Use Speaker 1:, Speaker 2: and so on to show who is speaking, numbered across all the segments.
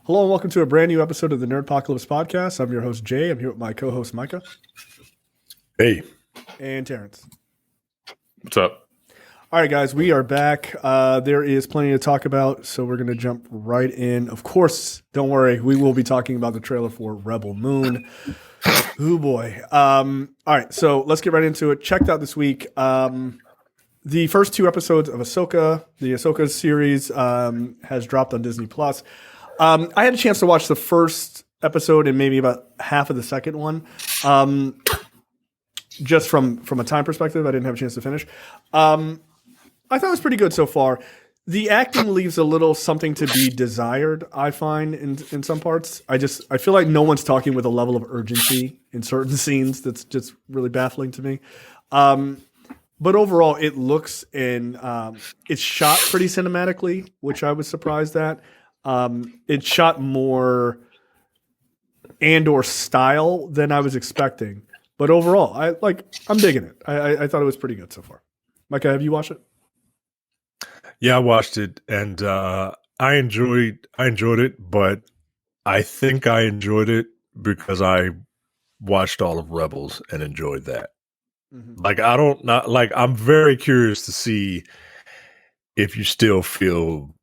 Speaker 1: Hello and welcome to a brand new episode of the Nerdpocalypse Podcast. I'm your host, Jay. I'm here with my co-host, Micah.
Speaker 2: Hey.
Speaker 1: And Terrence.
Speaker 2: What's up?
Speaker 1: All right, guys, we are back. There is plenty to talk about, so we're going to jump right in. Of course, don't worry, we will be talking about the trailer for Rebel Moon. Oh, boy. All right, so let's get right into it. Checked out this week. The first two episodes of Ahsoka, the Ahsoka series, has dropped on Disney+. I had a chance to watch the first episode and maybe about half of the second one. Just from a time perspective, I didn't have a chance to finish. I thought it was pretty good so far. The acting leaves a little something to be desired, I find, in some parts. I feel like no one's talking with a level of urgency in certain scenes that's just really baffling to me. But overall, it looks and it's shot pretty cinematically, which I was surprised at. It shot more Andor style than I was expecting, but overall, I'm digging it. I thought it was pretty good so far. Micah, have you watched it?
Speaker 2: Yeah, I watched it, and I enjoyed it, but I think I enjoyed it because I watched all of Rebels and enjoyed that. Mm-hmm. I'm very curious to see if you still feel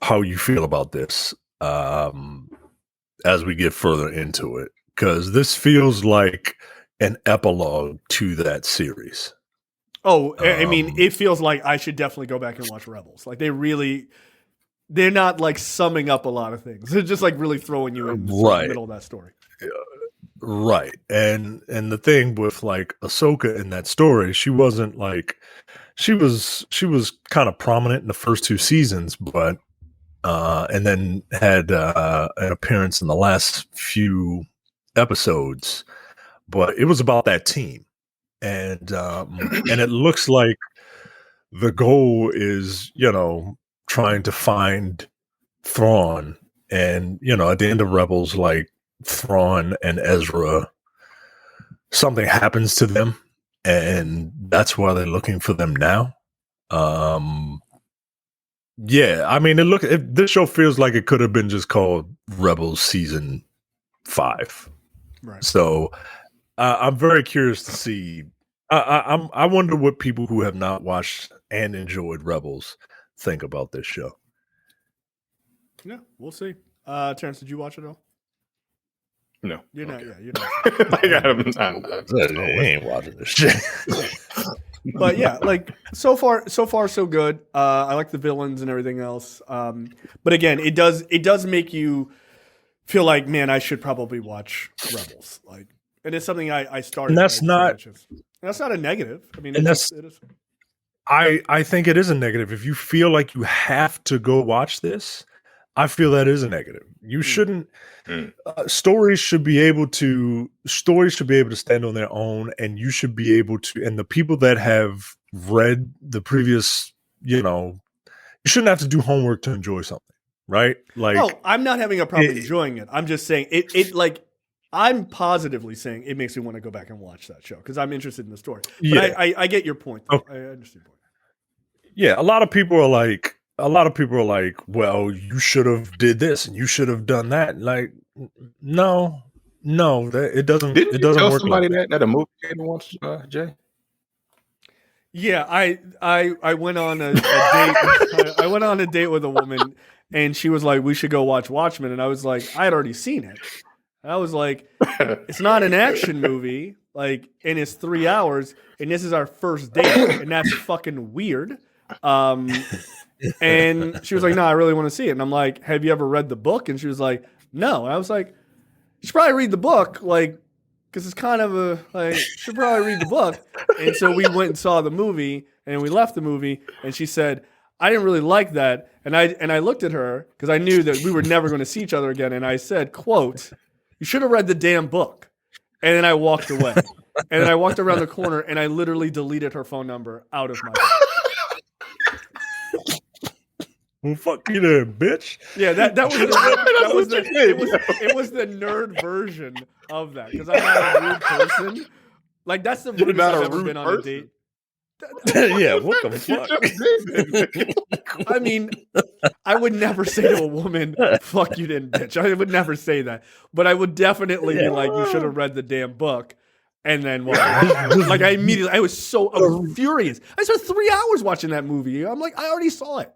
Speaker 2: how you feel about this as we get further into it, because this feels like an epilogue to that series.
Speaker 1: Oh, I mean, it feels like I should definitely go back and watch Rebels. Like they're not like summing up a lot of things. They're just like really throwing you in the middle of that story.
Speaker 2: Right. And the thing with like Ahsoka in that story, she wasn't like, she was kind of prominent in the first two seasons, but and then had an appearance in the last few episodes, but it was about that team, and it looks like the goal is, trying to find Thrawn, and at the end of Rebels, like Thrawn and Ezra, something happens to them, and that's why they're looking for them now. Yeah, I mean, this show feels like it could have been just called Rebels Season 5.
Speaker 1: Right.
Speaker 2: So I'm very curious to see. I wonder what people who have not watched and enjoyed Rebels think about this show.
Speaker 1: Yeah, we'll see. Terrence, did you watch it all?
Speaker 2: No.
Speaker 1: You're not.
Speaker 2: Okay.
Speaker 1: Yeah, you're not.
Speaker 2: I ain't watching this shit.
Speaker 1: But yeah, like so far so good. I like the villains and everything else. But again, it does make you feel like, man, I should probably watch Rebels. Like, and it's something I started.
Speaker 2: And that's not
Speaker 1: a negative. I mean,
Speaker 2: and
Speaker 1: it is.
Speaker 2: I think it is a negative. If you feel like you have to go watch this, I feel that is a negative. You shouldn't. Stories should be able to stand on their own, and you should be able to. And the people that have read the previous, you shouldn't have to do homework to enjoy something, right? Like,
Speaker 1: no, I'm not having a problem enjoying it. I'm just saying it. Like, I'm positively saying it makes me want to go back and watch that show because I'm interested in the story. But yeah. I get your point. Okay. I understand your point.
Speaker 2: Yeah, a lot of people are like, well, you should have did this and you should have done that. Like, no, it doesn't.
Speaker 3: Didn't
Speaker 2: it doesn't
Speaker 3: tell
Speaker 2: work
Speaker 3: somebody
Speaker 2: like
Speaker 3: that a movie came to watch, Jay?
Speaker 1: Yeah, I went on a date. I went on a date with a woman, and she was like, "We should go watch Watchmen," and I was like, I had already seen it. And I was like, it's not an action movie, like, and it's 3 hours, and this is our first date, and that's fucking weird. And she was like, no, I really want to see it. And I'm like, have you ever read the book? And she was like, no. And I was like, you should probably read the book, like, because it's kind of you should probably read the book. And so we went and saw the movie, and we left the movie, and she said, I didn't really like that. And I looked at her, because I knew that we were never going to see each other again, and I said, quote, you should have read the damn book. And then I walked away. And then I walked around the corner, and I literally deleted her phone number out of my phone.
Speaker 2: Well, fuck you there, bitch.
Speaker 1: Yeah, it was the nerd version of that because I'm not a rude person. Like that's the rudest I've ever been on a date.
Speaker 2: Yeah, what the fuck?
Speaker 1: I mean, I would never say to a woman, "Fuck you, then, bitch." I would never say that, but I would definitely be like, "You should have read the damn book." And then like I was so furious. I spent 3 hours watching that movie. I'm like, I already saw it.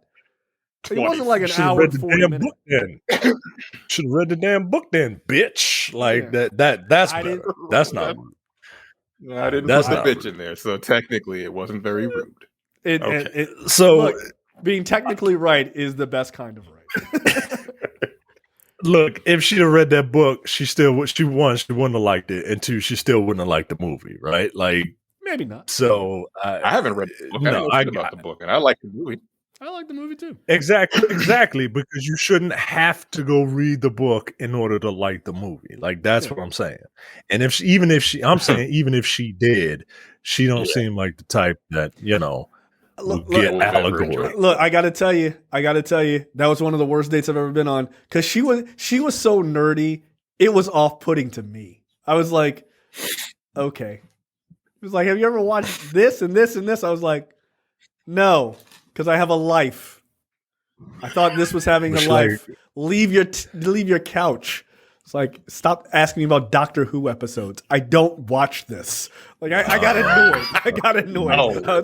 Speaker 1: It wasn't like an hour and 40 minutes.
Speaker 2: Should have read the damn book then, bitch. Like that's better. That's not rude.
Speaker 3: No, I didn't put the bitch in there, so technically it wasn't very rude.
Speaker 1: So being technically right is the best kind of right.
Speaker 2: Look, if she'd have read that book, she wouldn't have liked it, and two, she still wouldn't have liked the movie, right? Like
Speaker 1: maybe not.
Speaker 2: So
Speaker 3: I haven't read the book. I know about the book, and I like the movie.
Speaker 1: I like the movie too.
Speaker 2: Exactly, because you shouldn't have to go read the book in order to like the movie. Like that's what I'm saying. And even if she did, she don't seem like the type that get allegory.
Speaker 1: Look, I gotta tell you, that was one of the worst dates I've ever been on because she was so nerdy. It was off-putting to me. I was like, okay. It was like, have you ever watched this and this and this? I was like, no. Because I have a life. I thought this was having a life. Leave your couch. It's like, stop asking me about Doctor Who episodes. I don't watch this. Like I got annoyed. I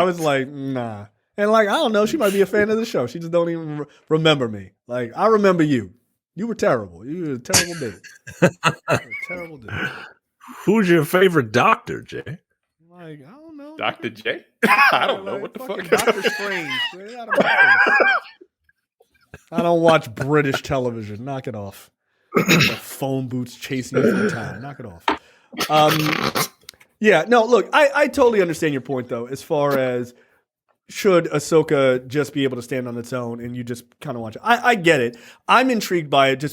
Speaker 1: was like, nah. And like, I don't know. She might be a fan of the show. She just don't even remember me. Like I remember you. You were terrible. You were a terrible dude. Terrible dude.
Speaker 2: Who's your favorite Doctor, Jay?
Speaker 1: Like I don't know.
Speaker 3: Dr. J? I don't know what the fuck.
Speaker 1: Doctor Strange. I don't watch British television. Knock it off. Phone booths chasing you through town. Knock it off. Look, I totally understand your point though, as far as should Ahsoka just be able to stand on its own and you just kind of watch it. I get it. I'm intrigued by it.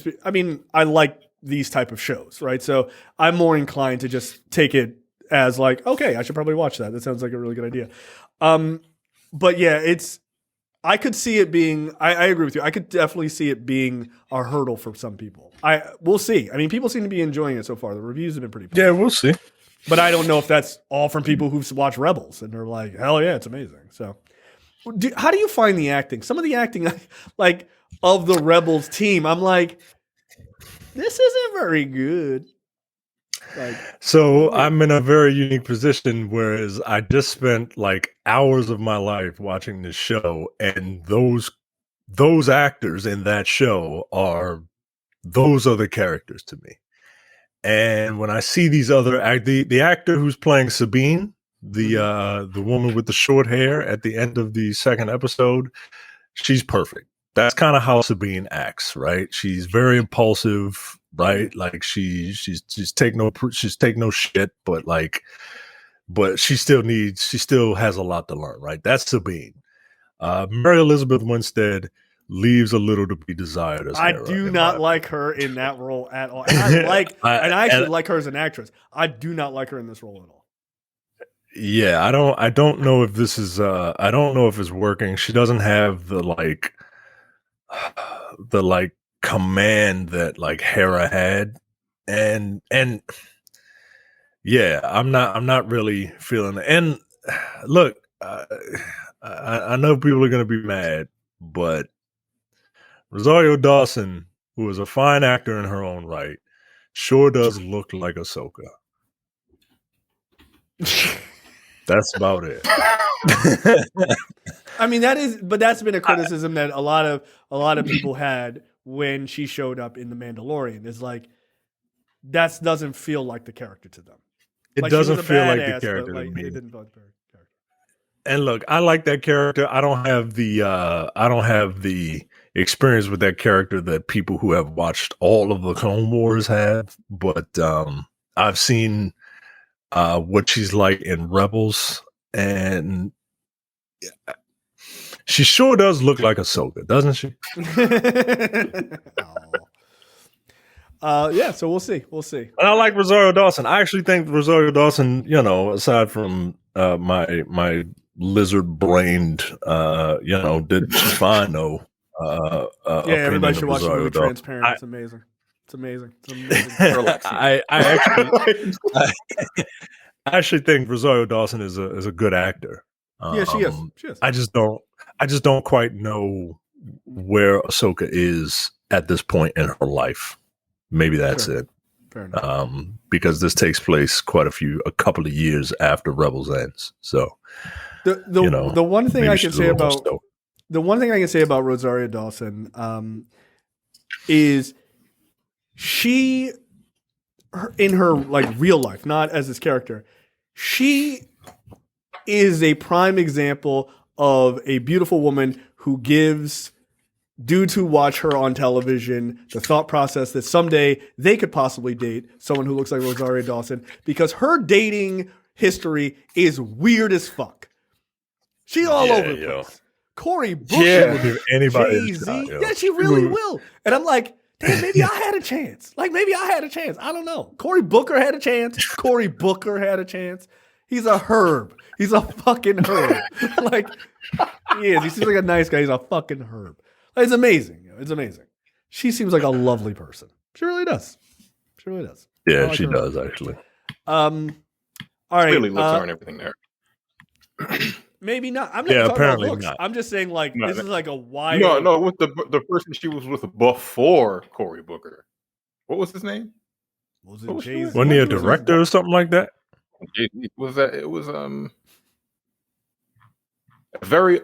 Speaker 1: I like these type of shows, right? So I'm more inclined to just take it as like, okay, I should probably watch that. That sounds like a really good idea. But yeah, I could see it being, I agree with you. I could definitely see it being a hurdle for some people. We'll see. I mean, people seem to be enjoying it so far. The reviews have been pretty positive.
Speaker 2: Yeah, we'll see.
Speaker 1: But I don't know if that's all from people who've watched Rebels and they're like, hell yeah, it's amazing. So how do you find the acting? Some of the acting like of the Rebels team, I'm like, this isn't very good.
Speaker 2: So I'm in a very unique position, whereas I just spent like hours of my life watching this show, and those actors in that show those are the characters to me. And when I see these other the actor who's playing Sabine, the woman with the short hair at the end of the second episode, she's perfect. That's kind of how Sabine acts, right? She's very impulsive, right? Like she's take no shit, but she still has a lot to learn, right? That's Sabine. Mary Elizabeth Winstead leaves a little to be desired.
Speaker 1: I do not like her in that role at all. And I actually like her as an actress. I do not like her in this role at all.
Speaker 2: Yeah, I don't know if this is I don't know if it's working. She doesn't have the command that like Hera had, and yeah, I'm not really feeling it. And look, I know people are gonna be mad, but Rosario Dawson, who is a fine actor in her own right, sure does look like Ahsoka. That's about it.
Speaker 1: I mean, that's been a criticism that a lot of people had when she showed up in The Mandalorian. Is like that doesn't feel like the character to them.
Speaker 2: It doesn't feel like the character to me.
Speaker 1: It didn't feel like the character.
Speaker 2: And look, I like that character. I don't have the experience with that character that people who have watched all of the Clone Wars have, but I've seen what she's like in Rebels, and she sure does look like Ahsoka, doesn't she?
Speaker 1: Yeah, so we'll see.
Speaker 2: And I like Rosario Dawson. I actually think Rosario Dawson, aside from my lizard-brained, did fine though.
Speaker 1: Yeah, everybody should watch the movie Transparent. It's amazing. It's amazing.
Speaker 2: I actually I actually think Rosario Dawson is a good actor.
Speaker 1: Yeah, she is.
Speaker 2: I just don't quite know where Ahsoka is at this point in her life. Maybe that's it.
Speaker 1: Fair enough.
Speaker 2: Because this takes place a couple of years after Rebels ends. So
Speaker 1: the one thing I can say about Rosario Dawson is she in her like real life, not as this character, she is a prime example of a beautiful woman who gives dudes who watch her on television the thought process that someday they could possibly date someone who looks like Rosario Dawson, because her dating history is weird as fuck. She's all over the place. Cory Booker, Jay-Z. Yeah, she really will. And I'm like, damn, maybe I had a chance. I don't know. Cory Booker had a chance. He's a herb. He's a fucking herb. Like, he is. He seems like a nice guy. He's a fucking herb. It's amazing. It's amazing. She seems like a lovely person. She really does.
Speaker 2: Yeah, like she does, actually.
Speaker 1: All right.
Speaker 3: Clearly looks aren't everything there.
Speaker 1: Maybe not. I'm not talking
Speaker 2: apparently
Speaker 1: about looks.
Speaker 2: not.
Speaker 1: I'm just saying, like, this is like a wide.
Speaker 3: No, with the person she was with before Cory Booker. What was his name?
Speaker 1: Was it Jay-Z?
Speaker 2: Wasn't he a director or something like that?
Speaker 3: Was that? It was a very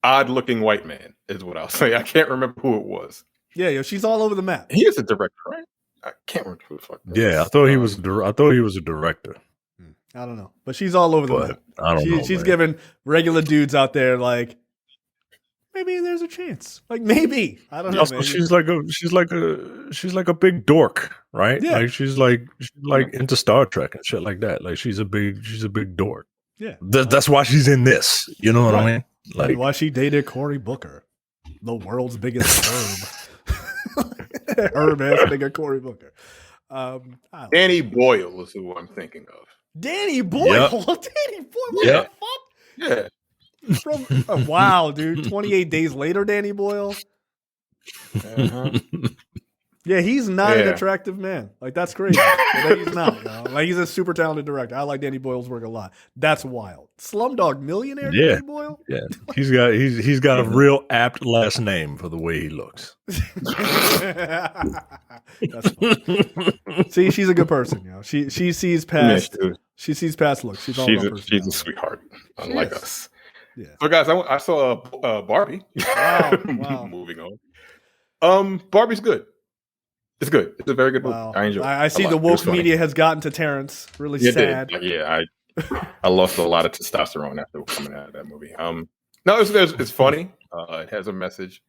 Speaker 3: odd-looking white man, is what I'll say. I can't remember who it was.
Speaker 1: Yeah, she's all over the map.
Speaker 3: He is a director, right? I can't remember who the fuck.
Speaker 2: Yeah, I thought he was. I thought he was a director.
Speaker 1: I don't know, but she's all over the map.
Speaker 2: I don't know.
Speaker 1: She's giving regular dudes out there like, maybe there's a chance. Like maybe I don't know.
Speaker 2: Also, she's like a big dork, right?
Speaker 1: Yeah.
Speaker 2: Like she's like into Star Trek and shit like that. Like she's a big dork.
Speaker 1: Yeah,
Speaker 2: that's why she's in this. You know what I mean? Like
Speaker 1: why she dated Cory Booker, the world's biggest herb. Herb has bigger Cory Booker.
Speaker 3: Danny Boyle is who I'm thinking of.
Speaker 1: Danny Boyle.
Speaker 2: Yep.
Speaker 1: Danny Boyle. What the fuck?
Speaker 3: Yeah.
Speaker 1: Wow, dude. 28 days later, Danny Boyle.
Speaker 3: Uh-huh.
Speaker 1: Yeah, he's not an attractive man. Like, that's crazy. He's not. You know? Like, he's a super talented director. I like Danny Boyle's work a lot. That's wild. Slumdog Millionaire, Danny Boyle?
Speaker 2: Yeah. He's got a real apt last name for the way he looks.
Speaker 1: That's funny. See, she's a good person. You know, she sees past. She sees past looks. She's
Speaker 3: a sweetheart, unlike us.
Speaker 1: Yeah.
Speaker 3: So, guys, I saw Barbie.
Speaker 1: Wow.
Speaker 3: Moving on. Barbie's good. It's good. It's a very good movie.
Speaker 1: Wow.
Speaker 3: I enjoy it.
Speaker 1: I see the woke media has gotten to Terrence. Really sad.
Speaker 3: Yeah, I lost a lot of testosterone after coming out of that movie. No, it's funny. It has a message.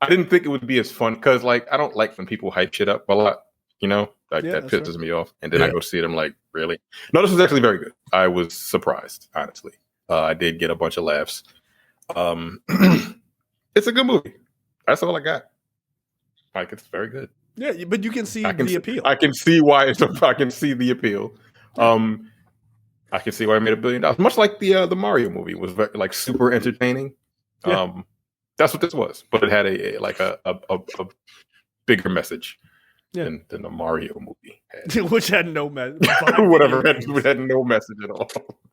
Speaker 3: I didn't think it would be as fun because, like, I don't like when people hype shit up a lot. You know, that pisses me off. And then I go see it. I'm like, really? No, this was actually very good. I was surprised, honestly. I did get a bunch of laughs. It's a good movie. That's all I got. Like, it's very good.
Speaker 1: Yeah, but you can see the appeal.
Speaker 3: I can see why I can see the appeal. I can see why I made $1 billion. Much like the Mario movie was very, like, super entertaining.
Speaker 1: Yeah.
Speaker 3: That's what this was, but it had a bigger message than the Mario movie had.
Speaker 1: Which had no message.
Speaker 3: It had no message at all.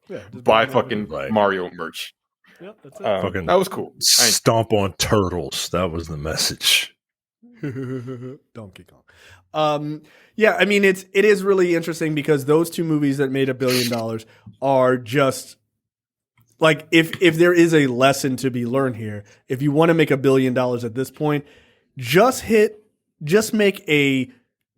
Speaker 1: Yeah,
Speaker 3: buy fucking Mario merch.
Speaker 1: Yep, that's it.
Speaker 3: That was cool.
Speaker 2: Stomp on turtles. That was the message.
Speaker 1: Donkey Kong. Yeah, I mean it is really interesting because those two movies that made $1 billion are just like if there is a lesson to be learned here, if you want to make $1 billion at this point, just make a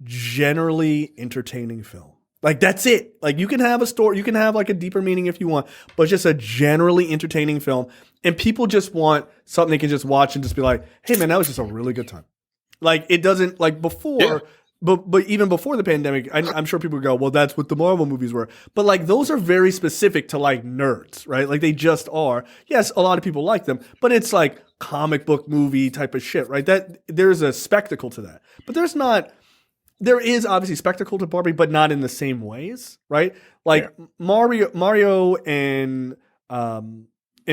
Speaker 1: generally entertaining film. Like that's it. Like you can have a story, you can have like a deeper meaning if you want, but just a generally entertaining film. And people just want something they can just watch and just be like, hey man, that was just a really good time. Like it doesn't like before, but even before the pandemic, I'm sure people would go, well, that's what the Marvel movies were. But like those are very specific to like nerds, right? Like they just are. Yes, a lot of people like them, but it's like comic book movie type of shit, right? That there's a spectacle to that, but there is obviously spectacle to Barbie, but not in the same ways, right? Like Mario and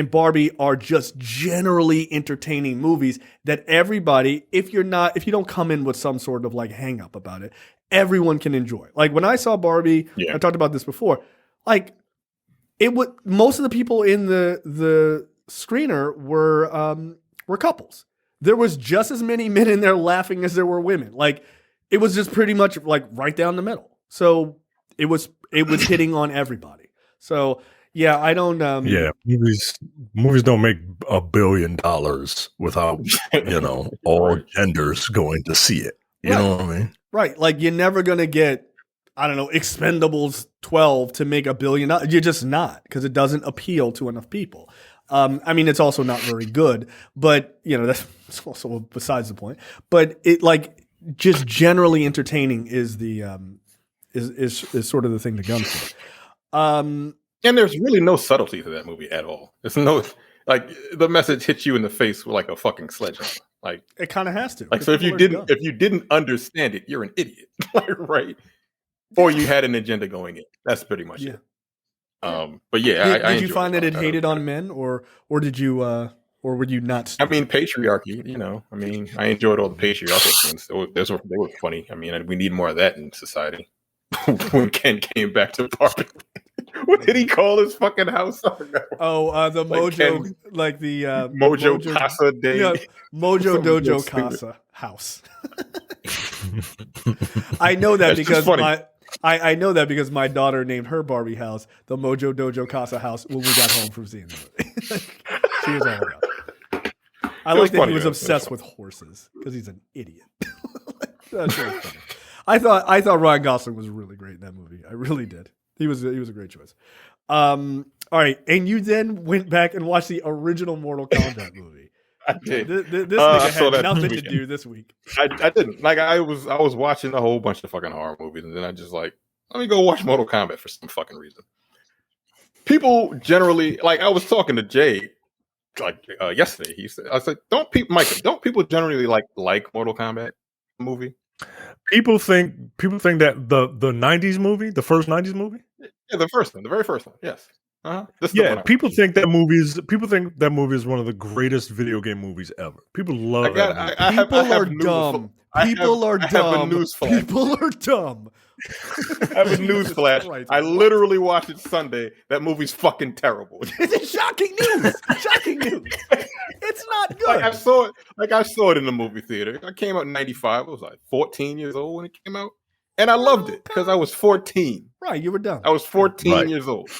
Speaker 1: Barbie are just generally entertaining movies that everybody, if you don't come in with some sort of like hang up about it, everyone can enjoy. Like when I saw Barbie, I talked about this before. like it would. Most of the people in the screener were couples. There was just as many men in there laughing as there were women. Like it was just pretty much like right down the middle. So it was hitting on everybody. So yeah, I don't.
Speaker 2: Movies don't make $1 billion without all genders going to see it. You know what I mean?
Speaker 1: Right. Like you're never gonna get, I don't know, Expendables 12 to make $1 billion. You're just not, because it doesn't appeal to enough people. I mean, it's also not very good, but that's also besides the point. But it like just generally entertaining is the is sort of the thing to gun for.
Speaker 3: And there's really no subtlety to that movie at all. There's no like the message hits you in the face with like a fucking sledgehammer. Like
Speaker 1: it kind of has to.
Speaker 3: Like so, if you didn't understand it, you're an idiot, like, right? Or you had an agenda going in. That's pretty much it. But yeah,
Speaker 1: did you find that it hated on men, or did you, or were you not?
Speaker 3: I mean, patriarchy. I mean, I enjoyed all the patriarchal things. They were funny. I mean, we need more of that in society. When Ken came back to Park, what did he call his fucking house?
Speaker 1: Oh, the like Mojo, Ken, like the
Speaker 3: Mojo Casa Day.
Speaker 1: Yeah, Mojo Dojo Casa house. I know that because I know that because my daughter named her Barbie house the Mojo Dojo Casa house when we got home from seeing the movie. She was all about it. I like that he was obsessed with horses because he's an idiot. That's really funny. I thought Ryan Gosling was really great in that movie. I really did. He was a great choice. All right, and you then went back and watched the original Mortal Kombat movie.
Speaker 3: I did.
Speaker 1: This nigga had nothing to do this week.
Speaker 3: I didn't. Like I was watching a whole bunch of fucking horror movies, and then I just like, let me go watch Mortal Kombat for some fucking reason. People generally, like, I was talking to Jay like yesterday. I said, don't people generally like Mortal Kombat movie?
Speaker 2: People think that the 90s movie, the first 90s movie?
Speaker 3: Yeah, the first one, the very first one. Yes. Uh-huh.
Speaker 2: People think that movie is one of the greatest video game movies ever. People love that movie.
Speaker 1: People are dumb. People are dumb. People are dumb.
Speaker 3: I have a news flash. I literally watched it Sunday. That movie's fucking terrible.
Speaker 1: It's shocking news. Shocking news. It's not good.
Speaker 3: I saw it in the movie theater. I came out in 95. I was like 14 years old when it came out. And I loved it because I was 14.
Speaker 1: Right, you were dumb.
Speaker 3: I was 14 years old.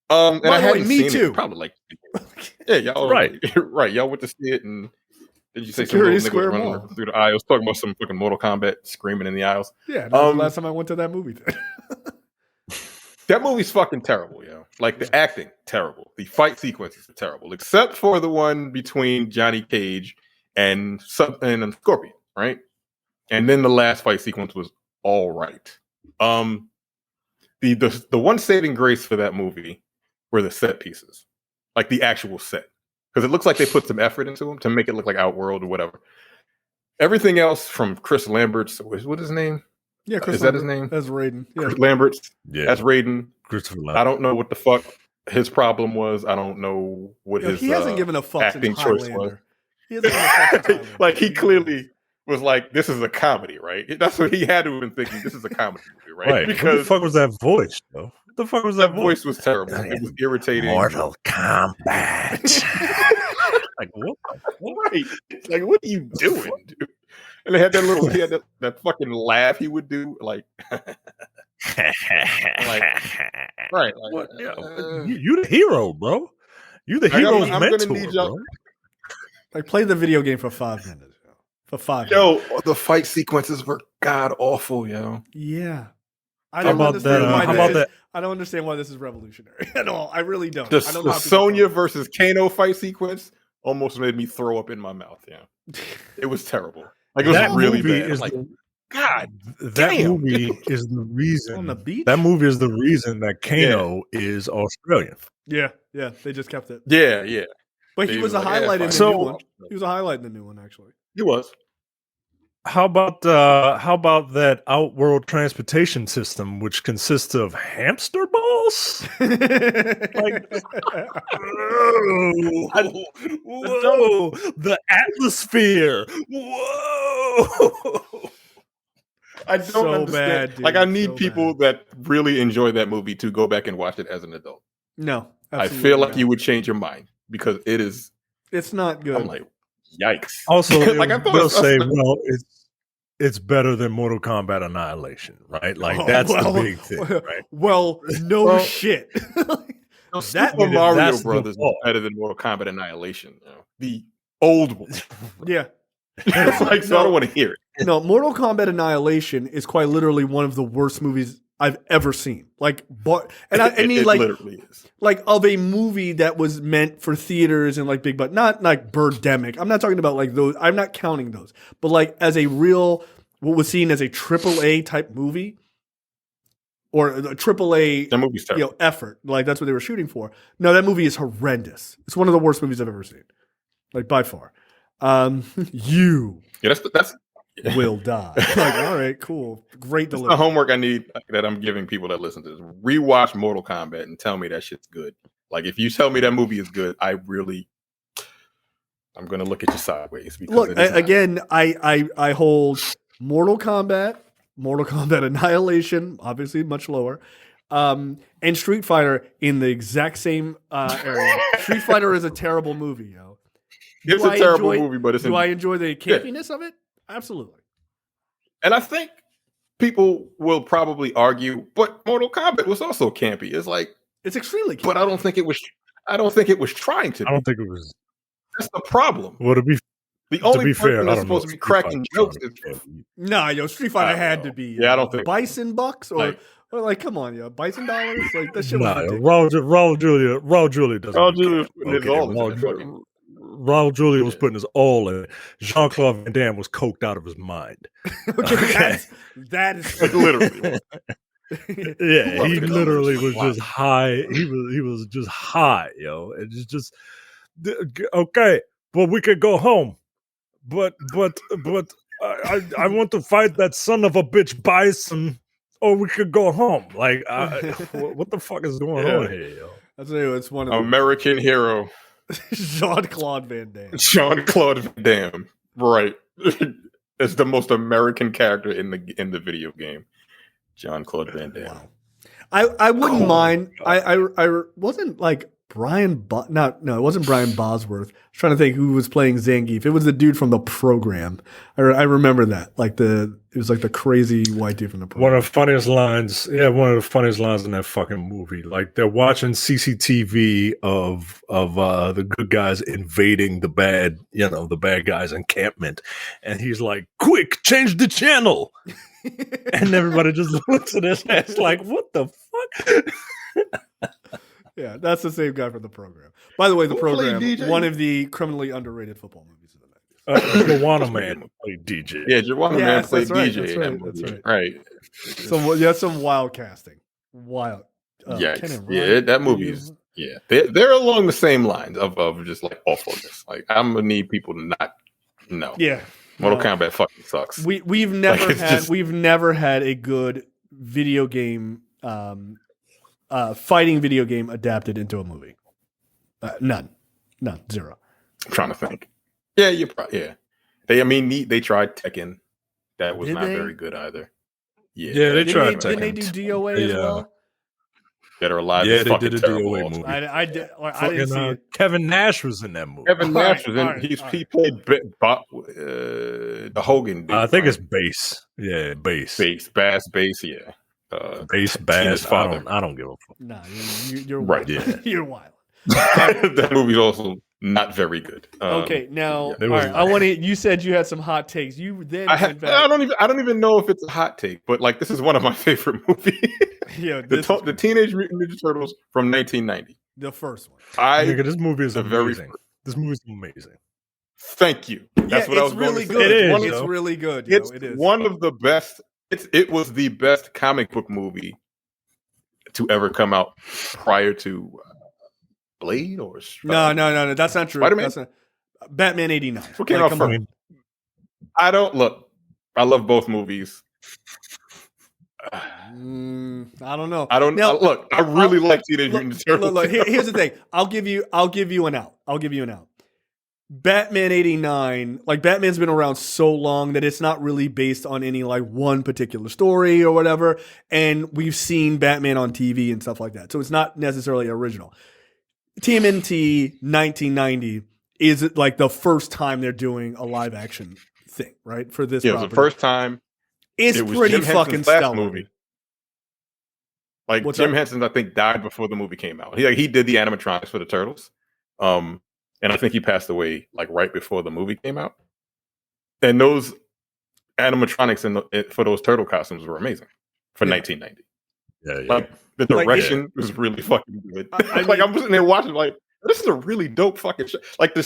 Speaker 3: And I hadn't seen it probably like y'all right. Y'all went to see it, and did you say
Speaker 1: Security
Speaker 3: some little niggas running through the aisles talking about some fucking Mortal Kombat screaming in the aisles?
Speaker 1: Yeah, that was the last time I went to that movie theater.
Speaker 3: That movie's fucking terrible, yo. Like the acting, terrible. The fight sequences are terrible, except for the one between Johnny Cage and Scorpion, right? And then the last fight sequence was all right. The one saving grace for that movie were the set pieces, like the actual set, because it looks like they put some effort into them to make it look like Outworld or whatever. Everything else from Chris Lambert's, what's his name?
Speaker 1: Yeah, Chris
Speaker 3: is that his name?
Speaker 1: That's Raiden. Yeah.
Speaker 3: Chris Lambert's.
Speaker 2: Yeah,
Speaker 3: that's Raiden.
Speaker 2: Christopher Lambert.
Speaker 3: I don't know what the fuck his problem was. I don't know what his
Speaker 1: he hasn't given a fuck
Speaker 3: acting
Speaker 1: since
Speaker 3: choice
Speaker 1: Highlander.
Speaker 3: was.
Speaker 1: He hasn't given a fuck since Highlander.
Speaker 3: Like he clearly was like, this is a comedy, right? That's what he had to have been thinking. This is a comedy movie, right?
Speaker 2: Because what the fuck was that voice, though? What the fuck was that voice?
Speaker 3: Was terrible. It was irritating.
Speaker 2: Mortal Kombat. Like what?
Speaker 3: Right? Like what are you doing, dude? And they had that he had that fucking laugh he would do, like, right? Like,
Speaker 2: what? You the hero, bro. You the hero's mentor,
Speaker 3: gonna need y'all,
Speaker 2: bro.
Speaker 1: Like, play the video game for 5 minutes. For 5
Speaker 3: minutes. Yo, the fight sequences were god awful, yo.
Speaker 1: Yeah.
Speaker 2: I don't
Speaker 1: understand why this is revolutionary at all. I really don't.
Speaker 3: The Sonya versus Kano fight sequence almost made me throw up in my mouth. Yeah, it was terrible. Like it was really bad. God,
Speaker 2: that movie is the reason.
Speaker 1: On the beach?
Speaker 2: That movie is the reason that Kano is Australian.
Speaker 1: Yeah, they just kept it.
Speaker 3: Yeah.
Speaker 1: But he was a highlight in the new one. He was a highlight in the new one, actually.
Speaker 3: He was.
Speaker 2: How about that Outworld transportation system, which consists of hamster balls? Whoa, the atmosphere. Whoa.
Speaker 3: I don't
Speaker 1: So
Speaker 3: understand.
Speaker 1: bad, dude.
Speaker 3: Like, I need
Speaker 1: So
Speaker 3: people that really enjoy that movie to go back and watch it as an adult.
Speaker 1: No,
Speaker 3: I
Speaker 1: absolutely
Speaker 3: feel like
Speaker 1: not.
Speaker 3: you would change your mind because it is.
Speaker 1: It's not good.
Speaker 3: I'm like, yikes.
Speaker 2: Also,
Speaker 3: like, I thought
Speaker 2: they'll
Speaker 3: it was
Speaker 2: say, well, it's better than Mortal Kombat Annihilation, right? Like that's the big thing, right?
Speaker 1: Well, no shit.
Speaker 3: Super Mario Brothers is better than Mortal Kombat Annihilation. You know? The old one.
Speaker 1: Yeah.
Speaker 3: It's like, so I don't want to hear it.
Speaker 1: No, Mortal Kombat Annihilation is quite literally one of the worst movies I've ever seen. Like, but and I mean,
Speaker 3: it
Speaker 1: like,
Speaker 3: literally is.
Speaker 1: Like of a movie that was meant for theaters and like big, but not like Birdemic. I'm not talking about like those. I'm not counting those. But like as a real, what was seen as a AAA type movie, or a AAA
Speaker 3: that movie's terrible.
Speaker 1: Effort. Like that's what they were shooting for. No, that movie is horrendous. It's one of the worst movies I've ever seen, like by far. You
Speaker 3: that's
Speaker 1: will die. Like, all right, cool, great delivery.
Speaker 3: The homework I need that I'm giving people that listen to this: rewatch Mortal Kombat and tell me that shit's good. Like, if you tell me that movie is good, I'm gonna look at you sideways. Because
Speaker 1: look, again, I hold Mortal Kombat Annihilation, obviously much lower, and Street Fighter in the exact same area. Street Fighter is a terrible movie, yo.
Speaker 3: It's a terrible movie, but it's.
Speaker 1: Do I enjoy the campiness of it? Absolutely.
Speaker 3: And I think people will probably argue, but Mortal Kombat was also campy. It's like
Speaker 1: it's extremely campy.
Speaker 3: But I don't think it was. I don't think it was trying to.
Speaker 2: I don't think it was.
Speaker 3: That's the problem.
Speaker 2: Well,
Speaker 3: the only person that's supposed to be cracking jokes is.
Speaker 1: Nah, Street Fighter had to be.
Speaker 3: Yeah, I don't think
Speaker 1: Bison bucks or like, come on, Bison dollars. Like that shit was ridiculous.
Speaker 2: Raul Julia doesn't.
Speaker 3: Raul Julia was all
Speaker 2: Raul Julia was putting his all in it. Jean-Claude Van Damme was coked out of his mind.
Speaker 1: Okay. That is
Speaker 3: literally.
Speaker 2: Yeah, he literally was just high. He was just high, yo. It's just okay, but we could go home. But I want to fight that son of a bitch Bison, or we could go home. Like, what the fuck is going on here, yo?
Speaker 1: It's one of
Speaker 3: American hero.
Speaker 1: Jean-Claude Van Damme.
Speaker 3: Jean-Claude Van Damme, right? It's the most American character in the video game. Jean-Claude Van Damme.
Speaker 1: Wow. I wouldn't mind. I wasn't like Brian. No, it wasn't Brian Bosworth. I was trying to think who was playing Zangief. It was the dude from the program. I remember that. It was like the crazy white dude from the program.
Speaker 2: One of the funniest lines. Yeah, one of the funniest lines in that fucking movie. Like they're watching CCTV of the good guys invading the bad guys' encampment, and he's like, "Quick, change the channel." And everybody just looks at his ass like, what the fuck?
Speaker 1: Yeah, that's the same guy from the program. By the way, the program, one of the criminally underrated football movies of the 90s.
Speaker 2: Joanna Man played DJ.
Speaker 3: Yeah, Joanna Man played DJ.
Speaker 1: That's right.
Speaker 3: Right.
Speaker 1: So you had some wild casting. Wild.
Speaker 3: That movie is. Yeah, they're along the same lines of just like awfulness. Like, I'm gonna need people to not know.
Speaker 1: Yeah.
Speaker 3: Mortal Kombat fucking sucks.
Speaker 1: We've never had a good video game, fighting video game adapted into a movie. None, zero.
Speaker 3: I'm trying to think. Yeah, They tried Tekken. That was not very good either.
Speaker 2: Yeah, they tried Tekken.
Speaker 1: Didn't they do DOA as well?
Speaker 3: That are alive.
Speaker 2: Yeah, they did a DOA movie.
Speaker 1: I didn't see it.
Speaker 2: Kevin Nash was in that movie.
Speaker 3: Kevin Nash was in. He played the Hogan. Dude,
Speaker 2: I think it's bass. Yeah, bass.
Speaker 3: Bass. Yeah.
Speaker 2: Bass.
Speaker 3: Father.
Speaker 2: I don't give a fuck.
Speaker 1: Nah, you're
Speaker 3: right.
Speaker 1: Wild.
Speaker 2: Yeah.
Speaker 1: You're wild.
Speaker 3: That movie's also not very good.
Speaker 1: Okay, now all right, I want to. You said you had some hot takes. You then
Speaker 3: I don't even know if it's a hot take, but like, this is one of my favorite movies.
Speaker 1: Yeah,
Speaker 3: the Teenage Mutant Ninja Turtles from 1990.
Speaker 1: The first one.
Speaker 2: This movie is amazing. This movie is amazing.
Speaker 3: Thank you. That's what I was
Speaker 1: really
Speaker 3: going to say.
Speaker 1: Good. It's really good.
Speaker 3: It's one of the best. It was the best comic book movie to ever come out prior to Blade or
Speaker 1: No. That's not true.
Speaker 3: Spider-Man?
Speaker 1: That's not, Batman '89.
Speaker 3: What came out first? I love both movies.
Speaker 1: I don't know.
Speaker 3: I really like Teenage Mutant Ninja Turtles.
Speaker 1: Look, here's the thing. I'll give you an out. Batman 89, like Batman's been around so long that it's not really based on any like one particular story or whatever. And we've seen Batman on TV and stuff like that. So it's not necessarily original. TMNT 1990 is like the first time they're doing a live action thing, right? For this
Speaker 3: Yeah, it was the first time.
Speaker 1: It's pretty
Speaker 3: Jim
Speaker 1: fucking
Speaker 3: Henson's last
Speaker 1: stellar.
Speaker 3: movie. Like
Speaker 1: What's
Speaker 3: Jim
Speaker 1: that?
Speaker 3: Henson, I think, died before the movie came out. He did the animatronics for the Turtles, and I think he passed away like right before the movie came out. And those animatronics for those turtle costumes were amazing for 1990.
Speaker 2: Yeah.
Speaker 3: Like the direction was really fucking good. Like I'm sitting there watching, like this is a really dope fucking show. Like the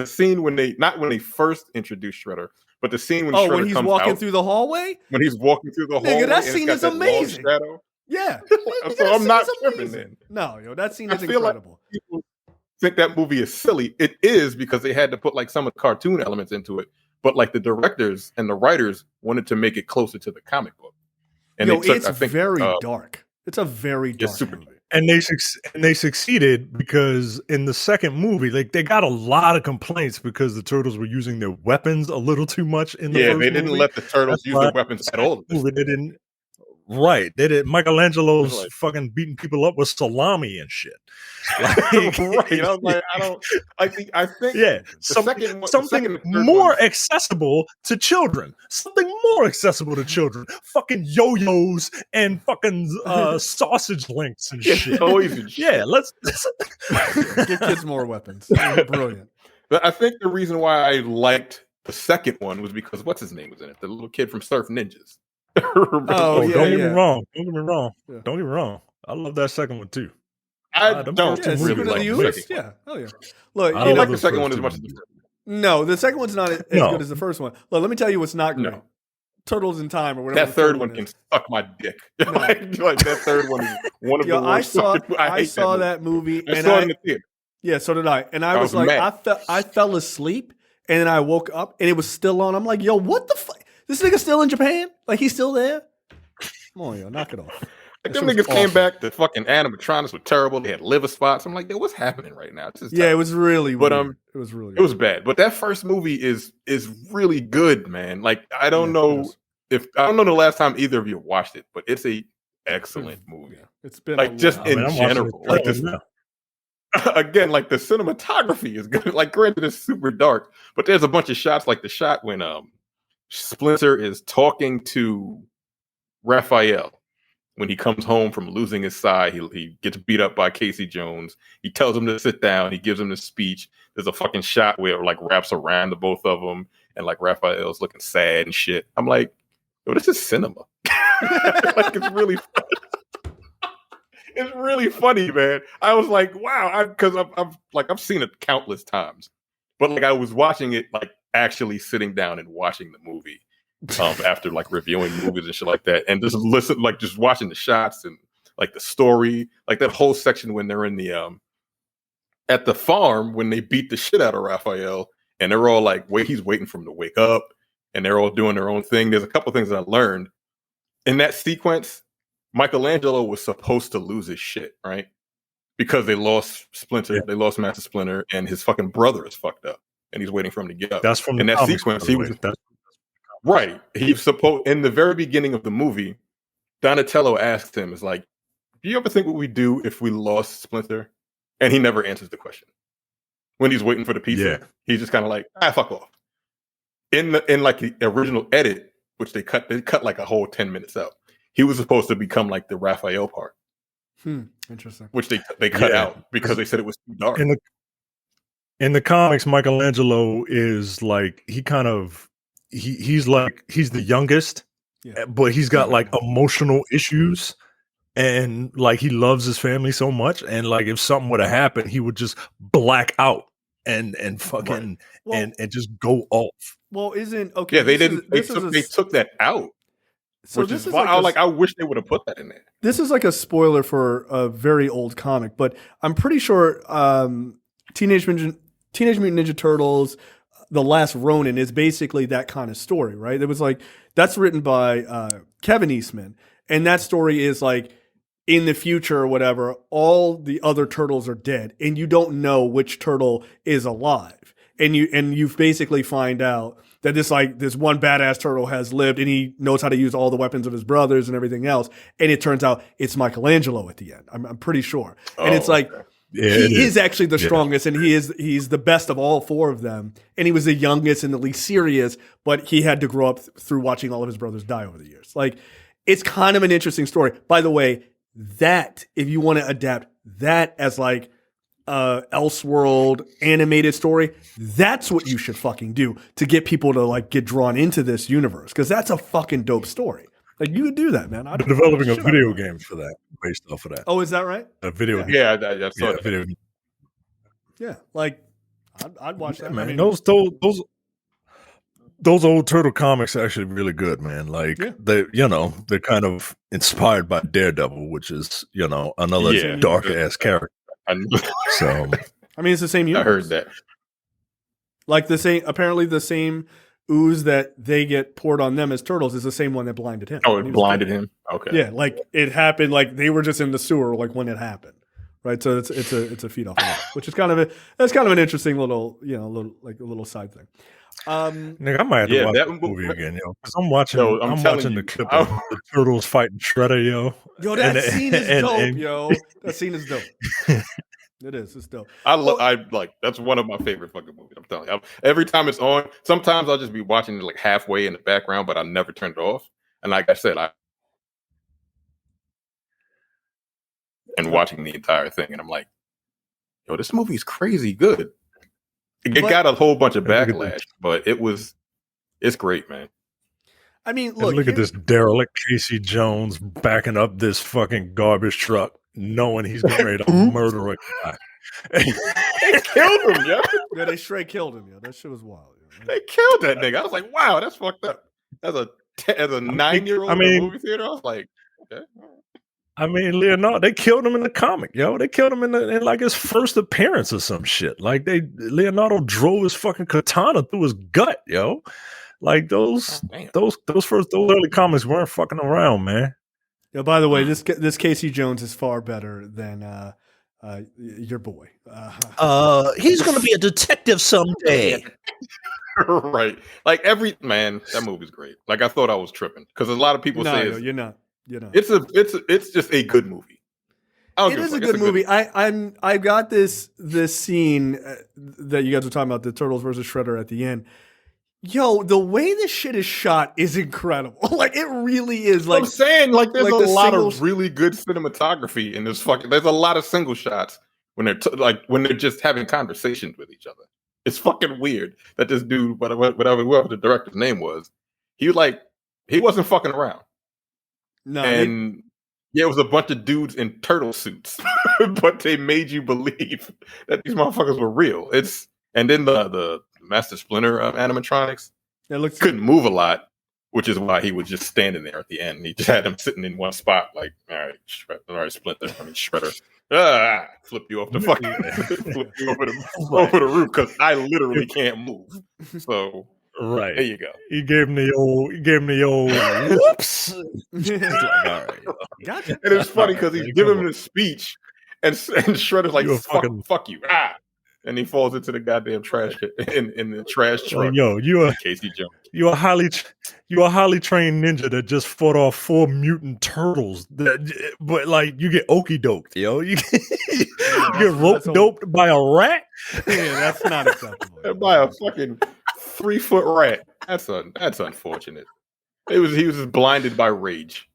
Speaker 3: scene when they first introduced Shredder, but the scene when Shredder
Speaker 1: when he's
Speaker 3: comes
Speaker 1: walking
Speaker 3: out,
Speaker 1: through the hallway.
Speaker 3: when he's walking through the hallway,
Speaker 1: That
Speaker 3: and
Speaker 1: scene
Speaker 3: it's got
Speaker 1: is
Speaker 3: that long
Speaker 1: amazing.
Speaker 3: shadow.
Speaker 1: Yeah,
Speaker 3: So I'm not tripping then.
Speaker 1: No, that scene is
Speaker 3: I feel
Speaker 1: incredible.
Speaker 3: like people think that movie is silly. It is because they had to put like some of the cartoon elements into it, but like the directors and the writers wanted to make it closer to the comic book. And
Speaker 1: it's very dark. It's a very dark
Speaker 3: super
Speaker 1: movie.
Speaker 2: And they succeeded because in the second movie, like they got a lot of complaints because the turtles were using their weapons a little too much in the first
Speaker 3: they didn't
Speaker 2: movie.
Speaker 3: let the turtles use their weapons at all.
Speaker 2: They didn't. Right, they did. Michelangelo's
Speaker 3: Like-
Speaker 2: fucking beating people up with salami and shit.
Speaker 3: Right. I was like, I think
Speaker 2: something
Speaker 3: second and third
Speaker 2: more
Speaker 3: ones-
Speaker 2: accessible to children. Something more accessible to children. Fucking yo-yos and fucking sausage links and shit.
Speaker 3: toys and shit.
Speaker 2: Yeah, let's
Speaker 1: Give kids more weapons. Brilliant.
Speaker 3: But I think the reason why I liked the second one was because what's his name was in it? The little kid from Surf Ninjas.
Speaker 1: Oh,
Speaker 2: don't get me
Speaker 1: yeah.
Speaker 2: wrong. Don't get me wrong.
Speaker 1: Yeah.
Speaker 2: Don't get me wrong. I love that second one too.
Speaker 3: I
Speaker 2: them
Speaker 3: don't
Speaker 2: first
Speaker 1: Yeah,
Speaker 2: two
Speaker 3: really
Speaker 1: Secret of
Speaker 3: like
Speaker 1: the
Speaker 3: the
Speaker 1: Youth.
Speaker 3: second one.
Speaker 1: Yeah, hell yeah. Look,
Speaker 2: I
Speaker 3: I don't
Speaker 2: love
Speaker 3: like the
Speaker 2: those
Speaker 3: second
Speaker 2: first
Speaker 3: one as
Speaker 2: two
Speaker 3: much as the
Speaker 2: movies.
Speaker 3: first one.
Speaker 1: no, the second one's not as
Speaker 2: No.
Speaker 1: good as the first one. Look, let me tell you what's not great.
Speaker 3: No.
Speaker 1: Turtles in Time or whatever.
Speaker 3: That
Speaker 1: the
Speaker 3: third one
Speaker 1: is.
Speaker 3: can suck my dick. like that third one is one of
Speaker 1: Yo,
Speaker 3: the
Speaker 1: I
Speaker 3: worst.
Speaker 1: saw
Speaker 3: fucking-
Speaker 1: I
Speaker 3: hate
Speaker 1: saw
Speaker 3: movie.
Speaker 1: that movie
Speaker 3: I
Speaker 1: and
Speaker 3: saw it in the theater.
Speaker 1: yeah, so did I. And I was
Speaker 3: was
Speaker 1: like,
Speaker 3: mad.
Speaker 1: I fell asleep and then I woke up and it was still on. I'm like, yo, what the fuck? This nigga still in Japan? Like he's still there? Come on, yo, knock it off.
Speaker 3: Like
Speaker 1: That
Speaker 3: them
Speaker 1: shit
Speaker 3: niggas
Speaker 1: was
Speaker 3: came
Speaker 1: awful.
Speaker 3: back. The fucking animatronics were terrible. They had liver spots. I'm like, yo, what's happening right now? This is
Speaker 1: Yeah, it was really
Speaker 3: But,
Speaker 1: weird. It was really
Speaker 3: it was bad. But that first movie is really good, man. Like I don't know the last time either of you watched it, but it's a excellent movie.
Speaker 1: Yeah. It's been
Speaker 3: Like just
Speaker 2: I mean,
Speaker 3: in
Speaker 2: I'm watching
Speaker 3: general,
Speaker 2: it
Speaker 3: like this.
Speaker 2: now.
Speaker 3: Again, like the cinematography is good. Like, granted, it's super dark, but there's a bunch of shots, like the shot when Splinter is talking to Raphael when he comes home from losing his side. He gets beat up by Casey Jones. He tells him to sit down. He gives him the speech. There's a fucking shot where it like wraps around the both of them, and like Raphael's looking sad and shit. I'm like, yo, this is cinema. Like, it's really funny. It's really funny, man. I was like, wow, because I've seen it countless times, but like I was watching it, like actually sitting down and watching the movie after like reviewing movies and shit like that, and just watching the shots and like the story, like that whole section when they're in the at the farm when they beat the shit out of Raphael, and they're all like, he's waiting for him to wake up, and they're all doing their own thing. There's a couple things that I learned in that sequence. Michelangelo was supposed to lose his shit, right? Because they lost Splinter, they lost Master Splinter, and his fucking brother is fucked up, and he's waiting for him to get up.
Speaker 2: That's from
Speaker 3: in
Speaker 2: the
Speaker 3: that
Speaker 2: comics,
Speaker 3: sequence.
Speaker 2: by the
Speaker 3: He
Speaker 2: way.
Speaker 3: was
Speaker 2: That's
Speaker 3: right. He's supposed in the very beginning of the movie. Donatello asked him, "Is like, do you ever think what we do if we lost Splinter?" And he never answers the question. When he's waiting for the pizza,
Speaker 2: Yeah.
Speaker 3: he's just kind of like, fuck off. In like the original edit, which they cut like a whole 10 minutes out. He was supposed to become like the Raphael part,
Speaker 1: Interesting.
Speaker 3: which they cut
Speaker 2: Yeah.
Speaker 3: out because they said it was too dark.
Speaker 2: in the comics. Michelangelo is like he's the youngest,
Speaker 1: Yeah.
Speaker 2: but he's got like emotional issues, and like he loves his family so much, and like if something would have happened, he would just black out and fucking
Speaker 1: Well,
Speaker 2: and just go off.
Speaker 1: well, isn't okay?
Speaker 3: Yeah, they
Speaker 1: this
Speaker 3: didn't.
Speaker 1: is-
Speaker 3: They took that out,
Speaker 1: So
Speaker 3: which
Speaker 1: this
Speaker 3: is
Speaker 1: is
Speaker 3: why
Speaker 1: like
Speaker 3: I wish they would have put that in there.
Speaker 1: this is like a spoiler for a very old comic, but I'm pretty sure Teenage Mutant Ninja Turtles, The Last Ronin is basically that kind of story, right? It was like that's written by Kevin Eastman, and that story is like in the future or whatever, all the other turtles are dead, and you don't know which turtle is alive. and you basically find out that this one badass turtle has lived and he knows how to use all the weapons of his brothers and everything else. And it turns out it's Michelangelo at the end. I'm pretty sure. And it's like, he is actually the strongest, and he's the best of all four of them. And he was the youngest and the least serious, but he had to grow up through watching all of his brothers die over the years. Like, it's kind of an interesting story. By the way, that, if you want to adapt that as like Elseworld animated story, that's what you should fucking do to get people to like get drawn into this universe, because that's a fucking dope story. Like, you would do that, man.
Speaker 2: They're developing a video game for that, based off of that.
Speaker 1: Oh, is that right?
Speaker 2: A video game.
Speaker 3: Yeah, I saw that.
Speaker 2: Video game.
Speaker 1: Yeah, like I'd watch that.
Speaker 2: Man,
Speaker 1: I mean,
Speaker 2: those old turtle comics are actually really good, man. Like they're kind of inspired by Daredevil, which is another dark ass character. So
Speaker 1: I mean, it's the same universe.
Speaker 3: I heard that.
Speaker 1: Like apparently the same ooze that they get poured on them as turtles is the same one that blinded him.
Speaker 3: Oh, it blinded him. Okay.
Speaker 1: Yeah, like it happened. Like they were just in the sewer, like when it happened, right? So it's a feed off of that, which is kind of an interesting little a little side thing.
Speaker 2: Nick, I might have to watch that movie again, because I'm watching the clip of the turtles fighting Shredder, yo.
Speaker 1: Yo, that scene is dope, yo. That scene is dope. It is. It's dope.
Speaker 3: That's one of my favorite fucking movies. I'm telling you. Every time it's on, sometimes I'll just be watching it like halfway in the background, but I never turn it off. And like I said, and watching the entire thing, and I'm like, yo, this movie is crazy good. It got a whole bunch of backlash, but it's great, man.
Speaker 1: I mean,
Speaker 2: look at this derelict Casey Jones backing up this fucking garbage truck, knowing he's getting ready to murder a guy.
Speaker 3: They killed him, yeah.
Speaker 1: Yeah, they straight killed him, yeah. That shit was wild. Yeah.
Speaker 3: They killed that nigga. I was like, wow, that's fucked up. As a 9-year-old in the movie theater, I was like, okay.
Speaker 2: I mean, Leonardo, they killed him in the comic, yo. They killed him in like his first appearance or some shit. Like Leonardo drove his fucking katana through his gut, yo. Like those early comics weren't fucking around, man.
Speaker 1: Yeah. By the way, this Casey Jones is far better than your boy.
Speaker 4: He's going to be a detective someday.
Speaker 3: Right. Like that movie's great. Like I thought I was tripping because a lot of people say
Speaker 1: you're not.
Speaker 3: It's just a good movie.
Speaker 1: It is a good movie. I got this scene that you guys were talking about, the Turtles versus Shredder at the end. Yo, the way this shit is shot is incredible. Like it really is. Like
Speaker 3: I'm saying, like there's a lot of really good cinematography in this fucking. There's a lot of single shots when they're just having conversations with each other. It's fucking weird that this dude, whoever the director's name was, he wasn't fucking around.
Speaker 1: No,
Speaker 3: and it was a bunch of dudes in turtle suits, but they made you believe that these motherfuckers were real. And then the Master Splinter animatronics couldn't move a lot, which is why he was just standing there at the end. He just had him sitting in one spot, like, all right, Shredder, flip you off the fucking, flip you over the roof because I literally can't move. So.
Speaker 2: Right.
Speaker 3: There you go.
Speaker 2: He gave him the old whoops.
Speaker 4: Like, all right.
Speaker 1: Gotcha.
Speaker 3: And it's funny because he's giving him a speech and Shredder's like, fuck you. And he falls into the goddamn trash in the trash truck.
Speaker 2: Yo, you are
Speaker 3: Casey Jones.
Speaker 2: You a highly trained ninja that just fought off 4 mutant turtles. But like you get okie doked, yo. You get rope doped by a rat.
Speaker 1: Yeah, that's not acceptable.
Speaker 3: By a fucking 3-foot rat. That's unfortunate. He was just blinded by rage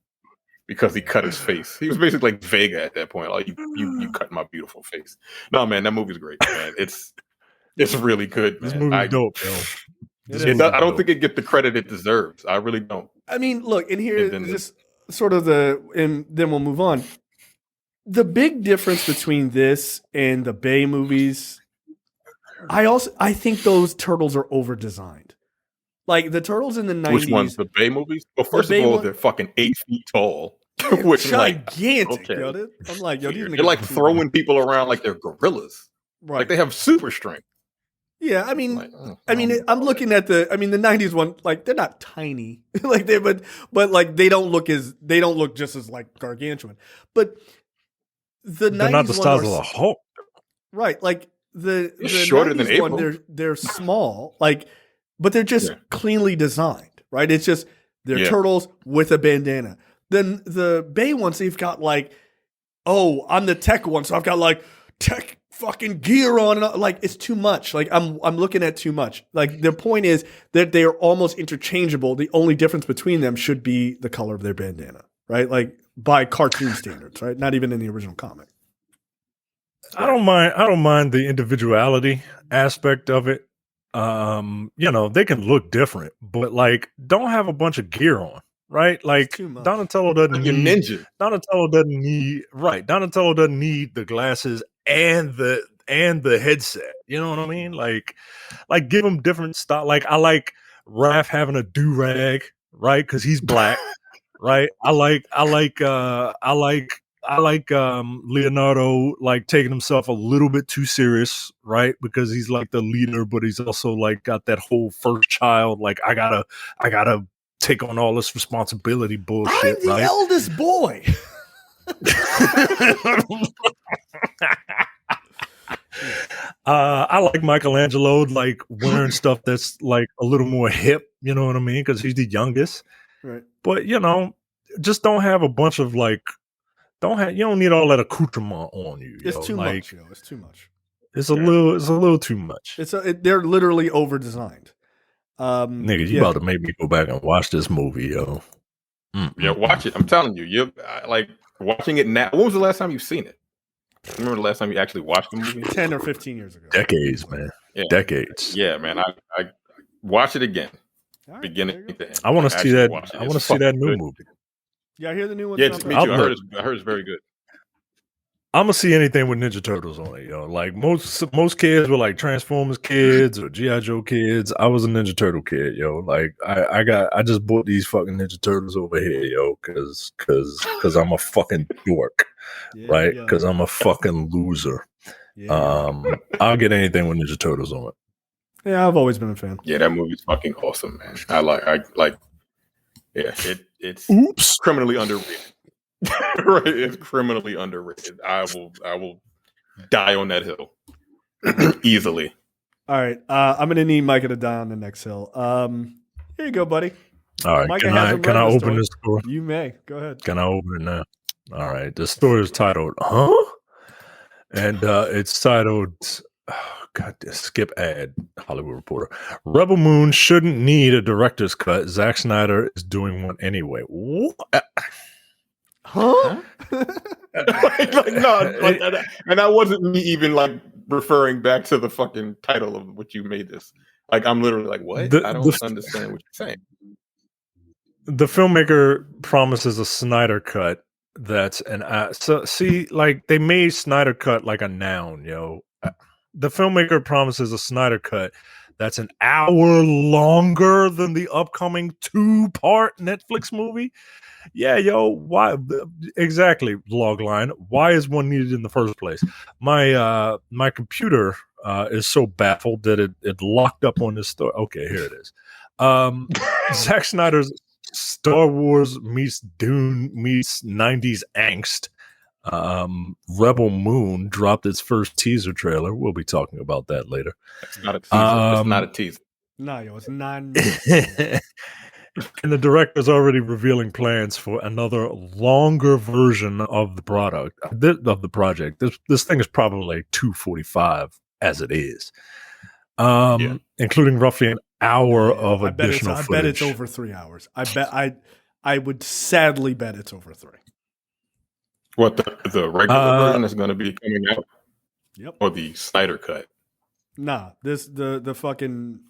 Speaker 3: because he cut his face. He was basically like Vega at that point. Like you cut my beautiful face. No, man, that movie's great, man. It's really good, man.
Speaker 2: This movie's dope, yo.
Speaker 3: I don't think it gets the credit it deserves. I really don't.
Speaker 1: I mean, look, and here just sort of and then we'll move on. The big difference between this and the Bay movies, I think those turtles are over designed. Like the turtles in the 90s.
Speaker 3: Which ones? The Bay movies? Well, first of all, they're fucking 8 feet tall. Which
Speaker 1: gigantic.
Speaker 3: Okay.
Speaker 1: Yo, I'm like, yo, these
Speaker 3: they're like throwing people around like they're gorillas.
Speaker 1: Right.
Speaker 3: Like they have super strength.
Speaker 1: Yeah, I mean, I'm looking at the 90s one. Like they're not tiny, like but like they don't look just as like gargantuan. But the
Speaker 2: they're
Speaker 1: 90s
Speaker 2: not the size of the Hulk,
Speaker 1: right? Like the
Speaker 3: shorter than
Speaker 1: 90s one,
Speaker 3: April.
Speaker 1: they're small, like, but they're just cleanly designed, right? It's just they're turtles with a bandana. Then the Bay ones, they've got like, oh, I'm the tech one, so I've got like tech fucking gear on, and like it's too much. Like I'm looking at too much. Like the point is that they are almost interchangeable. The only difference between them should be the color of their bandana, right? Like by cartoon standards, right? Not even in the original comic.
Speaker 2: I don't mind the individuality aspect of it. They can look different, but like don't have a bunch of gear on, right? Like Donatello doesn't
Speaker 3: need ninja.
Speaker 2: Donatello doesn't need the glasses and the headset. You know what I mean? Like give him different style. Like I like Raph having a do-rag, right? Because he's black, right? I like Leonardo like taking himself a little bit too serious, right? Because he's like the leader, but he's also like got that whole first child, like I gotta take on all this responsibility bullshit.
Speaker 1: I'm the
Speaker 2: right?
Speaker 1: eldest boy.
Speaker 2: I like Michelangelo like wearing stuff that's like a little more hip, you know what I mean? Because he's the youngest.
Speaker 1: Right.
Speaker 2: But just don't have a bunch of like you don't need all that accoutrement on you.
Speaker 1: It's too
Speaker 2: like,
Speaker 1: much, yo. It's too much.
Speaker 2: It's a little too much.
Speaker 1: They're literally over designed.
Speaker 2: Nigga, you about to make me go back and watch this movie, yo.
Speaker 3: Yeah, watch it. I'm telling you, you're like watching it now. When was the last time you've seen it? Remember the last time you actually watched the movie?
Speaker 1: 10 or 15 years ago.
Speaker 2: Decades, man.
Speaker 3: Yeah.
Speaker 2: Decades.
Speaker 3: Yeah, man. I watch it again.
Speaker 1: Right,
Speaker 3: Beginning to end.
Speaker 2: I want to see that. I want to see that new
Speaker 3: good.
Speaker 2: movie.
Speaker 1: Yeah, I hear the new one.
Speaker 3: Yeah, me too. I heard it's very good.
Speaker 2: I'm gonna see anything with Ninja Turtles on it, yo. Like most kids were like Transformers kids or G.I. Joe kids. I was a Ninja Turtle kid, yo. Like I just bought these fucking Ninja Turtles over here, yo, cause I'm a fucking dork, right? Because I'm a fucking loser. Yeah. I'll get anything with Ninja Turtles on it.
Speaker 1: Yeah, I've always been a fan.
Speaker 3: Yeah, that movie's fucking awesome, man. I like. Yeah, it's criminally underrated. Right, it's criminally underrated. I will die on that hill easily.
Speaker 1: All right, I'm gonna need Micah to die on the next hill. Here you go, buddy.
Speaker 2: All right,
Speaker 1: Micah
Speaker 2: can I open this story?
Speaker 1: You may go ahead.
Speaker 2: Can I open it now? All right, the story is titled "Huh," and it's titled. Oh, God, skip ad. Hollywood Reporter. Rebel Moon shouldn't need a director's cut. Zack Snyder is doing one anyway. What?
Speaker 1: Huh?
Speaker 3: And that wasn't me even like referring back to the fucking title of what you made this. Like I'm literally like, what? I don't understand what you're saying.
Speaker 2: The filmmaker promises a Snyder cut. That's so see, like they made Snyder cut like a noun, yo. The filmmaker promises a Snyder cut that's an hour longer than the upcoming 2-part Netflix movie. Yeah, yo, why exactly? Logline. Why is one needed in the first place? My computer is so baffled that it locked up on this story. Okay, here it is. Zack Snyder's Star Wars meets Dune meets 90s angst. Rebel Moon dropped its first teaser trailer. We'll be talking about that later.
Speaker 3: It's not a teaser. It's not a teaser.
Speaker 1: No, yo, it's 9
Speaker 2: And the director's already revealing plans for another longer version of the project. This thing is probably like 2:45 as it is, including roughly an hour of additional footage.
Speaker 1: I bet it's over 3 hours. I would sadly bet it's over 3.
Speaker 3: What the regular version is going to be coming out?
Speaker 1: Yep.
Speaker 3: Or the Snyder cut?
Speaker 1: Nah, the fucking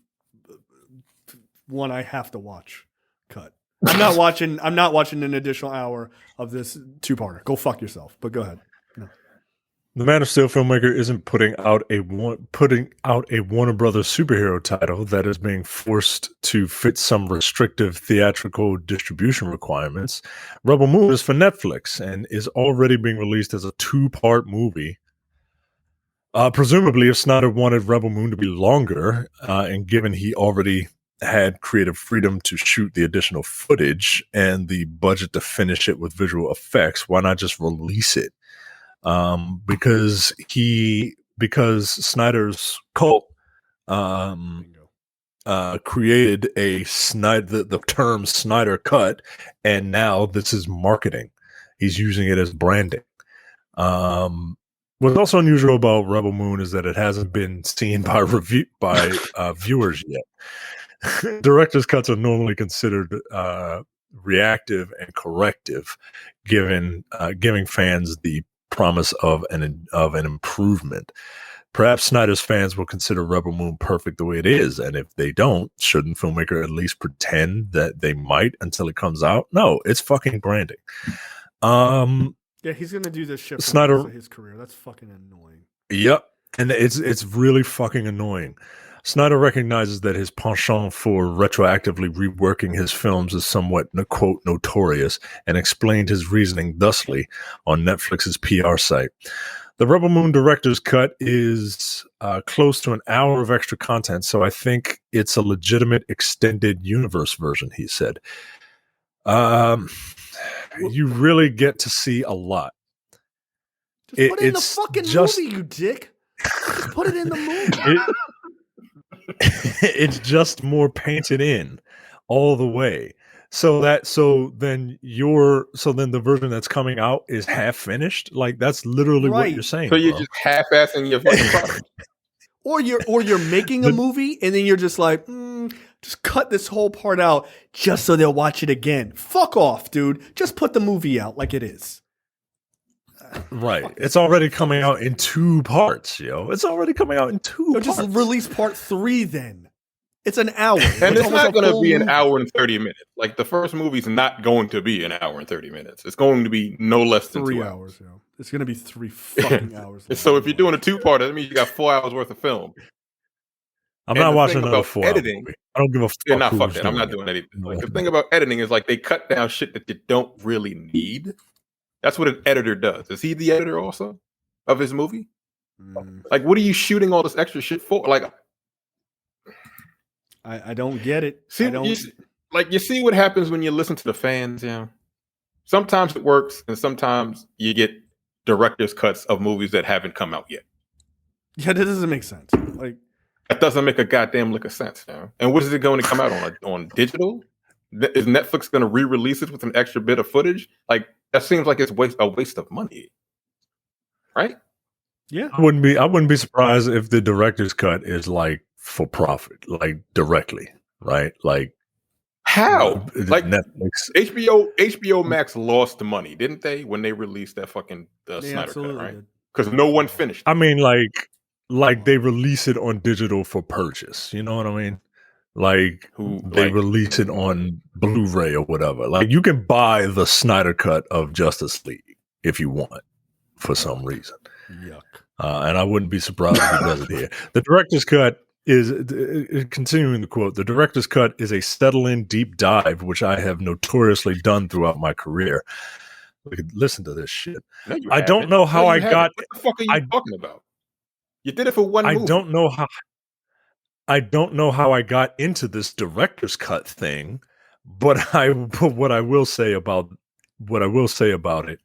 Speaker 1: one I have to watch cut. I'm not watching an additional hour of this 2-parter. Go fuck yourself. But go ahead. No.
Speaker 2: The Man of Steel filmmaker isn't putting out a Warner Brothers superhero title that is being forced to fit some restrictive theatrical distribution requirements. Rebel Moon is for Netflix and is already being released as a 2-part movie. Presumably, if Snyder wanted Rebel Moon to be longer, and given he already had creative freedom to shoot the additional footage and the budget to finish it with visual effects, why not just release it? Because he because Snyder's cult created the term Snyder Cut, and now this is marketing. He's using it as branding. What's also unusual about Rebel Moon is that it hasn't been seen by viewers yet. Director's cuts are normally considered reactive and corrective, giving fans the promise of an improvement. Perhaps Snyder's fans will consider Rebel Moon perfect the way it is, and if they don't, shouldn't filmmaker at least pretend that they might until it comes out? No, it's fucking branding.
Speaker 1: Yeah, he's gonna do this shit for
Speaker 2: Snyder,
Speaker 1: the rest of his career. That's fucking annoying.
Speaker 2: Yep, and it's really fucking annoying. Snyder recognizes that his penchant for retroactively reworking his films is somewhat, quote, notorious, and explained his reasoning thusly on Netflix's PR site. The Rebel Moon director's cut is close to an hour of extra content, so I think it's a legitimate extended universe version, he said. You really get to see a lot.
Speaker 1: Just put it in the fucking movie, you dick. Just put it in the movie.
Speaker 2: It's just more painted in all the way. So then the version that's coming out is half finished. Like that's literally what you're saying.
Speaker 3: So you're just half-assing your fucking product.
Speaker 1: Or you're making a movie and then you're just like, just cut this whole part out just so they'll watch it again. Fuck off, dude. Just put the movie out like it is.
Speaker 2: Right. It's already coming out in 2 parts, yo. It's already coming out in 2 parts.
Speaker 1: Just release part 3 then. It's an hour.
Speaker 3: And it's not going to be an hour and 30 minutes. Like the first movie's not going to be an hour and 30 minutes. It's going to be no less than
Speaker 1: 3
Speaker 3: 2
Speaker 1: hours. Yo. It's going to be 3 fucking hours.
Speaker 3: So if you're doing a 2-parter, that means you got 4 hours worth of film.
Speaker 2: I'm not watching another 4
Speaker 3: editing.
Speaker 2: Movie. I don't give a fuck.
Speaker 3: Yeah, not fuck that. I'm not doing anything. Like the thing about editing is like they cut down shit that you don't really need. That's what an editor does. Is he the editor also of his movie? Like, what are you shooting all this extra shit for? Like,
Speaker 1: I don't get it.
Speaker 3: See, you see what happens when you listen to the fans. Yeah, sometimes it works, and sometimes you get director's cuts of movies that haven't come out yet.
Speaker 1: Yeah, that doesn't make sense. Like,
Speaker 3: that doesn't make a goddamn lick of sense. Yeah. And what is it going to come out on digital? Is Netflix going to re-release it with an extra bit of footage? Like, that seems like it's a waste of money, right?
Speaker 1: Yeah,
Speaker 2: I wouldn't be surprised if the director's cut is like for profit, like directly, right? Like
Speaker 3: how? Like
Speaker 2: Netflix,
Speaker 3: HBO Max lost money, didn't they, when they released that fucking Snyder Cut, right? Because no one finished.
Speaker 2: I mean, like they release it on digital for purchase. You know what I mean? Like they release it on Blu-ray or whatever. Like you can buy the Snyder Cut of Justice League if you want for some reason.
Speaker 1: Yuck.
Speaker 2: And I wouldn't be surprised if he does it here. The director's cut is, continuing the quote, the director's cut is a settle-in deep dive, which I have notoriously done throughout my career. Listen to this shit.
Speaker 3: No,
Speaker 2: I don't know how I got...
Speaker 3: What the fuck are you talking about? You did it for one movie.
Speaker 2: I don't know how I got into this director's cut thing, but what I will say about it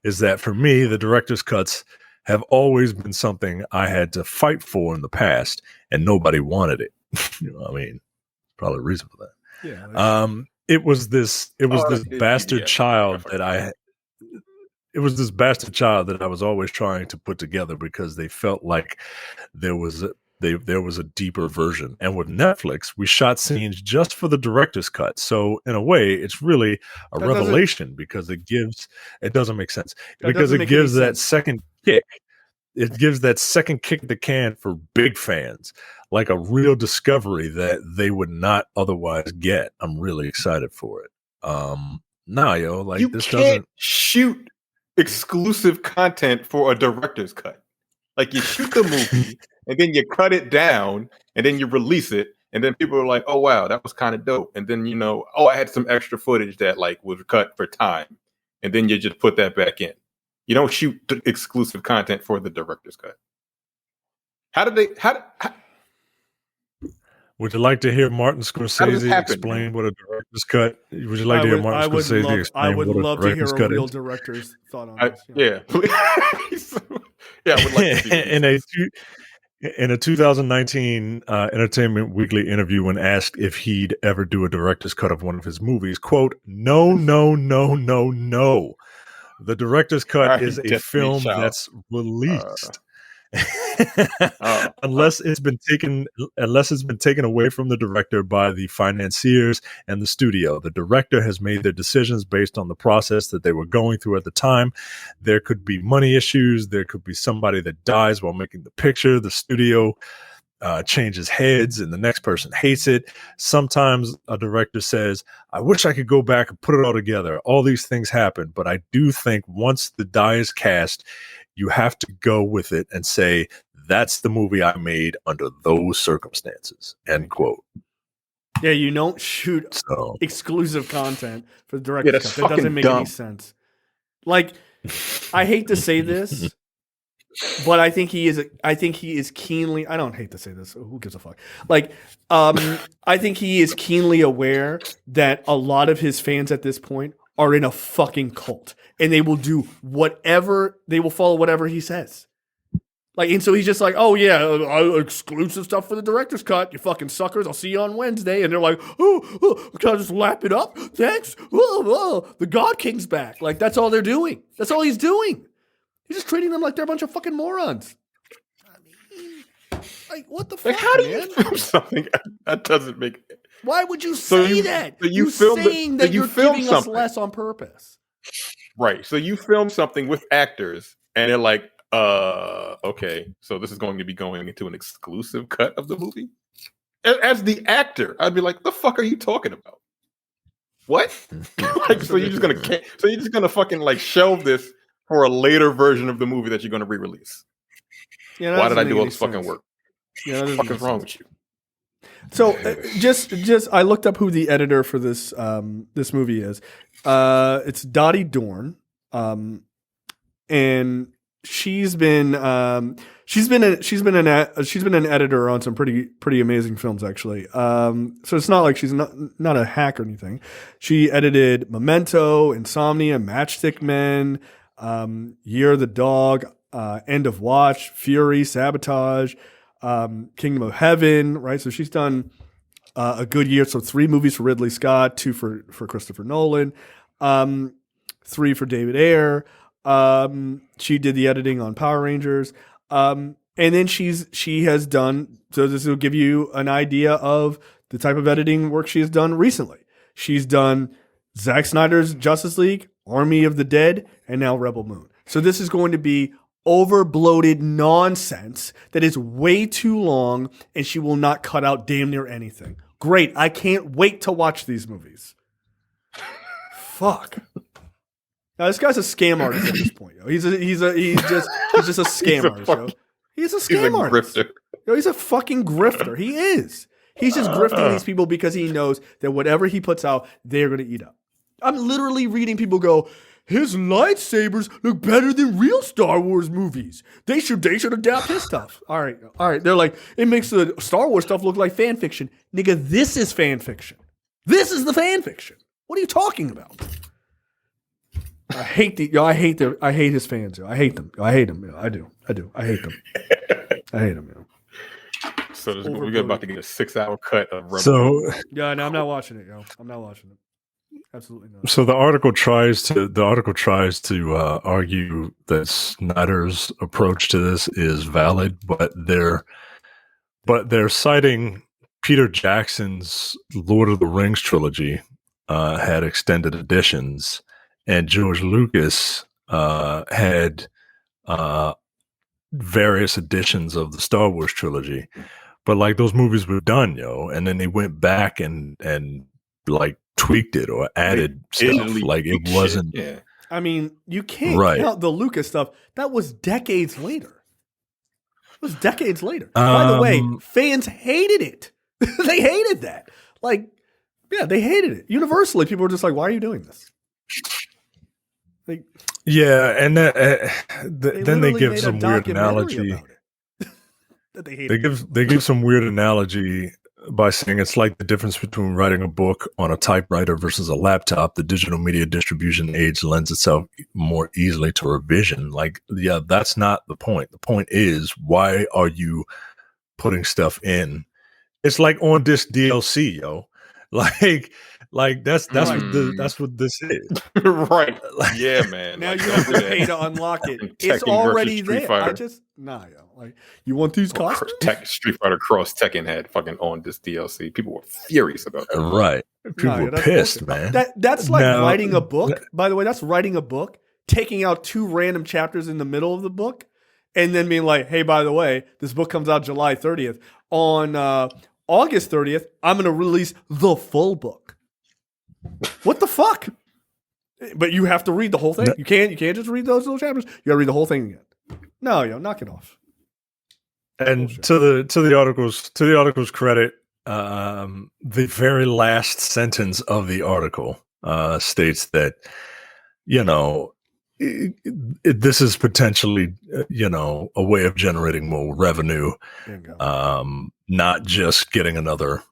Speaker 2: is that for me, the director's cuts have always been something I had to fight for in the past, and nobody wanted it. You know what I mean? Probably a reason for that.
Speaker 1: Yeah.
Speaker 2: It was this bastard child that I was always trying to put together because they felt like there was a deeper version. And with Netflix, we shot scenes just for the director's cut. So in a way, it's really a revelation because it doesn't make sense. Because it gives that second kick. It gives that second kick the can for big fans, like a real discovery that they would not otherwise get. I'm really excited for it.
Speaker 3: You can't shoot exclusive content for a director's cut. Like you shoot the movie and then you cut it down and then you release it and then people are like, oh wow, that was kind of dope. And then I had some extra footage that like was cut for time, and then you just put that back in. You don't shoot exclusive content for the director's cut.
Speaker 2: Would you like to hear Martin Scorsese explain what a director's cut? Would you like to hear Martin Scorsese explain what a director's cut is?
Speaker 1: I would love to hear a real director's thought on this.
Speaker 3: Yeah. Yeah, I would like to see
Speaker 2: in a 2019 Entertainment Weekly interview, when asked if he'd ever do a director's cut of one of his movies, quote, no, no, no, no, no. The director's cut is a film that's released. Unless it's been taken away from the director by the financiers and the studio. The director has made their decisions based on the process that they were going through at the time. There could be money issues. There could be somebody that dies while making the picture. The studio changes heads and the next person hates it. Sometimes a director says, I wish I could go back and put it all together. All these things happen, but I do think once the die is cast, you have to go with it and say, that's the movie I made under those circumstances. End quote.
Speaker 1: Yeah, you don't shoot exclusive content for the director's cut. That doesn't make any sense. Like, I hate to say this, but I think he is keenly. I don't hate to say this. Who gives a fuck? Like, I think he is keenly aware that a lot of his fans at this point are in a fucking cult, and they will do whatever. They will follow whatever he says. Like, and so he's just like, oh yeah, exclusive stuff for the director's cut. You fucking suckers. I'll see you on Wednesday. And they're like, can I just lap it up? Thanks. The God King's back. Like, that's all they're doing. That's all he's doing. He's just treating them like they're a bunch of fucking morons. I mean, like, what the fuck,
Speaker 3: how do you film something that doesn't make it?
Speaker 1: Why would you say that?
Speaker 3: So
Speaker 1: you're saying that you're giving us less on purpose.
Speaker 3: Right. So you film something with actors, and they're like, okay, so this is going to be going into an exclusive cut of the movie? As the actor, I'd be like, the fuck are you talking about? What? Like, so you're just gonna fucking like shelve this for a later version of the movie that you're gonna re-release? Yeah, why did I do all this fucking work?
Speaker 1: Yeah,
Speaker 3: what the fuck is wrong with you?
Speaker 1: So just I looked up who the editor for this this movie is. It's Dottie Dorn, and she's been an editor on some pretty amazing films actually. So it's not like she's not a hack or anything. She edited Memento, Insomnia, Matchstick Men, Year of the Dog, End of Watch, Fury, Sabotage, Kingdom of Heaven, right? So she's done a good year. So 3 movies for Ridley Scott, 2 for Christopher Nolan, 3 for David Ayer. She did the editing on Power Rangers. And then she has done, so this will give you an idea of the type of editing work she has done recently. She's done Zack Snyder's Justice League, Army of the Dead, and now Rebel Moon. So this is going to be over-bloated nonsense that is way too long, and she will not cut out damn near anything. Great. I can't wait to watch these movies. Fuck. Now, this guy's a scam artist at this point. Yo. He's just a scam artist. Yo. He's a scam artist. Grifter. Yo, he's a fucking grifter. He is. He's just grifting these people because he knows that whatever he puts out, they're going to eat up. I'm literally reading people go, his lightsabers look better than real Star Wars movies. They should adapt his stuff. All right. They're like, it makes the Star Wars stuff look like fan fiction. Nigga, this is fan fiction. This is the fan fiction. What are you talking about? I hate his fans. Yo. I hate them. Yo. I hate them. Yo. I do. I hate them. I hate them. Yo.
Speaker 3: So we're about to get a 6-hour cut of Rebel.
Speaker 2: So
Speaker 1: yeah, no, I'm not watching it. Yo, I'm not watching it. Absolutely not.
Speaker 2: So the article tries to argue that Snyder's approach to this is valid, but they're citing Peter Jackson's Lord of the Rings trilogy had extended editions, and George Lucas had various editions of the Star Wars trilogy. But like those movies were done, and then they went back and like tweaked it or added stuff. Like it wasn't.
Speaker 3: Yeah.
Speaker 1: I mean, you can't count the Lucas stuff. That was decades later. It was decades later. By the way, fans hated it. They hated that. Like, yeah, they hated it. Universally, people were just like, "Why are you doing this?" Like,
Speaker 2: yeah, and then they give some weird analogy.
Speaker 1: That they
Speaker 2: give some weird analogy by saying it's like the difference between writing a book on a typewriter versus a laptop. The digital media distribution age lends itself more easily to revision. Like, yeah, that's not the point. The point is, why are you putting stuff in? It's like on disc DLC, yo. Like that's what this is.
Speaker 3: Right. Yeah, man.
Speaker 1: Now
Speaker 3: Like,
Speaker 1: you have to
Speaker 3: that
Speaker 1: pay to unlock it.
Speaker 3: fucking
Speaker 1: It's
Speaker 3: Tekken
Speaker 1: already
Speaker 3: versus Street
Speaker 1: there.
Speaker 3: Fighter.
Speaker 1: Like, you want these costumes?
Speaker 3: Street Fighter Cross Tekken had fucking on this DLC. People were furious about that.
Speaker 2: Right. People were
Speaker 1: that's
Speaker 2: pissed,
Speaker 1: bullshit.
Speaker 2: man.
Speaker 1: That's like
Speaker 2: Now-
Speaker 1: writing a book. By the way, that's writing a book, taking out 2 random chapters in the middle of the book, and then being like, hey, by the way, this book comes out July 30th. On August 30th, I'm going to release the full book. What the fuck? But you have to read the whole thing. You can't just read those little chapters. You got to read the whole thing again. No, knock it off.
Speaker 2: And to the article's credit, the very last sentence of the article states that, this is potentially, a way of generating more revenue, not just getting another,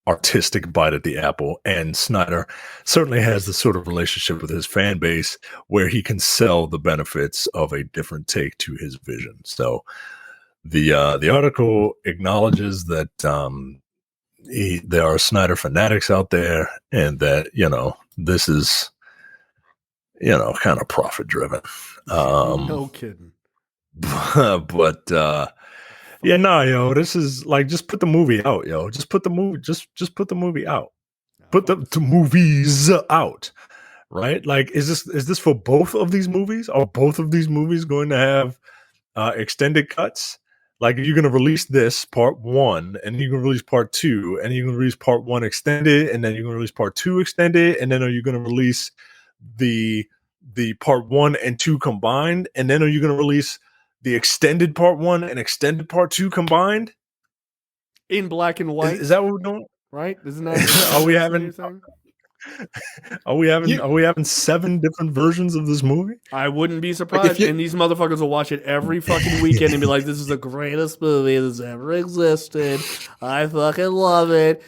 Speaker 2: artistic bite at the apple. And Snyder certainly has the sort of relationship with his fan base where he can sell the benefits of a different take to his vision. So the article acknowledges that there are Snyder fanatics out there, and that this is kind of profit driven.
Speaker 1: No kidding.
Speaker 2: But this is like, just put the movie out, yo. Just put the movie, just put the movie out. Put the movies out, right? Like, is this for both of these movies? Are both of these movies going to have extended cuts? Like, you're going to release this part 1, and you're going to release part 2, and you're going to release part 1 extended, and then you're going to release part 2 extended, and then are you going to release the part 1 and 2 combined, and then are you going to release the extended part 1 and extended part 2 combined
Speaker 1: in black and white?
Speaker 2: Is that what we're doing?
Speaker 1: Right? Isn't that?
Speaker 2: Are we having 7 different versions of this movie?
Speaker 1: I wouldn't be surprised. And these motherfuckers will watch it every fucking weekend and be like, "This is the greatest movie that's ever existed. I fucking love it."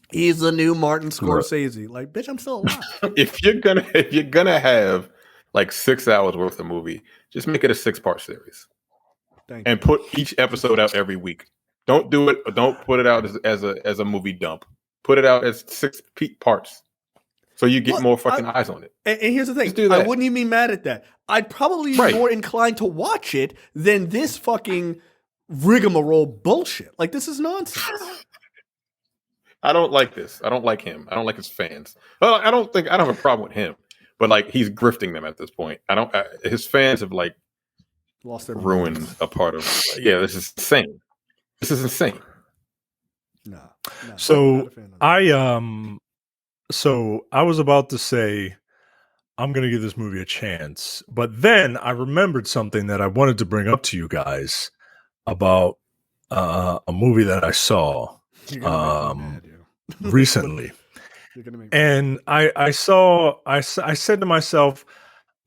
Speaker 1: He's the new Martin Scorsese. Like, bitch, I'm still alive.
Speaker 3: If you're gonna have like 6 hours worth of movie, just make it a 6-part series, and put each episode out every week. Don't do it. Don't put it out as a movie dump. Put it out as 6 parts, so you get more fucking eyes on it.
Speaker 1: And here's the thing: I wouldn't even be mad at that. I'd probably be more inclined to watch it than this fucking rigmarole bullshit. Like, this is nonsense.
Speaker 3: I don't like this. I don't like him. I don't like his fans. Well, I don't have a problem with him, but like, he's grifting them at this point. His fans have like
Speaker 1: lost their
Speaker 3: ruined
Speaker 1: minds.
Speaker 3: a part of. This is insane. This is insane.
Speaker 1: No.
Speaker 2: So I was about to say I'm going to give this movie a chance, but then I remembered something that I wanted to bring up to you guys about a movie that I saw recently. And I said to myself,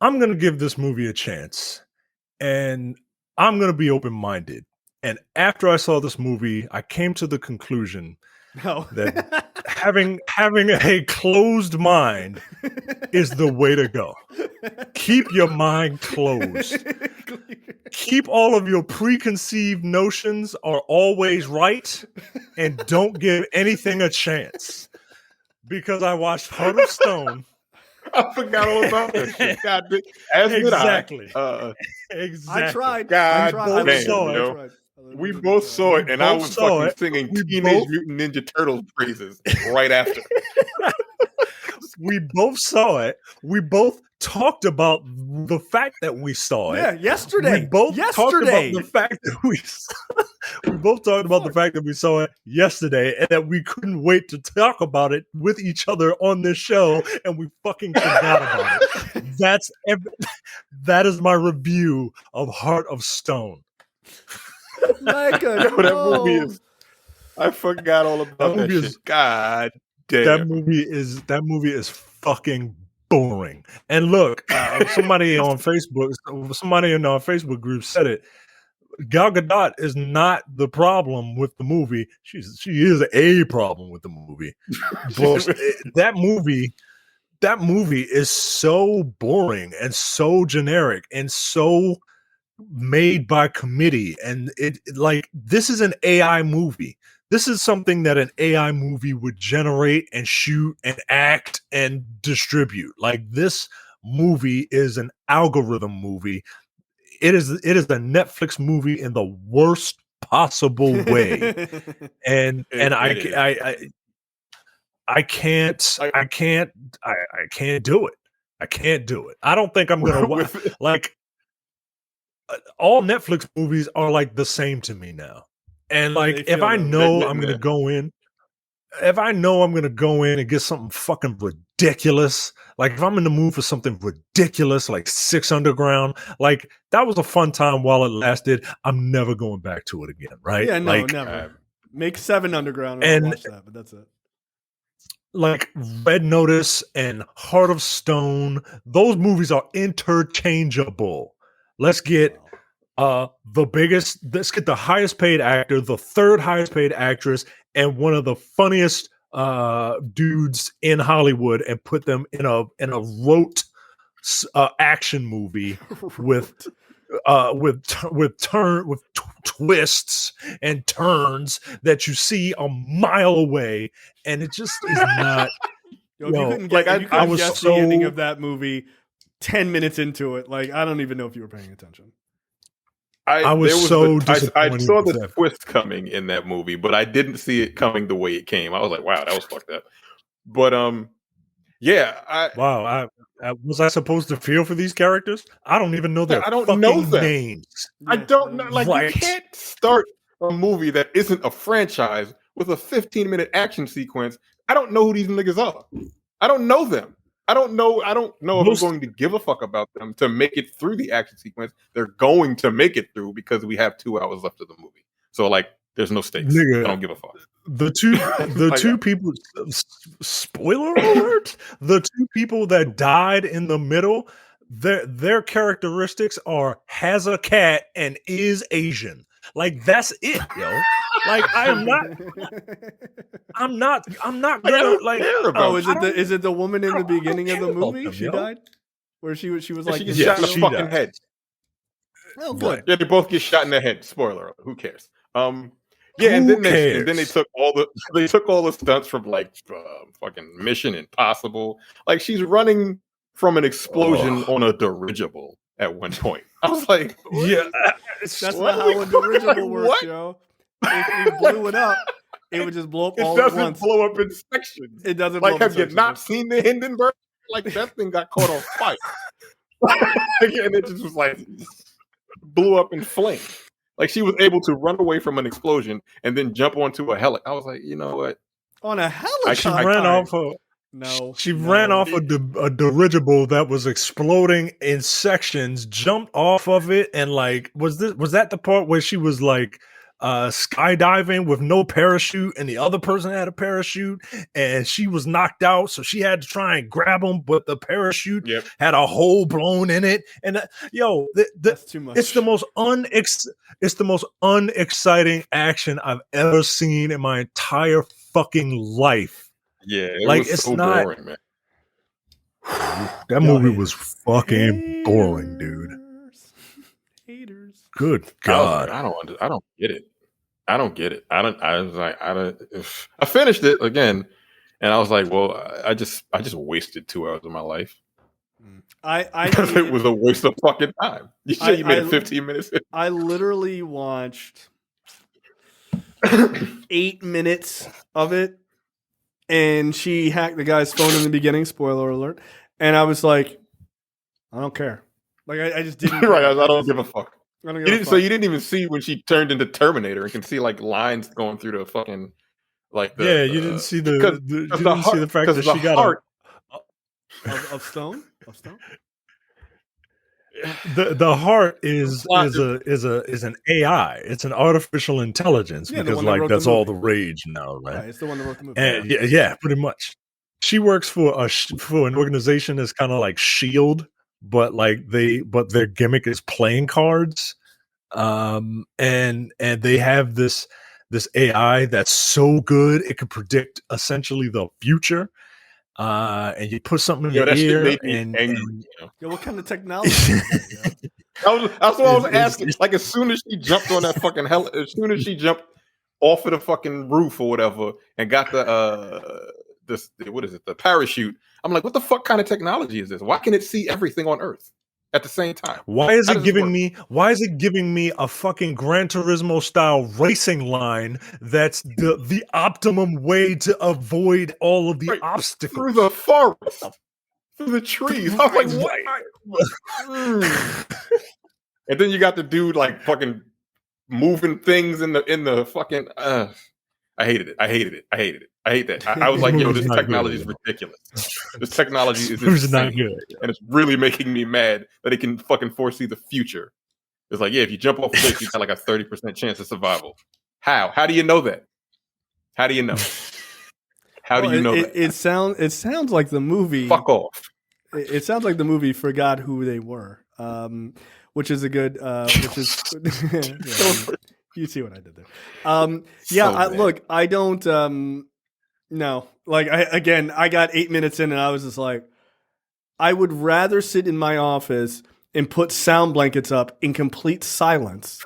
Speaker 2: I'm going to give this movie a chance, and I'm going to be open-minded. And after I saw this movie, I came to the conclusion that having a closed mind is the way to go. Keep your mind closed. Keep all of your preconceived notions are always right, and don't give anything a chance. Because I watched Heart of Stone.
Speaker 3: I forgot all about that shit. God,
Speaker 2: exactly.
Speaker 3: Exactly.
Speaker 1: I tried.
Speaker 3: God,
Speaker 1: I
Speaker 3: saw it. We both saw it, and I was fucking singing Teenage Mutant Ninja Turtles praises right after.
Speaker 2: We both saw it. We both talked about the fact that we saw it.
Speaker 1: Yeah, yesterday.
Speaker 2: We both talked about the fact that we both talked about the fact that we saw it yesterday, and that we couldn't wait to talk about it with each other on this show, and we fucking forgot about it. That is my review of Heart of Stone.
Speaker 1: That
Speaker 3: movie is. I forgot all about that shit. God damn.
Speaker 2: That movie is fucking boring. And look, somebody in our Facebook group said it. Gal Gadot is not the problem with the movie. She is a problem with the movie. But that movie is so boring and so generic and so made by committee. And it like, this is an AI movie. This is something that an AI movie would generate and shoot and act and distribute. Like, this movie is an algorithm movie. It is a Netflix movie in the worst possible way. And I can't do it. I can't do it. I don't think I'm gonna watch. Like, all Netflix movies are like the same to me now. And like, if I know I'm gonna go in and get something fucking ridiculous, like if I'm in the mood for something ridiculous, like Six Underground, like that was a fun time while it lasted. I'm never going back to it again, right?
Speaker 1: Yeah, no,
Speaker 2: like,
Speaker 1: never. Make Seven Underground and I'll watch that, but that's it.
Speaker 2: Like Red Notice and Heart of Stone, those movies are interchangeable. Let's get let's get the highest paid actor, the third highest paid actress, and one of the funniest dudes in Hollywood, and put them in a rote action movie with twists and turns that you see a mile away, and it just is not.
Speaker 1: I was guess the ending of that movie 10 minutes into it. Like, I don't even know if you were paying attention.
Speaker 2: I was so disappointed.
Speaker 3: I saw the twist coming in that movie, but I didn't see it coming the way it came. I was like, wow, that was fucked up. But yeah,
Speaker 2: was I supposed to feel for these characters? I don't even know their fucking names.
Speaker 3: I don't know. Like, you can't start a movie that isn't a franchise with a 15-minute action sequence. I don't know who these niggas are. I don't know them. I don't know if I'm going to give a fuck about them to make it through the action sequence. They're going to make it through because we have 2 hours left of the movie. So, like, there's no stakes. Nigga, I don't give a fuck.
Speaker 2: The two people, spoiler alert, the 2 people that died in the middle, their characteristics are has a cat and is Asian. Like, that's it, yo. Like, I'm not gonna like.
Speaker 1: Oh, is it the woman in the beginning of the movie? She died, where she was like,
Speaker 3: she gets shot in the fucking head.
Speaker 1: Oh, good.
Speaker 3: Yeah, they both get shot in the head. Spoiler alert. Who cares? Yeah, and then they took all the stunts from like fucking Mission Impossible. Like, she's running from an explosion on a dirigible at one point. I was like,
Speaker 2: yeah,
Speaker 1: that's not how a dirigible works, yo. If we blew it up, it would just blow up all at once.
Speaker 3: It doesn't blow up in sections.
Speaker 1: It doesn't.
Speaker 3: Like, have you not seen the Hindenburg? Like, that thing got caught on fire, and it just was like blew up in flames. Like, she was able to run away from an explosion and then jump onto a heli. I was like, you know what?
Speaker 1: On a helicopter?
Speaker 2: She ran off a dirigible that was exploding in sections, jumped off of it, and like, was that the part where she was like skydiving with no parachute and the other person had a parachute and she was knocked out, so she had to try and grab him, but the parachute had a hole blown in it, and that's too much. It's the most unexciting action I've ever seen in my entire fucking life.
Speaker 3: Yeah,
Speaker 2: it's so not boring, man. That movie was fucking boring, dude.
Speaker 1: Haters.
Speaker 2: Good God.
Speaker 3: I don't get it. I finished it again, and I was like, well, I just wasted 2 hours of my life. Because it was a waste of fucking time. You said you made it 15 minutes.
Speaker 1: I literally watched 8 minutes of it, and she hacked the guy's phone in the beginning. Spoiler alert. And I was like, I don't care. Like, I just didn't.
Speaker 3: Right. I don't give a fuck. So you didn't even see when she turned into Terminator and can see like lines going through the fucking like the
Speaker 2: you didn't see the fact that she got
Speaker 3: heart
Speaker 1: of stone.
Speaker 2: The heart is an AI. It's an artificial intelligence, because like that's all the rage now, right?
Speaker 1: Yeah, it's the one that wrote the movie.
Speaker 2: And yeah, pretty much. She works for an organization that's kind of like Shield, but their gimmick is playing cards. and they have this AI that's so good it can predict essentially the future. And you put something in
Speaker 3: Yo,
Speaker 2: your
Speaker 3: that shit
Speaker 2: ear,
Speaker 3: made me
Speaker 2: and
Speaker 3: angry. You know?
Speaker 1: Yo, what kind of technology is that, yo?
Speaker 3: That's what I was
Speaker 2: It's-
Speaker 3: asking. Like, as soon as she jumped on that fucking as soon as she jumped off of the fucking roof or whatever, and got the parachute, I'm like, what the fuck kind of technology is this? Why can it see everything on Earth at the same time?
Speaker 2: why is
Speaker 3: How
Speaker 2: it
Speaker 3: does it
Speaker 2: giving
Speaker 3: work?
Speaker 2: me? Why is it giving me a fucking Gran Turismo style racing line? That's the optimum way to avoid all of the
Speaker 3: Right,
Speaker 2: obstacles.
Speaker 3: through the forest, through the trees. I was like,
Speaker 2: Right.
Speaker 3: what? And then you got the dude like fucking moving things in the fucking. I hated it. I hate that. I was like, yo, this technology is ridiculous. This technology is
Speaker 2: It's not
Speaker 3: insane,
Speaker 2: good.
Speaker 3: and it's really making me mad that it can fucking foresee the future. It's like, yeah, if you jump off a cliff, you got like a 30% chance of survival. How? How do you know that? How do you know? How do you know that?
Speaker 1: It sounds like the movie.
Speaker 3: Fuck off.
Speaker 1: It sounds like the movie forgot who they were, which is a good. Which is yeah, you see what I did there. Yeah,
Speaker 3: So bad.
Speaker 1: look, I don't. No, like I got 8 minutes in, and I was just like, I would rather sit in my office and put sound blankets up in complete silence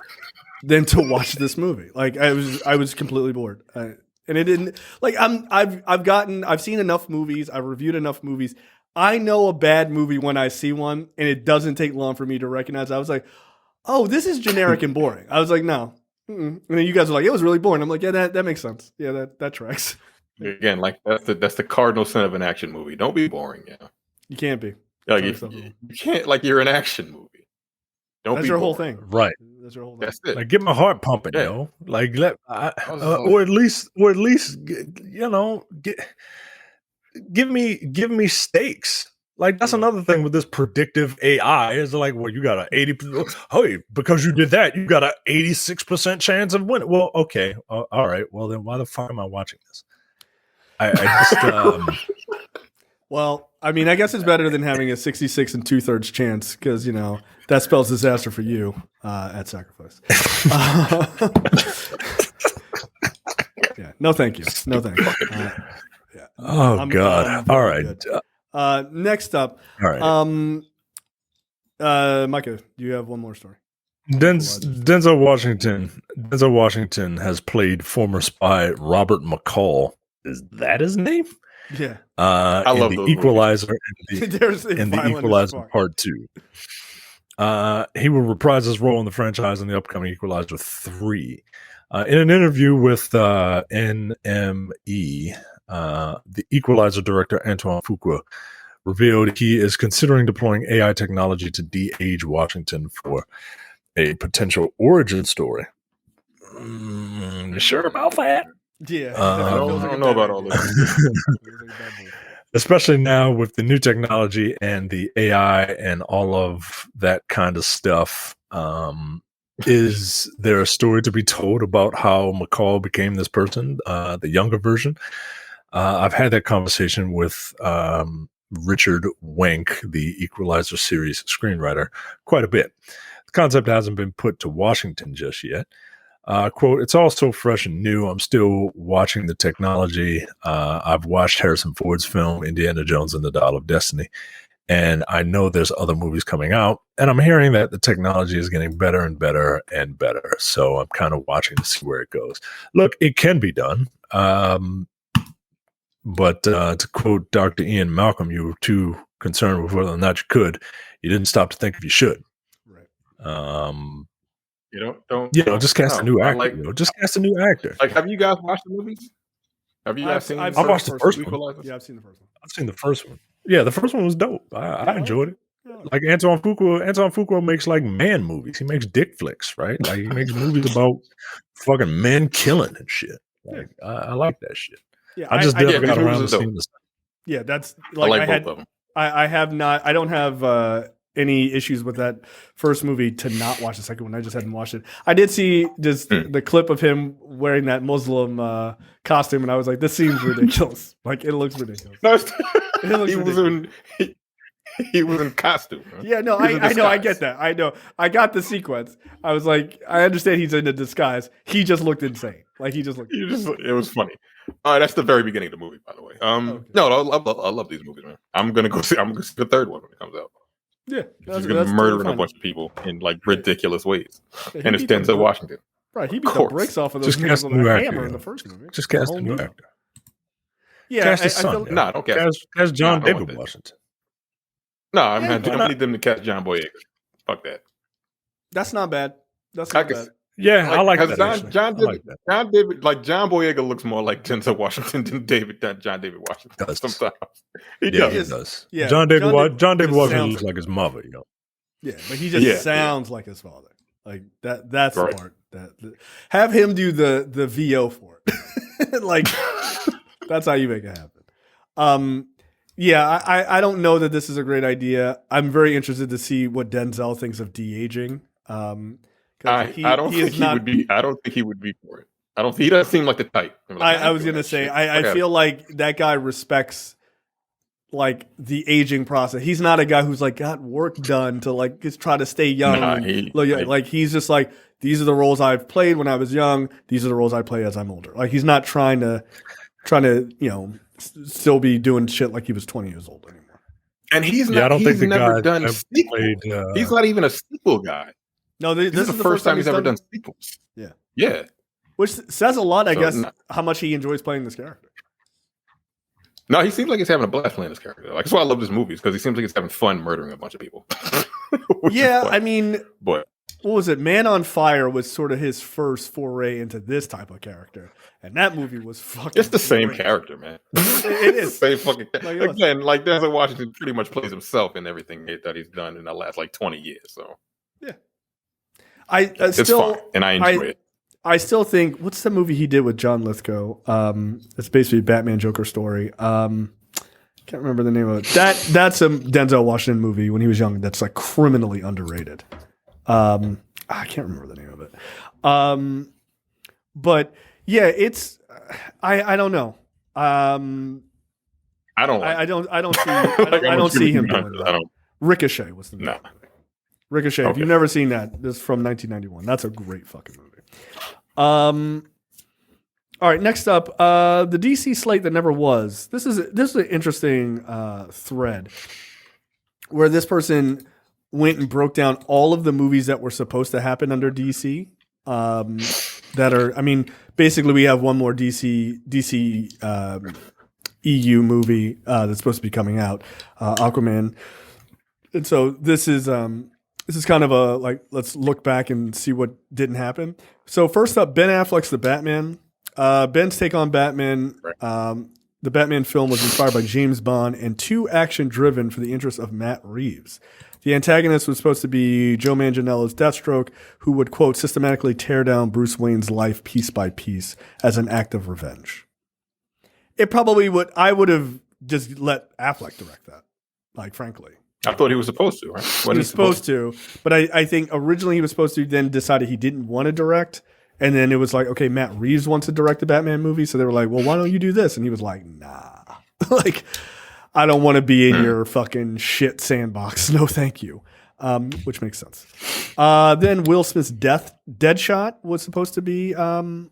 Speaker 1: than to watch this movie. Like I was completely bored, and it didn't. Like I've seen enough movies. I've reviewed enough movies. I know a bad movie when I see one, and it doesn't take long for me to recognize. I was like, oh, this is generic and boring. I was like, no. Mm-mm. And then you guys were like, it was really boring. I'm like, yeah, that makes sense. Yeah, that tracks.
Speaker 3: Again, like that's the cardinal sin of an action movie. Don't be boring. Yeah,
Speaker 1: You can't be.
Speaker 3: like
Speaker 1: Sorry,
Speaker 3: you can't. Like, you're an action movie. Don't
Speaker 1: That's
Speaker 3: be
Speaker 1: your whole
Speaker 3: boring.
Speaker 1: thing.
Speaker 2: Right.
Speaker 1: That's your whole thing.
Speaker 3: That's it.
Speaker 2: Like, get my heart pumping,
Speaker 3: Yeah.
Speaker 2: yo. Like,
Speaker 3: was
Speaker 2: or at least, you know, give me stakes. Like, that's another thing with this predictive AI is like, well, you got a 80%. Hey, because you did that, you got a 86% chance of winning. Well, okay, all right. Well, then why the fuck am I watching this? I just
Speaker 1: Well, I mean, I guess it's better than having a 66 2/3 chance because, you know, that spells disaster for you at Sacrifice. Yeah, no thank you. No thank you. Yeah.
Speaker 2: oh god.
Speaker 1: I'm
Speaker 2: All
Speaker 1: very
Speaker 2: right.
Speaker 1: good. Next up,
Speaker 2: All right.
Speaker 1: Micah, do you have one more story?
Speaker 2: Denzel Washington has played former spy Robert McCall. Is that his name?
Speaker 1: Yeah.
Speaker 3: I love
Speaker 2: in the
Speaker 3: those movies.
Speaker 2: Equalizer
Speaker 1: There's
Speaker 2: in the
Speaker 1: violent as
Speaker 2: Equalizer
Speaker 1: fuck.
Speaker 2: Part 2. He will reprise his role in the franchise in the upcoming Equalizer 3. In an interview with NME, the Equalizer director Antoine Fuqua revealed he is considering deploying AI technology to de-age Washington for a potential origin story. You sure about that?
Speaker 1: Yeah.
Speaker 3: I don't know about all this.
Speaker 2: Especially now with the new technology and the AI and all of that kind of stuff. Is there a story to be told about how McCall became this person, the younger version? I've had that conversation with Richard Wenk, the Equalizer series screenwriter, quite a bit. The concept hasn't been put to Washington just yet. Quote, it's all so fresh and new. I'm still watching the technology. I've watched Harrison Ford's film, Indiana Jones and the Dial of Destiny, and I know there's other movies coming out, and I'm hearing that the technology is getting better and better and better. So I'm kind of watching to see where it goes. Look, it can be done. But to quote Dr. Ian Malcolm, you were too concerned with whether or not you could. You didn't stop to think if you should.
Speaker 1: Right.
Speaker 2: Just cast a new actor.
Speaker 3: Like,
Speaker 2: just cast a new actor.
Speaker 3: like, have you guys watched the movies? Have you guys seen?
Speaker 1: I've
Speaker 2: watched the first one.
Speaker 3: Equalizer?
Speaker 1: Yeah, I've seen the first one.
Speaker 2: I've seen the first one. Yeah, the first one was dope. I enjoyed it.
Speaker 1: Yeah.
Speaker 2: Like Antoine Fuqua makes like man movies. He makes dick flicks, right? Like he makes movies about fucking men killing and shit. Like I like that shit.
Speaker 1: Yeah,
Speaker 2: I just
Speaker 3: never
Speaker 2: never got
Speaker 3: these
Speaker 2: around to
Speaker 3: movies are
Speaker 2: seeing this.
Speaker 1: Yeah, that's
Speaker 3: I
Speaker 1: like
Speaker 3: like
Speaker 1: I
Speaker 3: both
Speaker 1: had.
Speaker 3: of them.
Speaker 1: I have not. I don't have any issues with that first movie to not watch the second one. I just hadn't watched it. I did see just the clip of him wearing that Muslim costume, and I was like, "This seems ridiculous. Like, it looks ridiculous."
Speaker 3: No,
Speaker 1: It looks
Speaker 3: he was
Speaker 1: ridiculous.
Speaker 3: he was in costume. Right?
Speaker 1: Yeah, no, I know, I get that. I know, I got the sequence. I was like, I understand he's in a disguise. He just looked insane. Like he just looked.
Speaker 3: It was funny. All right, that's the very beginning of the movie, by the way.
Speaker 1: Okay.
Speaker 3: No, I love these movies, man. I'm gonna go see the third one when it comes out.
Speaker 1: Yeah,
Speaker 3: He's gonna murder a bunch of people in like ridiculous ways, and it's Denzel Washington.
Speaker 1: Right, he beat the brakes off of those
Speaker 2: Just
Speaker 1: niggas
Speaker 2: cast
Speaker 1: with
Speaker 2: a new
Speaker 1: a
Speaker 2: actor,
Speaker 1: hammer in the first movie.
Speaker 2: Just cast a new actor.
Speaker 1: Yeah,
Speaker 2: Cast his
Speaker 1: I
Speaker 2: son.
Speaker 1: feel,
Speaker 3: Nah, don't cast.
Speaker 2: Cast John
Speaker 3: Nah, I don't
Speaker 2: David
Speaker 3: want that.
Speaker 2: Washington.
Speaker 3: No,
Speaker 1: Yeah,
Speaker 3: I need them to cast John Boyega. Fuck that.
Speaker 1: that's not bad. That's
Speaker 3: I
Speaker 1: not
Speaker 3: could-
Speaker 1: bad.
Speaker 2: Yeah, I like that.
Speaker 3: John
Speaker 2: actually. I like that.
Speaker 3: David, like John Boyega looks more like Denzel Washington than John David Washington.
Speaker 2: Does.
Speaker 3: Sometimes he
Speaker 2: Yeah,
Speaker 3: does.
Speaker 2: he does.
Speaker 1: Yeah,
Speaker 2: John David Washington
Speaker 1: sounds
Speaker 2: looks like his mother, you know.
Speaker 1: Yeah, but he just
Speaker 3: Yeah,
Speaker 1: sounds like his father. Like that. That's
Speaker 3: Right.
Speaker 1: the part that have him do the VO for it. Like that's how you make it happen. Yeah, I don't know that this is a great idea. I'm very interested to see what Denzel thinks of de-aging.
Speaker 3: I don't think he would be for it. He doesn't seem like the type.
Speaker 1: I was gonna say I feel like that guy respects like the aging process. He's not a guy who's like got work done to like just try to stay young. Like he's just like, these are the roles I've played when I was young. These are the roles I play as I'm older. Like he's not trying to still be doing shit like he was 20 years old anymore.
Speaker 3: And he's not.
Speaker 2: I don't think the
Speaker 3: never
Speaker 2: guy
Speaker 3: done
Speaker 2: played.
Speaker 3: He's not even a sequel guy.
Speaker 1: No,
Speaker 3: This is the first time he's ever done sequels.
Speaker 1: Yeah.
Speaker 3: Yeah.
Speaker 1: Which says a lot, I
Speaker 3: So,
Speaker 1: guess,
Speaker 3: no.
Speaker 1: how much he enjoys playing this character.
Speaker 3: No, he seems like he's having a blast playing this character. Like, that's why I love this movie, because he seems like he's having fun murdering a bunch of people.
Speaker 1: Yeah, I mean,
Speaker 3: but
Speaker 1: what was it? Man on Fire was sort of his first foray into this type of character, and that movie was fucking.
Speaker 3: it's the same
Speaker 1: great.
Speaker 3: character, man.
Speaker 1: It is.
Speaker 3: It's the same fucking.
Speaker 1: Like,
Speaker 3: Again, like Denzel Washington pretty much plays himself in everything that he's done in the last like 20 years. So
Speaker 1: I
Speaker 3: it's
Speaker 1: still,
Speaker 3: fun, and I enjoy it.
Speaker 1: I still think, what's the movie he did with John Lithgow? It's basically a Batman Joker story. Can't remember the name of it. That's a Denzel Washington movie when he was young. That's like criminally underrated. I can't remember the name of it. But yeah, it's I don't know.
Speaker 3: I don't. Like
Speaker 1: I don't see him doing that. Ricochet was the name.
Speaker 3: No.
Speaker 1: Ricochet. If
Speaker 3: Okay.
Speaker 1: you've never seen that, this is from 1991. That's a great fucking movie. All right, next up, the DC slate that never was. This is an interesting thread where this person went and broke down all of the movies that were supposed to happen under DC. That are, I mean, basically we have one more DC EU movie that's supposed to be coming out, Aquaman. And so this is kind of a like, let's look back and see what didn't happen. So first up, Ben Affleck's The Batman. Ben's take on Batman. The Batman film was inspired by James Bond and too action-driven for the interest of Matt Reeves. The antagonist was supposed to be Joe Manganiello's Deathstroke, who would, quote, systematically tear down Bruce Wayne's life piece by piece as an act of revenge. It probably would. I would have just let Affleck direct that, like, frankly.
Speaker 3: I thought he was supposed to, right?
Speaker 1: He was supposed to, but I think originally he was supposed to, then decided he didn't want to direct. And then it was like, okay, Matt Reeves wants to direct the Batman movie. So they were like, well, why don't you do this? And he was like, nah. Like, I don't want to be in your fucking shit sandbox. No, thank you. Which makes sense. Then Will Smith's Deadshot was supposed to be a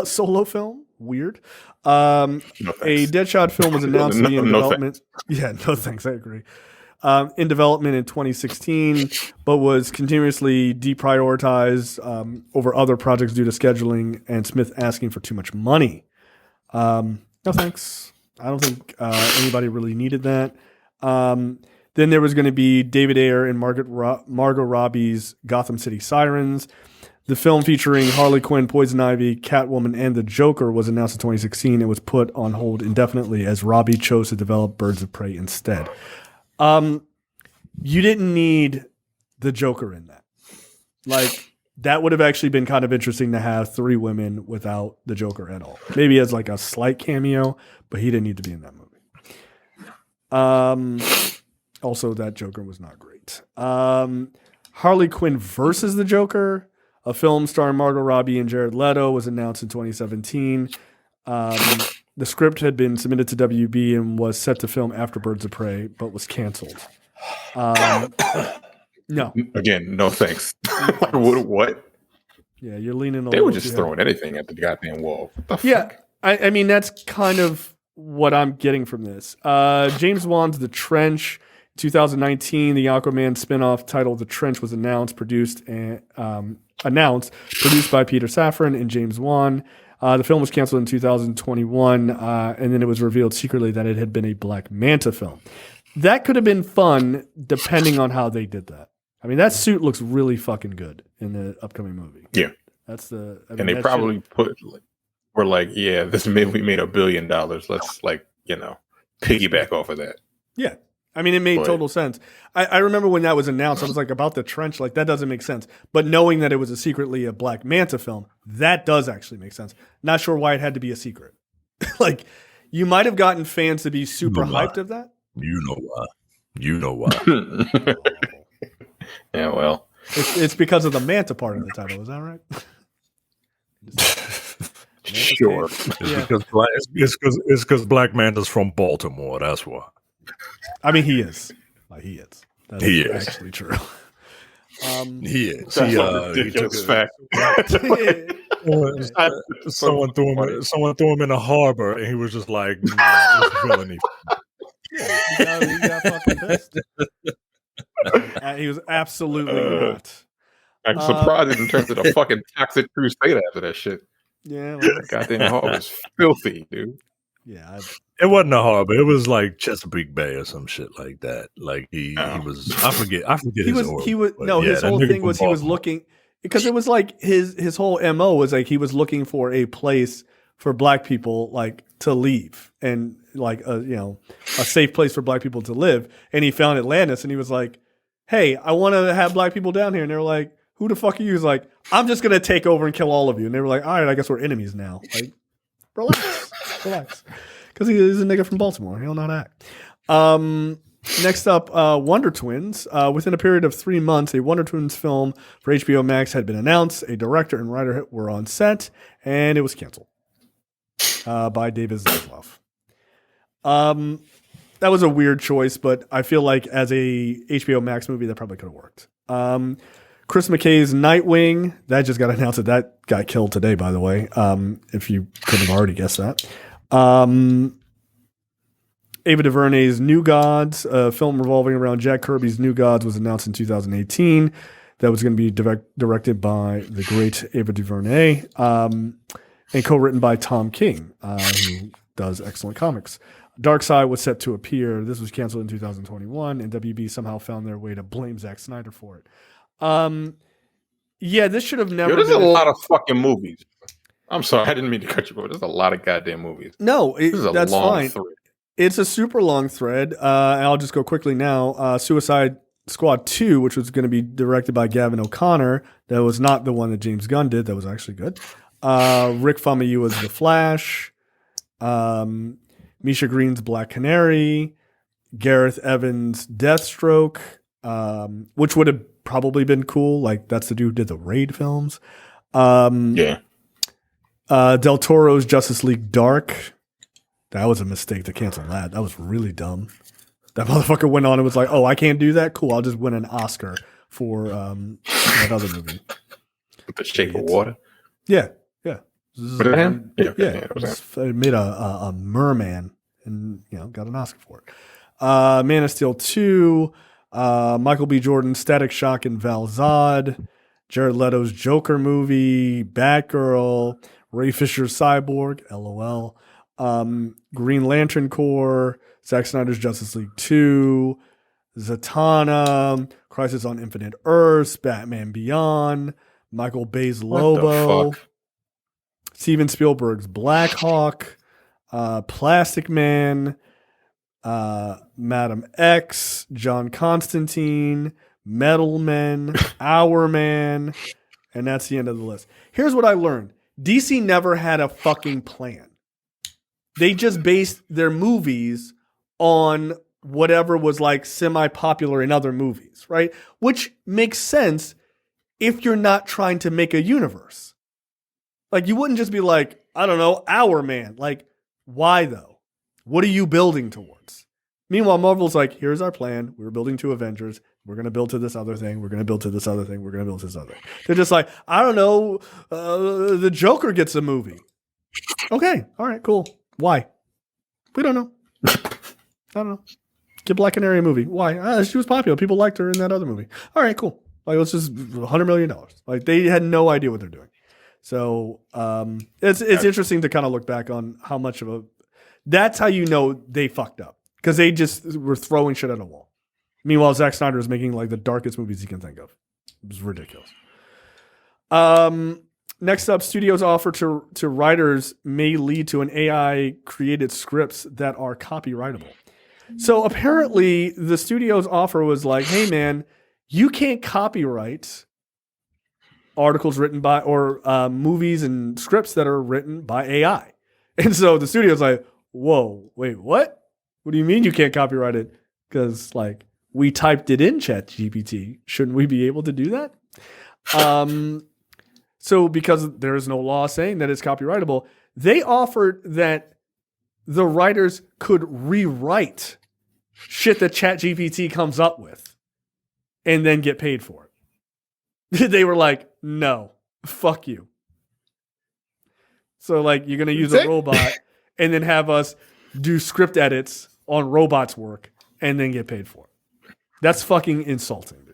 Speaker 1: solo film. Weird. A Deadshot film was announced to be in development. Yeah, no thanks. I agree. In development in 2016, but was continuously deprioritized over other projects due to scheduling and Smith asking for too much money. No thanks. I don't think anybody really needed that. Then there was going to be David Ayer and Margot Robbie's Gotham City Sirens. The film featuring Harley Quinn, Poison Ivy, Catwoman, and the Joker was announced in 2016 and was put on hold indefinitely as Robbie chose to develop Birds of Prey instead. You didn't need the Joker in that. Like, that would have actually been kind of interesting to have three women without the Joker at all. Maybe as like a slight cameo, but he didn't need to be in that movie. Also, that Joker was not great. Harley Quinn versus the Joker, a film starring Margot Robbie and Jared Leto, was announced in 2017. The script had been submitted to WB and was set to film after Birds of Prey, but was canceled. No.
Speaker 3: Again, no thanks. What?
Speaker 1: Yeah, you're leaning.
Speaker 3: They were just throwing anything at the goddamn wall. What the fuck?
Speaker 1: I mean that's kind of what I'm getting from this. James Wan's The Trench, 2019, the Aquaman spinoff titled The Trench was produced by Peter Safran and James Wan. The film was canceled in 2021, and then it was revealed secretly that it had been a Black Manta film. That could have been fun, depending on how they did that. I mean, that suit looks really fucking good in the upcoming movie.
Speaker 3: Yeah,
Speaker 1: and
Speaker 3: they probably were like, yeah, this movie made $1 billion. Let's piggyback off of that.
Speaker 1: Yeah. I mean, it made total sense. I remember when that was announced, I was like, about the trench, like, that doesn't make sense. But knowing that it was secretly a Black Manta film, that does actually make sense. Not sure why it had to be a secret. Like, you might have gotten fans to be super hyped of that.
Speaker 2: You know why.
Speaker 3: Yeah, well.
Speaker 1: It's because of the Manta part of the title. Is that right?
Speaker 3: Sure.
Speaker 2: It's because Black Manta's from Baltimore. That's why.
Speaker 1: I mean, he is. He is. That
Speaker 2: is
Speaker 1: actually true.
Speaker 2: He is.
Speaker 3: That's a ridiculous fact.
Speaker 2: Someone threw him in a harbor, and he was just like, "Nah, it's villainy."
Speaker 1: Yeah, he got fucking pissed. He was absolutely not.
Speaker 3: I'm surprised it didn't turn to the fucking toxic crusade after that shit.
Speaker 1: Yeah,
Speaker 3: that goddamn harbor was filthy, dude.
Speaker 1: Yeah,
Speaker 2: it wasn't a harbor. It was like Chesapeake Bay or some shit like that. Like he was. I forget. His
Speaker 1: whole thing was he was looking, because it was like his whole MO was like he was looking for a place for Black people like to leave, and like a safe place for Black people to live. And he found Atlantis, and he was like, "Hey, I want to have Black people down here." And they were like, "Who the fuck are you?" He's like, "I'm just gonna take over and kill all of you." And they were like, "All right, I guess we're enemies now." Like, relax, because he's a nigga from Baltimore. He'll not act. Next up, Wonder Twins. Within a period of 3 months, a Wonder Twins film for HBO Max had been announced. A director and writer were on set, and it was canceled by David Zaslav. That was a weird choice, but I feel like as a HBO Max movie, that probably could have worked. Chris McKay's Nightwing, that just got announced that got killed today, by the way, if you couldn't have already guessed that. Ava DuVernay's New Gods, a film revolving around Jack Kirby's New Gods, was announced in 2018. That was going to be directed by the great Ava DuVernay and co-written by Tom King, who does excellent comics. Darkseid was set to appear. This was canceled in 2021, and WB somehow found their way to blame Zack Snyder for it. Yeah, this should have never.
Speaker 3: There's a lot of fucking movies. I'm sorry, I didn't mean to cut you off. There's a lot of goddamn movies.
Speaker 1: No, that's fine.
Speaker 3: Thread.
Speaker 1: It's a super long thread. I'll just go quickly now. Suicide Squad 2, which was going to be directed by Gavin O'Connor. That was not the one that James Gunn did. That was actually good. Rick Famuyiwa's The Flash. Misha Green's Black Canary. Gareth Evans' Deathstroke, which would have probably been cool. Like, that's the dude who did the Raid films.
Speaker 3: Yeah.
Speaker 1: Del Toro's Justice League Dark. That was a mistake to cancel that. That was really dumb. That motherfucker went on and was like, "Oh, I can't do that? Cool, I'll just win an Oscar for that other movie."
Speaker 3: With the Shape of Water?
Speaker 1: Yeah.
Speaker 3: Was it him? Yeah.
Speaker 1: It made a merman and got an Oscar for it. Man of Steel 2, Michael B. Jordan, Static Shock and Val Zod, Jared Leto's Joker movie, Batgirl, Ray Fisher's Cyborg, LOL, Green Lantern Corps, Zack Snyder's Justice League 2, Zatanna, Crisis on Infinite Earths, Batman Beyond, Michael Bay's Lobo, Steven Spielberg's Black Hawk, Plastic Man, Madam X, John Constantine, Metal Men, Our Man, and that's the end of the list. Here's what I learned. DC never had a fucking plan. They just based their movies on whatever was like semi-popular in other movies, right? Which makes sense if you're not trying to make a universe. Like, you wouldn't just be like, I don't know, Our Man. Like, why though? What are you building towards? Meanwhile, Marvel's like, here's our plan. We're building to Avengers. We're going to build to this other thing. We're going to build to this other thing. We're going to build to this other thing. They're just like, I don't know. The Joker gets a movie. Okay. All right, cool. Why? We don't know. I don't know. Get Black Canary a movie. Why? She was popular. People liked her in that other movie. All right, cool. Like, let's just $100 million. Like, they had no idea what they're doing. So it's interesting to kind of look back on how much of a. That's how you know they fucked up. Because they just were throwing shit at a wall. Meanwhile, Zack Snyder is making like the darkest movies you can think of. It was ridiculous. Next up, studios offer to writers may lead to an AI created scripts that are copyrightable. So apparently, the studio's offer was like, "Hey, man, you can't copyright articles written by or movies and scripts that are written by AI." And so the studio's like, "Whoa, wait, what? What do you mean you can't copyright it? Because like we typed it in ChatGPT. Shouldn't we be able to do that?" So because there is no law saying that it's copyrightable, they offered that the writers could rewrite shit that ChatGPT comes up with and then get paid for it. They were like, no, fuck you. So like you're going to use a robot and then have us do script edits on robots' work and then get paid for it. That's fucking insulting, dude.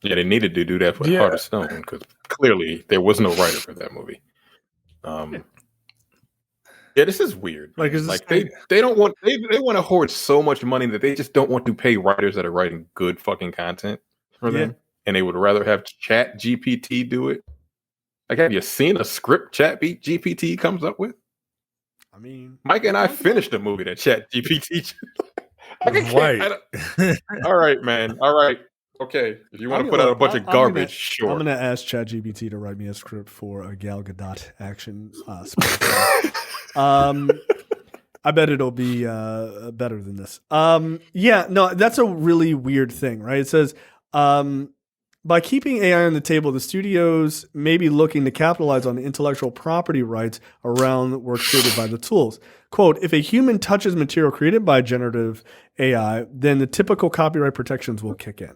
Speaker 3: Yeah, they needed to do that for Heart of Stone because clearly there was no writer for that movie. Yeah, this is weird. Like they don't want they want to hoard so much money that they just don't want to pay writers that are writing good fucking content for them, and they would rather have Chat GPT do it. Like, have you seen a script Chat GPT comes up with?
Speaker 1: I mean,
Speaker 3: Mike and I finished a movie that Chat GPT.
Speaker 2: Right.
Speaker 3: All right, man. All right. Okay. If you want to put out a bunch of garbage, sure.
Speaker 1: I'm going to ask ChatGPT to write me a script for a Gal Gadot action. I bet it'll be better than this. Yeah, no, that's a really weird thing, right? It says, by keeping AI on the table, the studios may be looking to capitalize on the intellectual property rights around work created by the tools. Quote, if a human touches material created by generative AI, then the typical copyright protections will kick in.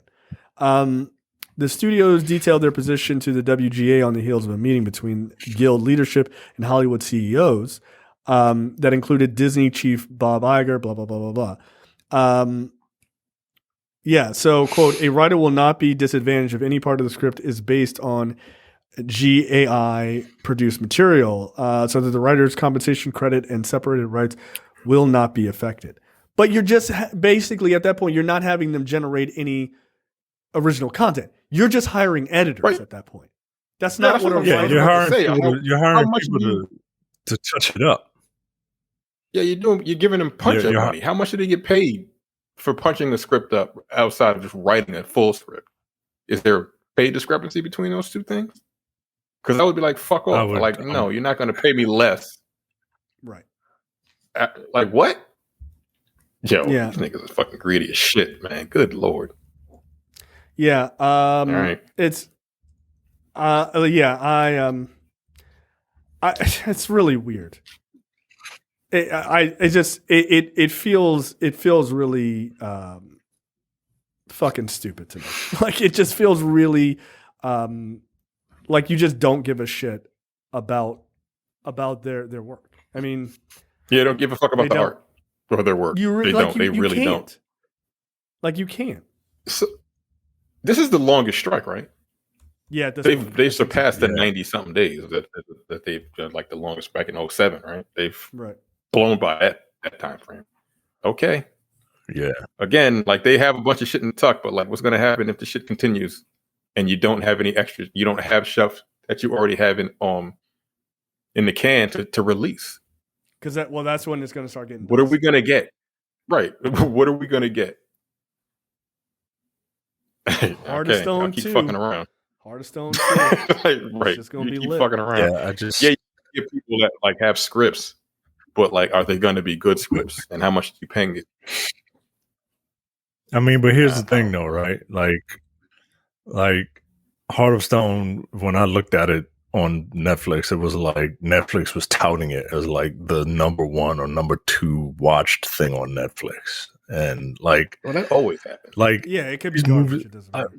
Speaker 1: The studios detailed their position to the WGA on the heels of a meeting between guild leadership and Hollywood CEOs that included Disney chief Bob Iger, blah, blah, blah, blah, blah. Yeah, so, quote, a writer will not be disadvantaged if any part of the script is based on GAI-produced material, so that the writer's compensation credit and separated rights will not be affected. But you're just basically, at that point, you're not having them generate any original content. You're just hiring editors at that point. That's not what a writer
Speaker 2: you're hiring people to touch it up.
Speaker 3: Yeah, you're giving them punch-up money. How much do they get paid for punching the script up outside of just writing a full script? Is there a pay discrepancy between those two things? Because I would be like, fuck off. No, you're not going to pay me less.
Speaker 1: Right.
Speaker 3: Like, what? Yo, these niggas are fucking greedy as shit, man. Good Lord.
Speaker 1: Yeah.
Speaker 3: All right.
Speaker 1: It's, it's really weird. It feels really fucking stupid to me. Like, it just feels really like you just don't give a shit about their work. I mean,
Speaker 3: don't give a fuck about the art or their work. They really don't.
Speaker 1: Like, you can't.
Speaker 3: So, this is the longest strike, right?
Speaker 1: Yeah,
Speaker 3: they've surpassed the 90-something days that they've like the longest strike in 07, right? They've blown by that time frame. Okay.
Speaker 2: Yeah. Again,
Speaker 3: like, they have a bunch of shit in the tuck, but like, what's going to happen if the shit continues and you don't have any extras? You don't have stuff that you already have in the can to release.
Speaker 1: Because that's when it's going to start getting.
Speaker 3: What are we going to get? Right. What are we going to get?
Speaker 1: Heart of Stone 2.
Speaker 3: Keep fucking around.
Speaker 1: Heart of Stone 2.
Speaker 3: Right.
Speaker 1: It's just gonna be
Speaker 3: keep
Speaker 1: lit.
Speaker 3: fucking around.
Speaker 2: Yeah,
Speaker 3: you get people that like have scripts, but like, are they going to be good scripts? And how much are you paying it?
Speaker 2: I mean, but here's the thing, though, right? Like Heart of Stone. When I looked at it on Netflix. It was like Netflix was touting it as like the number 1 or number 2 watched thing on Netflix, and like,
Speaker 3: Well, that always happens.
Speaker 2: like
Speaker 1: Yeah, it could be
Speaker 2: these
Speaker 1: garbage.
Speaker 2: movies-
Speaker 1: It doesn't matter.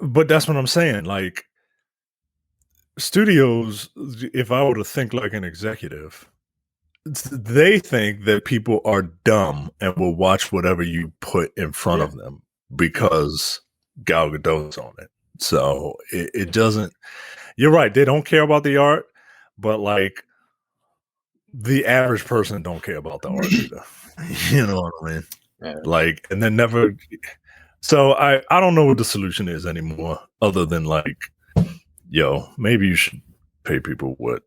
Speaker 2: but that's what I'm saying. Like, studios, if I were to think like an executive, they think that people are dumb and will watch whatever you put in front of them because Gal Gadot's on it. So it doesn't. You're right. They don't care about the art, but like the average person don't care about the art either. You know what I mean?
Speaker 3: Yeah.
Speaker 2: Like, and then never. So I don't know what the solution is anymore, other than like, yo, maybe you should pay people what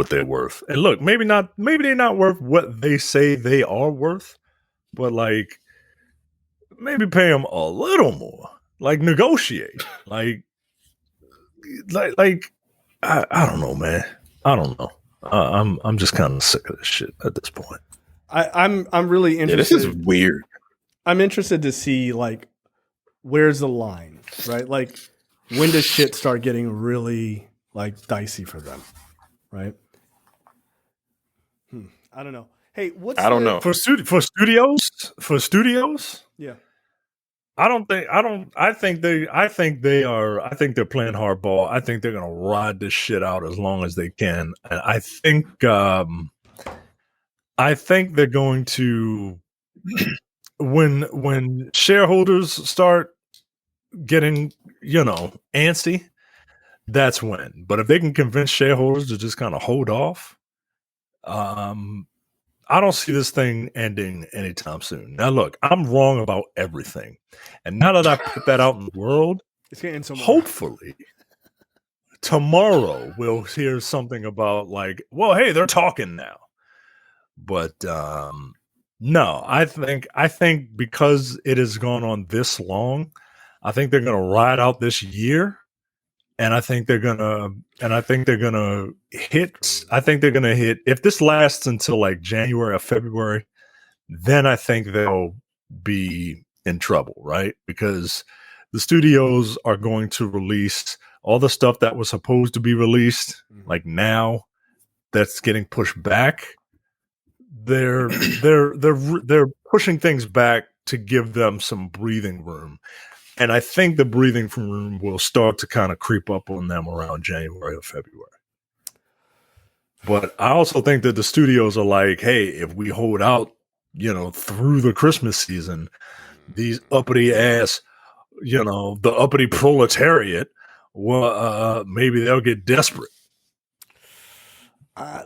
Speaker 2: they're worth. And look, maybe they're not worth what they say they are worth, but like maybe pay them a little more. Like, negotiate. like I don't know, man. I don't know. I'm just kind of sick of this shit at this point.
Speaker 1: I'm really
Speaker 3: Yeah,
Speaker 1: interested.
Speaker 3: this is weird.
Speaker 1: I'm interested to see like where's the line, right? Like when does shit start getting really like dicey for them, right? I don't know. Hey, what's
Speaker 3: I don't know.
Speaker 2: For studios,
Speaker 1: Yeah.
Speaker 2: I think they're playing hardball. I think they're gonna ride this shit out as long as they can. And I think they're going to when shareholders start getting, antsy, that's when. But if they can convince shareholders to just kind of hold off, I don't see this thing ending anytime soon. Now, look, I'm wrong about everything. And now that I put that out in the world,
Speaker 1: It's getting so
Speaker 2: hopefully tomorrow we'll hear something about like, well, hey, they're talking now. But no, I think because it has gone on this long, I think they're going to ride out this year. And I think they're gonna hit. If this lasts until like January or February, then I think they'll be in trouble, right? Because the studios are going to release all the stuff that was supposed to be released, like now, that's getting pushed back. They're pushing things back to give them some breathing room. And I think the breathing room will start to kind of creep up on them around January or February. But I also think that the studios are like, hey, if we hold out, through the Christmas season, these uppity ass, the uppity proletariat, well, maybe they'll get desperate.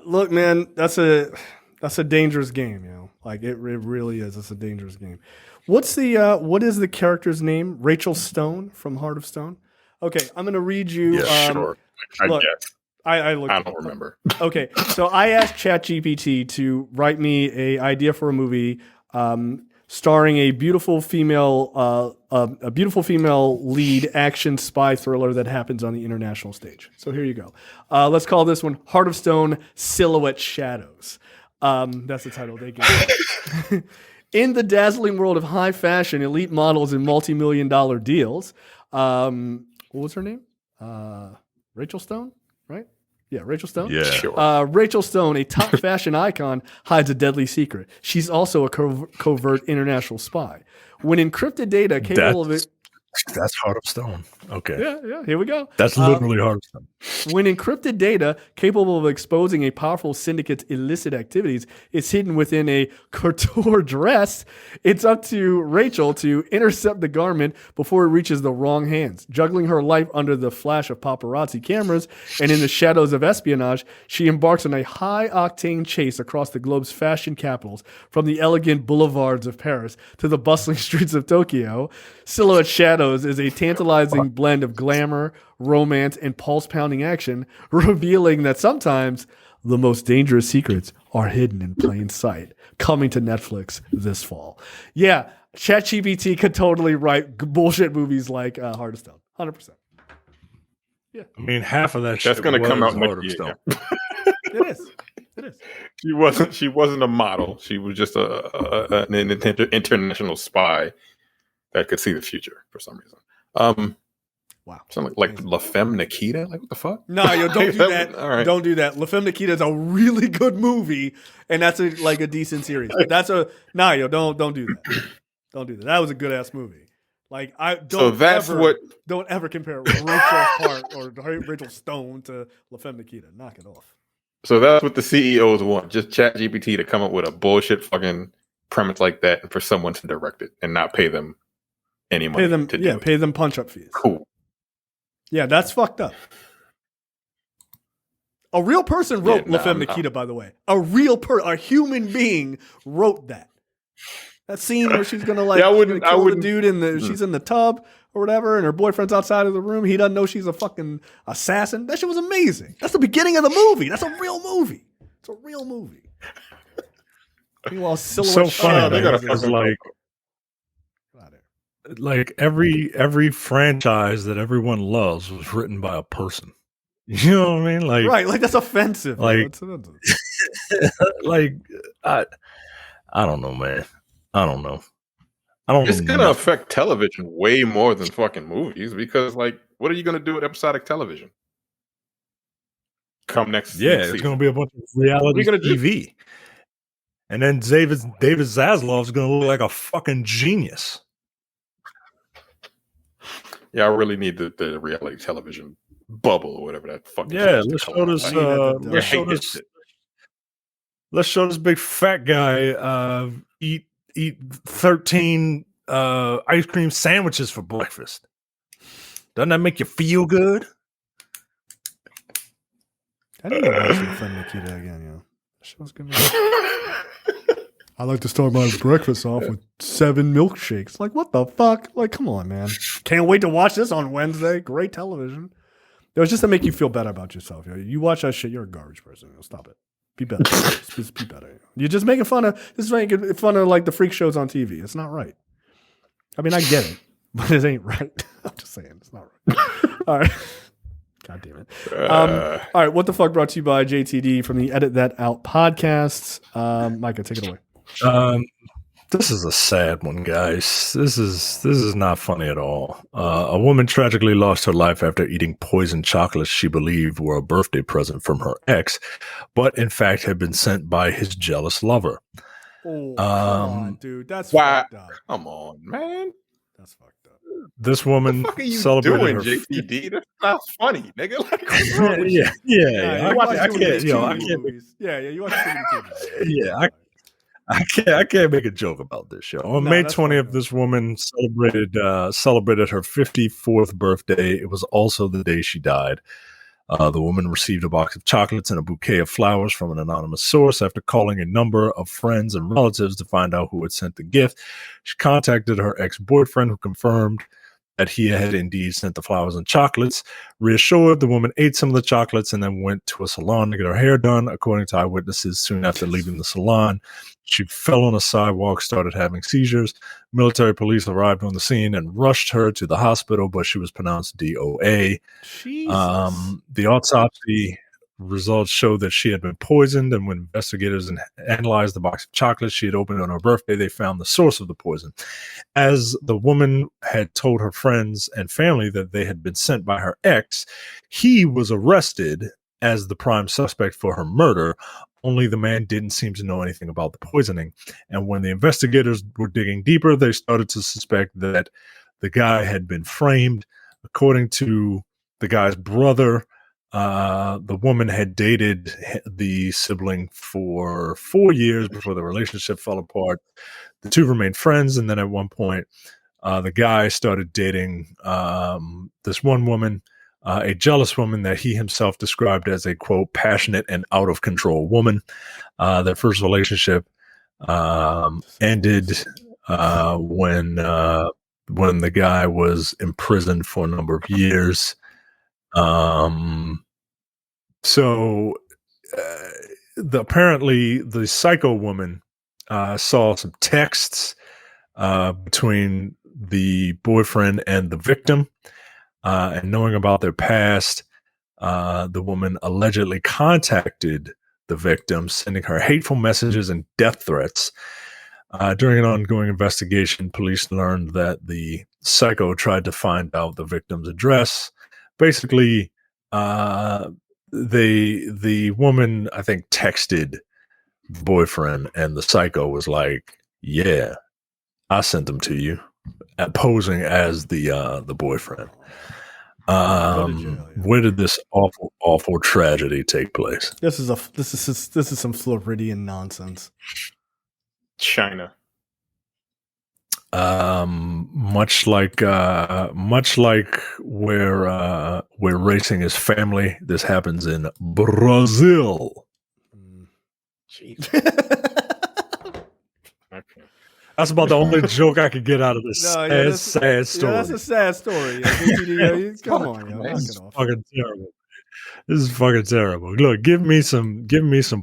Speaker 1: Look, man, that's a dangerous game, Like it really is. It's a dangerous game. What is the character's name? Rachel Stone from Heart of Stone. Okay, I'm gonna read you.
Speaker 3: Yeah, sure. I guess.
Speaker 1: I
Speaker 3: don't remember.
Speaker 1: Okay, so I asked ChatGPT to write me a idea for a movie starring a beautiful female lead action spy thriller that happens on the international stage. So here you go. Let's call this one Heart of Stone: Silhouette Shadows. That's the title they gave it. In the dazzling world of high fashion, elite models, and multi-million-dollar deals, what was her name? Rachel Stone, right? Yeah, Rachel Stone?
Speaker 2: Yeah.
Speaker 3: Sure.
Speaker 1: Rachel Stone, a top fashion icon, hides a deadly secret. She's also a covert international spy. When encrypted data capable of it...
Speaker 2: That's Heart of Stone. Okay.
Speaker 1: Yeah, here we go.
Speaker 2: That's literally Heart of Stone.
Speaker 1: When encrypted data capable of exposing a powerful syndicate's illicit activities is hidden within a couture dress, it's up to Rachel to intercept the garment before it reaches the wrong hands. Juggling her life under the flash of paparazzi cameras and in the shadows of espionage, she embarks on a high-octane chase across the globe's fashion capitals, from the elegant boulevards of Paris to the bustling streets of Tokyo. Silhouette Shadows is a tantalizing blend of glamour, romance, and pulse-pounding action, revealing that sometimes the most dangerous secrets are hidden in plain sight. Coming to Netflix this fall. Yeah, ChatGPT could totally write bullshit movies like Heart of Stone. 100%. Yeah.
Speaker 2: I mean, half of that shit
Speaker 3: That's going to come out
Speaker 2: Heart
Speaker 3: next
Speaker 2: of
Speaker 3: year.
Speaker 2: Stone.
Speaker 1: It is. It is.
Speaker 3: She wasn't a model. She was just an international spy that could see the future for some reason.
Speaker 1: Wow.
Speaker 3: Sound like La Femme Nikita? Like, what the fuck?
Speaker 1: No, yo, don't do that.
Speaker 3: All right.
Speaker 1: Don't do that. La Femme Nikita is a really good movie, and that's like a decent series. But that's don't do that. Don't do that. That was a good ass movie. Like don't ever compare Rachel Hart or Rachel Stone to La Femme Nikita. Knock it off.
Speaker 3: So that's what the CEOs want. Just ChatGPT to come up with a bullshit fucking premise like that and for someone to direct it and not pay them any money.
Speaker 1: Pay them punch-up fees.
Speaker 3: Cool.
Speaker 1: Yeah, that's fucked up. A real person wrote La Femme Nikita, by the way. A human being wrote that. That scene where she's gonna kill the dude she's in the tub or whatever, and her boyfriend's outside of the room. He doesn't know she's a fucking assassin. That shit was amazing. That's the beginning of the movie. That's a real movie. It's a real movie. Meanwhile,
Speaker 2: so funny. Like every franchise that everyone loves was written by a person. You know what I mean? Like,
Speaker 1: right? Like that's offensive.
Speaker 2: Like, like I don't know, man. I don't know.
Speaker 3: It's gonna affect television way more than fucking movies because, like, what are you gonna do with episodic television? Come next,
Speaker 2: it's gonna be a bunch of reality TV, and then David Zaslav's gonna look like a fucking genius.
Speaker 3: Yeah, I really need the reality television bubble or whatever that fucking.
Speaker 2: Yeah, let's show this big fat guy eat 13 ice cream sandwiches for breakfast. Doesn't that make you feel good?
Speaker 1: I need to watch La Femme Nikita again, yo. That shit was good. I like to start my breakfast off with 7 milkshakes. Like, what the fuck? Like, come on, man. Can't wait to watch this on Wednesday. Great television. It was just to make you feel better about yourself. Yo. You watch that shit, you're a garbage person. Yo. Stop it. Be better. Just be better. Yo. You're just making fun of like the freak shows on TV. It's not right. I mean, I get it, but it ain't right. I'm just saying, it's not right. All right. God damn it. All right. What the fuck brought to you by JTD from the Edit That Out podcast. Micah, take it away.
Speaker 2: This is a sad one, guys. This is not funny at all. A woman tragically lost her life after eating poisoned chocolates she believed were a birthday present from her ex, but in fact had been sent by his jealous lover.
Speaker 1: Oh, come on, dude. That's fucked up.
Speaker 3: Come on, man.
Speaker 1: That's fucked up.
Speaker 2: This woman
Speaker 3: what the fuck are you
Speaker 2: celebrated
Speaker 3: doing, JTD? That's not funny, nigga. Like,
Speaker 2: yeah.
Speaker 1: You watch
Speaker 2: I can't make a joke about this show. On May 20th, this woman celebrated her 54th birthday. It was also the day she died. The woman received a box of chocolates and a bouquet of flowers from an anonymous source. After calling a number of friends and relatives to find out who had sent the gift, she contacted her ex-boyfriend, who confirmed that he had indeed sent the flowers and chocolates. Reassured, the woman ate some of the chocolates and then went to a salon to get her hair done. According to eyewitnesses, soon after leaving the salon, she fell on a sidewalk, started having seizures. Military police arrived on the scene and rushed her to the hospital, but she was pronounced DOA. The autopsy results showed that she had been poisoned, and when investigators analyzed the box of chocolates she had opened on her birthday, they found the source of the poison. As the woman had told her friends and family that they had been sent by her ex, he was arrested as the prime suspect for her murder. Only the man didn't seem to know anything about the poisoning. And when the investigators were digging deeper, they started to suspect that the guy had been framed. According to the guy's brother, the woman had dated the sibling for 4 years before the relationship fell apart. The two remained friends, and then at one point, the guy started dating this one woman, a jealous woman that he himself described as a, quote, passionate and out of control woman. Their first relationship ended when the guy was imprisoned for a number of years. Apparently the psycho woman saw some texts between the boyfriend and the victim, and knowing about their past, the woman allegedly contacted the victim, sending her hateful messages and death threats. During an ongoing investigation, police learned that the Psycho tried to find out the victim's address. Basically, the woman, I think, texted the boyfriend, and the Psycho was like, "Yeah, I sent them to you," posing as the boyfriend. Where did this awful tragedy take place?
Speaker 1: This is some Floridian nonsense.
Speaker 3: China.
Speaker 2: Much like where racing is family, this happens in Brazil.
Speaker 3: Jeez. Okay.
Speaker 2: That's about the only joke I could get out of this sad story.
Speaker 1: Yeah, that's a sad story. Come on, yo, knock it off.
Speaker 2: Fucking terrible. This is fucking terrible. Look, give me some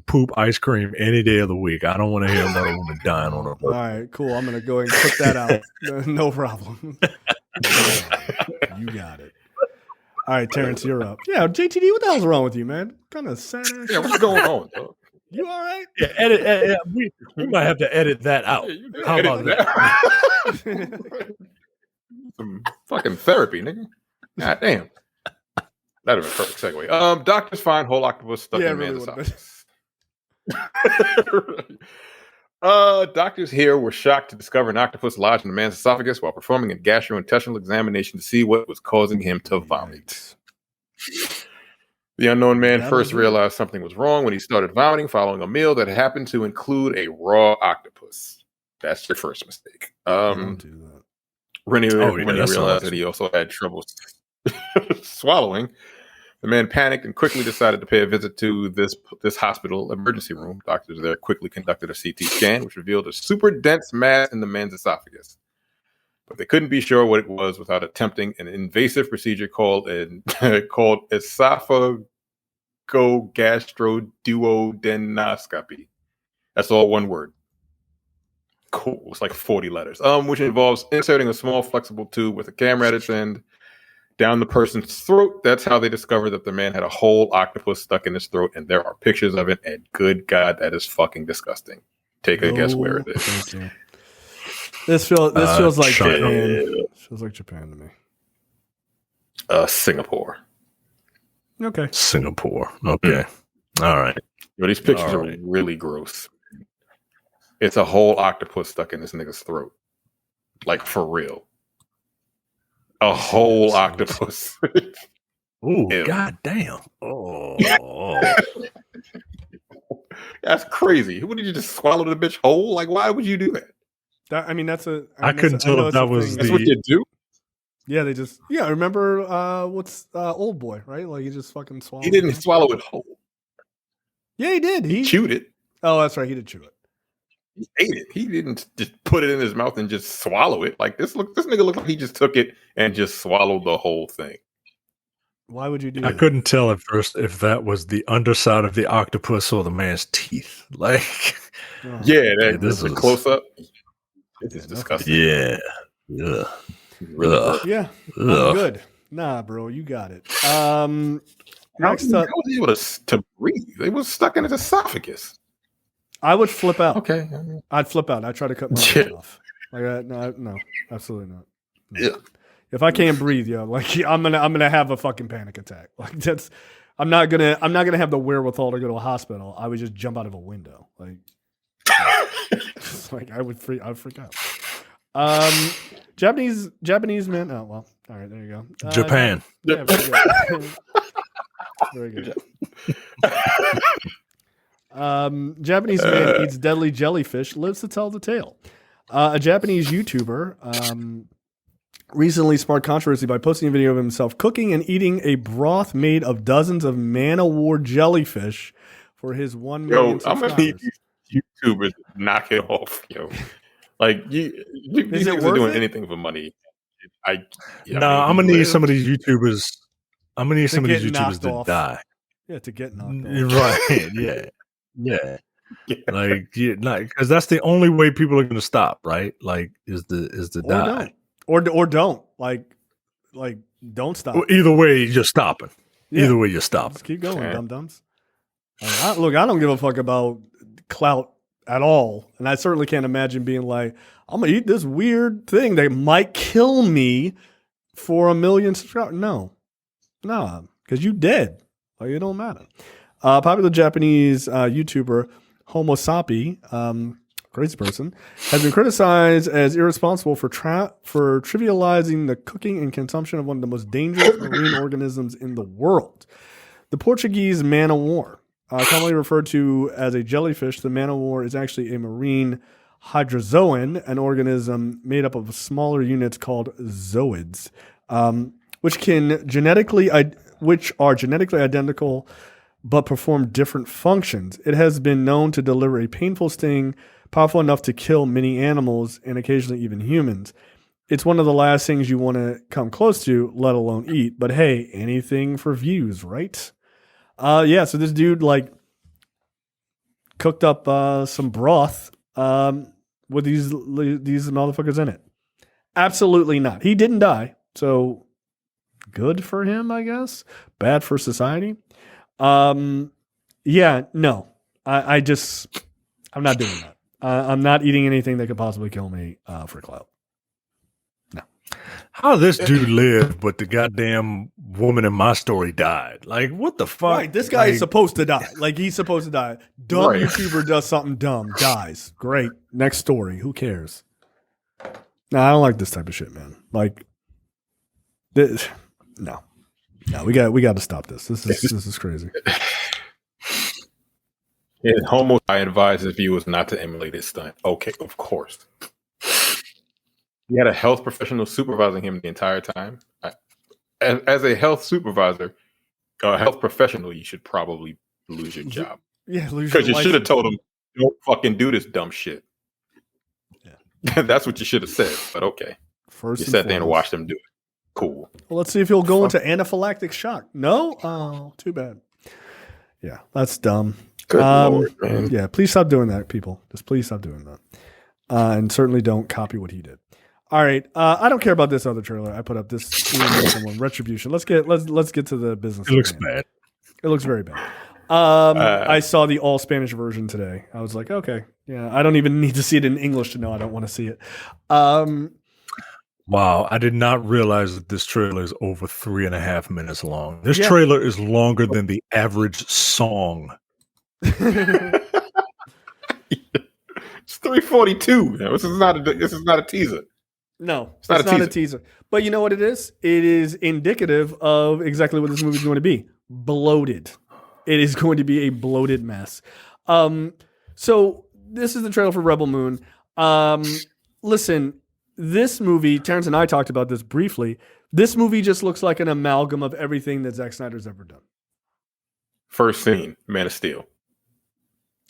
Speaker 2: poop ice cream any day of the week. I don't want to hear about a woman dying on her birthday.
Speaker 1: All right, cool. I'm gonna go ahead and put that out. No problem. You got it. All right, Terrence, you're up. Yeah, JTD, what the hell's wrong with you, man? Kind of sad.
Speaker 3: Yeah, what's going on, dog?
Speaker 1: You all right?
Speaker 2: Yeah, edit. We might have to edit that out. How about that?
Speaker 3: Some fucking therapy, nigga. God damn. That'd have been a perfect segue. Doctors find whole octopus stuck in man's esophagus. Doctors here were shocked to discover an octopus lodged in a man's esophagus while performing a gastrointestinal examination to see what was causing him to vomit. The unknown man first realized something was wrong when he started vomiting following a meal that happened to include a raw octopus. That's your first mistake.
Speaker 1: Don't do that.
Speaker 3: When he realized that he also had trouble swallowing, the man panicked and quickly decided to pay a visit to this hospital emergency room. Doctors there quickly conducted a CT scan, which revealed a super dense mass in the man's esophagus. But they couldn't be sure what it was without attempting an invasive procedure called esophagogastroduodenoscopy. That's all one word. Cool. It's like 40 letters. Which involves inserting a small flexible tube with a camera at its end down the person's throat. That's how they discovered that the man had a whole octopus stuck in his throat, and there are pictures of it, and good God, that is fucking disgusting. Take a guess where it is.
Speaker 1: Thank you. This feels like
Speaker 2: China.
Speaker 1: Japan. This feels like Japan to me.
Speaker 3: Singapore.
Speaker 1: Okay.
Speaker 2: Singapore. Okay. All right.
Speaker 3: These pictures are really gross. It's a whole octopus stuck in this nigga's throat. Like, for real. A whole octopus.
Speaker 2: Oh, god damn. Oh.
Speaker 3: That's crazy. What, did you just swallow the bitch whole? Like, why would you do that?
Speaker 2: I couldn't tell if that was
Speaker 3: That's what you do?
Speaker 1: Yeah, they just remember Old Boy, right? Like he just fucking swallowed.
Speaker 3: He didn't swallow it whole.
Speaker 1: Yeah, he did. He
Speaker 3: chewed it.
Speaker 1: Oh, that's right. He did chew it.
Speaker 3: He ate it. He didn't just put it in his mouth and just swallow it. Like this nigga looked like he just took it and just swallowed the whole thing.
Speaker 1: Why would you do
Speaker 2: I
Speaker 1: that?
Speaker 2: couldn't tell at first if that was the underside of the octopus or the man's teeth. Like,
Speaker 3: this is a close up. It is disgusting.
Speaker 2: Yeah.
Speaker 1: Yeah. I'm good. Nah, bro, you got it. Next up,
Speaker 3: How was he able to breathe? It was stuck in his esophagus.
Speaker 1: I would flip out.
Speaker 3: Okay.
Speaker 1: I'd flip out. I'd try to cut my mouth off. Like, no, absolutely not. No.
Speaker 3: Yeah.
Speaker 1: If I can't breathe, I'm gonna have a fucking panic attack. Like I'm not gonna have the wherewithal to go to a hospital. I would just jump out of a window. Like, I would freak out. Japanese man. Oh well. All right, there you go.
Speaker 2: Japan.
Speaker 1: Yeah, very good. Japanese man eats deadly jellyfish, lives to tell the tale. A Japanese YouTuber recently sparked controversy by posting a video of himself cooking and eating a broth made of dozens of Man-O-War jellyfish for his 1 million subscribers. I'm gonna need
Speaker 3: these YouTubers to knock it off, yo. Like these niggas are doing anything for money. I'm
Speaker 2: gonna need some of these YouTubers. I'm gonna need some of these YouTubers to die.
Speaker 1: Yeah, to get knocked off.
Speaker 2: Right. Yeah. Like, because that's the only way people are gonna stop, right? Like, is to die.
Speaker 1: Or don't. Like don't stop.
Speaker 2: Well, either way, you're stopping.
Speaker 1: Yeah.
Speaker 2: Either way, you're stopping.
Speaker 1: Just keep going, dum-dums. Look, I don't give a fuck about clout at all. And I certainly can't imagine being like, I'm going to eat this weird thing that might kill me for 1 million subscribers. No, because you dead. Like, it don't matter. Popular Japanese YouTuber Homo Sapi, crazy person, has been criticized as irresponsible for trivializing the cooking and consumption of one of the most dangerous marine organisms in the world. The Portuguese man-o-war, commonly referred to as a jellyfish, the man-o-war is actually a marine hydrozoan, an organism made up of smaller units called zooids, which are genetically identical but perform different functions. It has been known to deliver a painful sting powerful enough to kill many animals and occasionally even humans. It's one of the last things you want to come close to, let alone eat. But hey, anything for views, right? Yeah, so this dude like cooked up some broth with these motherfuckers in it. Absolutely not. He didn't die, so good for him, I guess. Bad for society. Yeah, no. I'm not doing that. I'm not eating anything that could possibly kill me for clout. No.
Speaker 2: How this dude lived, but the goddamn woman in my story died? Like, what the fuck?
Speaker 1: Right, this guy is supposed to die. Like, he's supposed to die. Dumb
Speaker 3: Right.
Speaker 1: YouTuber does something dumb, dies. Great. Next story. Who cares? No, I don't like this type of shit, man. Like, no, we got to stop this. This is crazy.
Speaker 3: In Homo, I advise his viewers not to emulate his stunt. Okay, of course. He had a health professional supervising him the entire time. As a health supervisor, a health professional, you should probably lose your job.
Speaker 1: Yeah,
Speaker 3: Because you should have told him, don't fucking do this dumb shit. Yeah. That's what you should have said, but okay.
Speaker 1: First
Speaker 3: you sat there and watched him do it. Cool.
Speaker 1: Well, let's see if he'll go into anaphylactic shock. No? Oh, too bad. Yeah, that's dumb.
Speaker 3: Good Lord, man.
Speaker 1: Yeah, please stop doing that, people. Just please stop doing that. And certainly don't copy what he did. All right. I don't care about this other trailer. I put up this one, Retribution. Let's get to the business.
Speaker 2: It looks bad.
Speaker 1: It looks very bad. I saw the all Spanish version today. I was like, okay, yeah, I don't even need to see it in English to know I don't want to see it.
Speaker 2: Wow, I did not realize that this trailer is over 3.5 minutes long. This trailer is longer than the average song.
Speaker 3: It's 3:42. This is not a teaser.
Speaker 1: No, it's not a teaser. But you know what it is? It is indicative of exactly what this movie is going to be. Bloated. It is going to be a bloated mess. So this is the trailer for Rebel Moon. Listen, this movie, Terrence and I talked about this briefly. This movie just looks like an amalgam of everything that Zack Snyder's ever done.
Speaker 3: First scene, Man of Steel.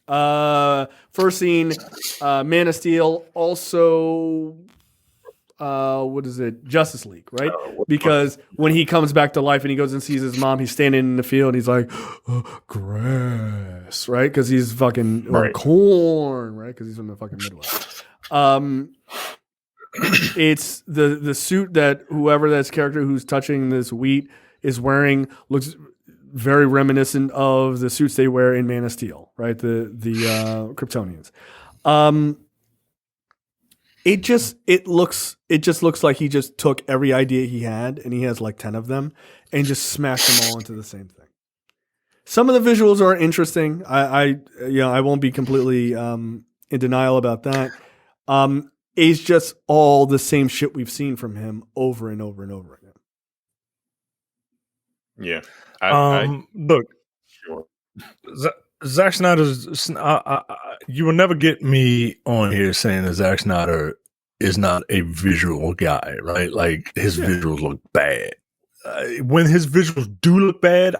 Speaker 1: First scene, Man of Steel. Also, what is it? Justice League, right? Because when he comes back to life and he goes and sees his mom, he's standing in the field and he's like, grass, right? Because he's fucking corn, right? Because he's from the fucking Midwest. It's the suit that whoever that's character who's touching this wheat is wearing looks very reminiscent of the suits they wear in Man of Steel, right? The Kryptonians. It just looks like he just took every idea he had, and he has like 10 of them, and just smashed them all into the same thing. Some of the visuals are interesting. I won't be completely in denial about that. It's just all the same shit we've seen from him over and over and over again.
Speaker 3: Yeah.
Speaker 2: Look,
Speaker 3: Sure.
Speaker 2: Zack Snyder's. You will never get me on here saying that Zack Snyder is not a visual guy, right? Like his visuals look bad. When his visuals do look bad,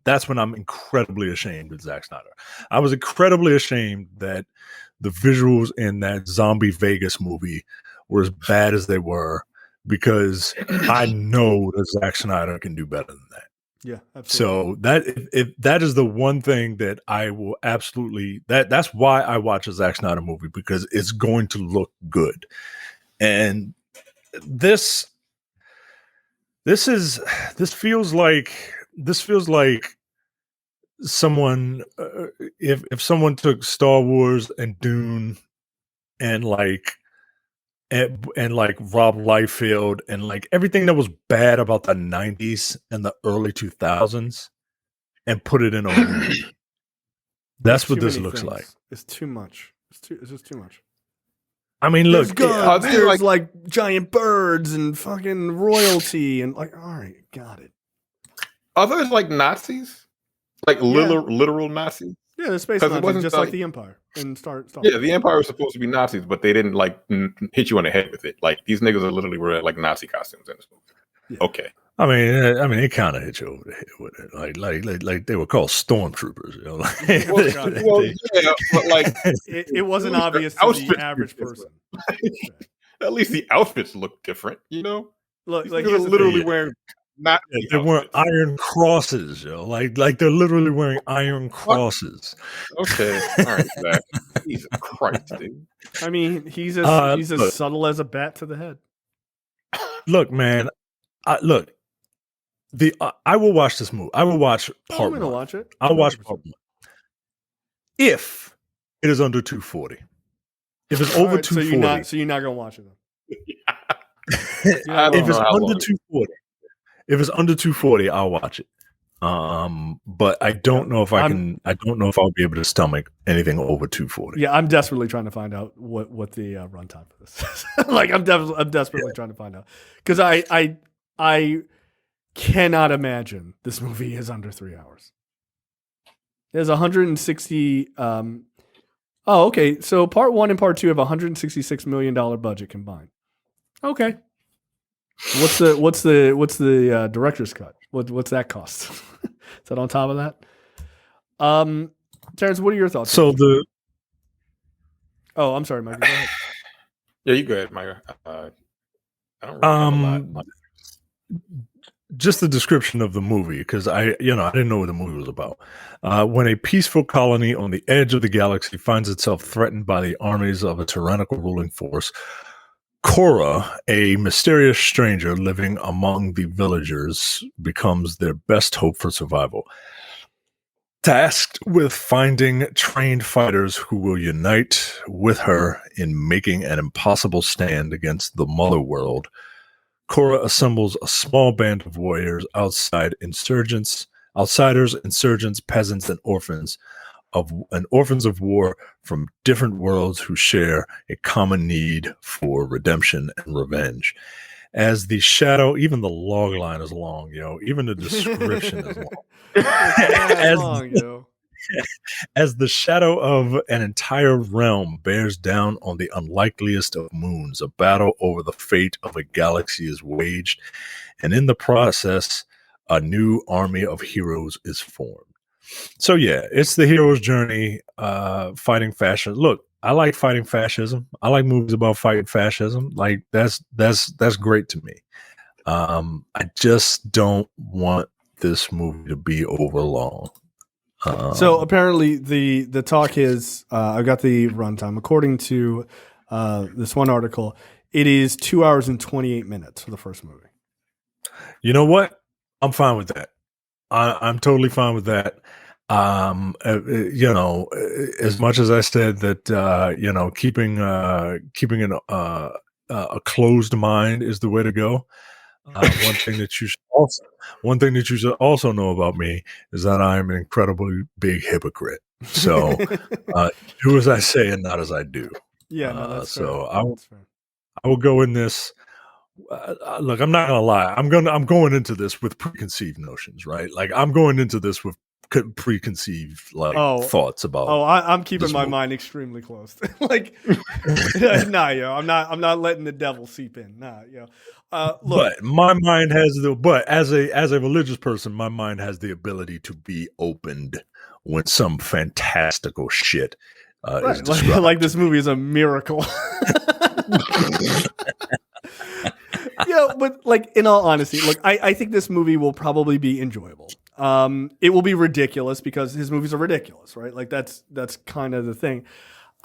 Speaker 2: that's when I'm incredibly ashamed of Zack Snyder. I was incredibly ashamed that the visuals in that Zombie Vegas movie were as bad as they were, because I know that Zack Snyder can do better than that.
Speaker 1: Yeah, absolutely.
Speaker 2: So that is the one thing that I will absolutely that's why I watch a Zack Snyder movie, because it's going to look good. And this feels like someone if someone took Star Wars and Dune and like Rob Liefeld and like everything that was bad about the 90s and the early 2000s and put it in a movie. That's what this looks like.
Speaker 1: It's too much. It's just too much.
Speaker 2: I mean,
Speaker 1: There's
Speaker 2: look,
Speaker 1: guns, there's like giant birds and fucking royalty and like, all right, got it.
Speaker 3: Are those like Nazis? Like literal Nazis?
Speaker 1: Yeah, the space Nazis, just like the Empire and Star
Speaker 3: Yeah, the Empire was supposed to be Nazis, but they didn't like hit you on the head with it. Like these niggas are literally wearing like Nazi costumes in this movie. Yeah. Okay.
Speaker 2: I mean, it kind of hit you over the head with it. Like they were called stormtroopers. You know?
Speaker 3: Yeah, but like
Speaker 1: it wasn't obvious to the average person.
Speaker 3: At least the outfits look different, you know.
Speaker 1: Look,
Speaker 3: like they're literally wearing.
Speaker 2: They weren't iron crosses, yo. Like they're literally wearing iron crosses.
Speaker 3: Okay, all right, Zach. Jesus Christ, dude.
Speaker 1: I mean, he's as subtle as a bat to the head.
Speaker 2: Look, man. I will watch this movie. I will watch part one. I'm gonna
Speaker 1: watch it.
Speaker 2: I'll watch part one. If it is under 240. If it's over 240.
Speaker 1: So you're not gonna watch it then.
Speaker 2: If it's under 240. If it's under 240, I'll watch it. But I don't know if I don't know if I'll be able to stomach anything over 240.
Speaker 1: Yeah, I'm desperately trying to find out what the runtime for this is. Like I'm desperately trying to find out because I cannot imagine this movie is under 3 hours. There's 160. Okay. So part 1 and part 2 have $166 million budget combined. Okay. What's the director's cut? What's that cost? Is that on top of that? Terrence, what are your thoughts?
Speaker 2: So
Speaker 1: I'm sorry, Mike. Go ahead.
Speaker 3: Yeah, you go ahead, Mike. I don't really have a lot.
Speaker 2: Just the description of the movie, because I didn't know what the movie was about. When a peaceful colony on the edge of the galaxy finds itself threatened by the armies of a tyrannical ruling force, Korra, a mysterious stranger living among the villagers, becomes their best hope for survival. Tasked with finding trained fighters who will unite with her in making an impossible stand against the Mother World, Korra assembles a small band of warriors, outsiders, insurgents, peasants, and orphans of war from different worlds who share a common need for redemption and revenge. As the shadow, even the log line is long, even the description is long. As the shadow of an entire realm bears down on the unlikeliest of moons, a battle over the fate of a galaxy is waged, and in the process, a new army of heroes is formed. So yeah, it's the hero's journey, fighting fascism. Look, I like fighting fascism. I like movies about fighting fascism. Like that's great to me. I just don't want this movie to be overlong.
Speaker 1: So apparently the talk is, I've got the runtime. According to this one article, it is 2 hours and 28 minutes for the first movie.
Speaker 2: You know what? I'm fine with that. I'm totally fine with that. As much as I said that, keeping a closed mind is the way to go. One thing that you should also know about me is that I am an incredibly big hypocrite. So do as I say and not as I do.
Speaker 1: Yeah, no, that's
Speaker 2: so
Speaker 1: fair.
Speaker 2: I will go in this. Look, I'm not gonna lie. I'm going into this with preconceived notions, right? Like I'm going into this with preconceived thoughts about.
Speaker 1: Oh, I'm keeping my mind extremely closed. Like, nah, I'm not letting the devil seep in. Nah, look,
Speaker 2: but my mind has as a religious person, my mind has the ability to be opened when some fantastical shit is described.
Speaker 1: Like this movie is a miracle. Yeah, but like in all honesty, look, I think this movie will probably be enjoyable. It will be ridiculous because his movies are ridiculous, right? Like that's kind of the thing.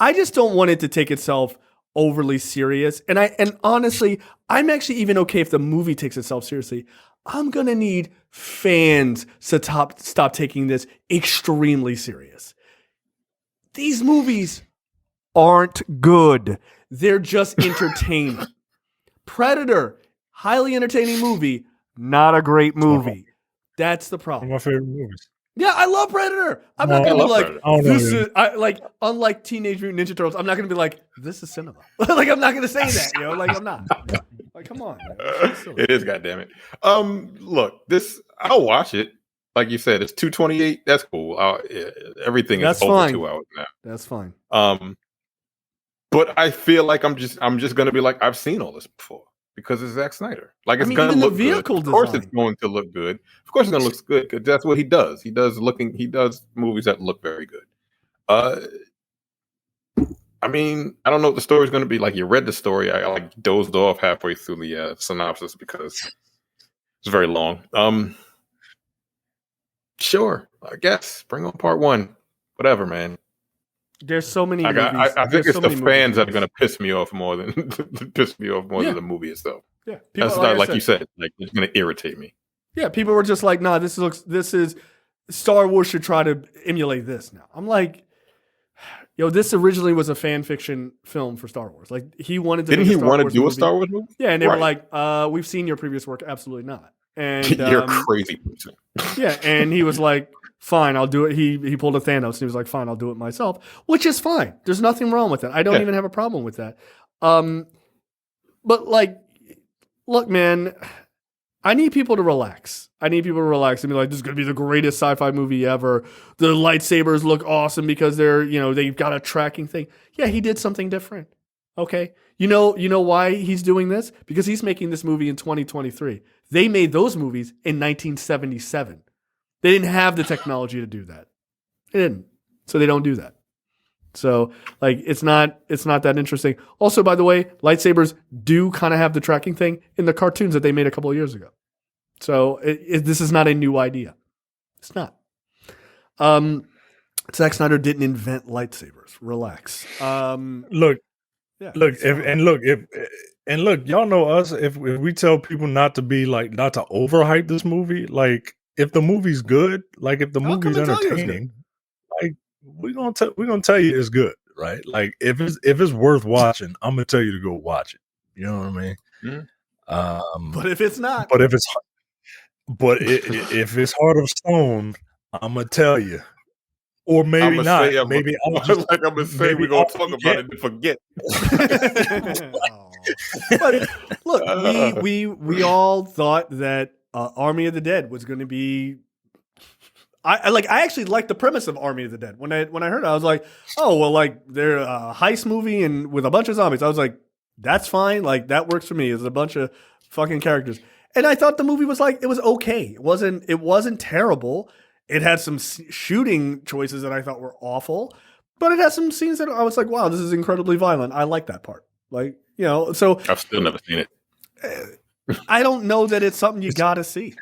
Speaker 1: I just don't want it to take itself overly serious. And honestly, I'm actually even okay if the movie takes itself seriously. I'm gonna need fans to stop taking this extremely serious. These movies aren't good. They're just entertaining. Predator, highly entertaining movie, not a great movie. That's the problem.
Speaker 2: One of my favorite movies.
Speaker 1: Yeah, I love Predator. I'm not gonna be like, this is unlike Teenage Mutant Ninja Turtles. I'm not gonna be like, this is cinema. Like, I'm not gonna say that. Like, I'm not. Like, come on.
Speaker 3: It is, goddammit. Look, I'll watch it. Like you said, it's 228. That's cool. Everything is over 2 hours now.
Speaker 1: That's fine.
Speaker 3: But I feel like I'm just gonna be like, I've seen all this before because it's Zack Snyder. Like, it's gonna look good. Of course, it's going to look good. Of course, it's gonna look good because that's what he does. He does movies that look very good. I mean, I don't know what the story's gonna be. Like, you read the story. I like dozed off halfway through the synopsis because it's very long. Sure, I guess bring on part 1. Whatever, man.
Speaker 1: There's so many movies.
Speaker 3: I think it's the fans that are going to piss me off more than than the movie itself.
Speaker 1: Yeah,
Speaker 3: that's not like you said. Like, it's going to irritate me.
Speaker 1: Yeah, people were just like, "Nah, this is Star Wars should try to emulate this." Now I'm like, "Yo, this originally was a fan fiction film for Star Wars. Like, he wanted to."
Speaker 3: Didn't he want to do a Star Wars movie?
Speaker 1: Yeah, and they were like, "We've seen your previous work. Absolutely not." And
Speaker 3: you're a crazy person.
Speaker 1: Yeah, and he was like, fine, I'll do it. He pulled a Thanos and he was like, fine, I'll do it myself, which is fine. There's nothing wrong with that. I don't even have a problem with that. But like, look, man, I need people to relax. And be like, this is going to be the greatest sci-fi movie ever. The lightsabers look awesome because they've got a tracking thing. Yeah, he did something different. Okay. You know why he's doing this? Because he's making this movie in 2023. They made those movies in 1977. They didn't have the technology to do that. They didn't. So they don't do that. So, like, it's not that interesting. Also, by the way, lightsabers do kind of have the tracking thing in the cartoons that they made a couple of years ago. So this is not a new idea. It's not. Zack Snyder didn't invent lightsabers. Relax.
Speaker 2: Look, y'all know us. If we tell people not to overhype this movie, like, if the movie's good, like, if the movie's entertaining, like, we're gonna tell you it's good, right? Like, if it's worth watching, I'm gonna tell you to go watch it. You know what I mean?
Speaker 3: Mm-hmm.
Speaker 1: But if it's not,
Speaker 2: if it's Heart of Stone, I'm gonna tell you. Or maybe not. Maybe I'm
Speaker 3: gonna say we're gonna talk about it and forget.
Speaker 1: But look, we all thought that Army of the Dead was going to be. I actually liked the premise of Army of the Dead. When I heard it, I was like, oh well, like, they're a heist movie and with a bunch of zombies. I was like, that's fine. Like, that works for me. It's a bunch of fucking characters, and I thought the movie was like, it was okay. It wasn't terrible. It had some shooting choices that I thought were awful, but it had some scenes that I was like, wow, this is incredibly violent. I like that part. Like, so
Speaker 3: I've still never seen it.
Speaker 1: I don't know that it's something you got to see.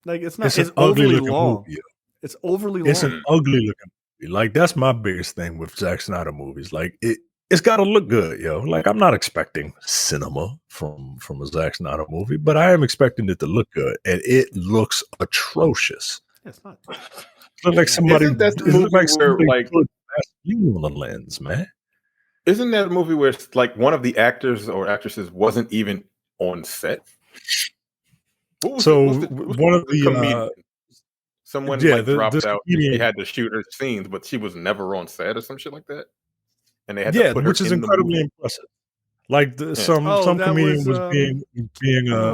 Speaker 1: Like, it's not. It's overly long.
Speaker 2: Movie.
Speaker 1: It's overly long.
Speaker 2: It's an ugly looking movie. Like, that's my biggest thing with Zack Snyder movies. Like, it's got to look good, yo. Like, I'm not expecting cinema from a Zack Snyder movie, but I am expecting it to look good, and it looks atrocious.
Speaker 1: It's not.
Speaker 2: Look like somebody.
Speaker 3: Isn't that the movie where, like,
Speaker 2: put Vaseline on the lens, man?
Speaker 3: Isn't that a movie where it's like one of the actors or actresses wasn't even on set?
Speaker 2: One of the
Speaker 3: comedians, someone dropped out.
Speaker 2: Comedian.
Speaker 3: They had to shoot her scenes, but she was never on set or some shit like that. And they had to put her
Speaker 2: which is
Speaker 3: in
Speaker 2: incredibly impressive. Like, some comedian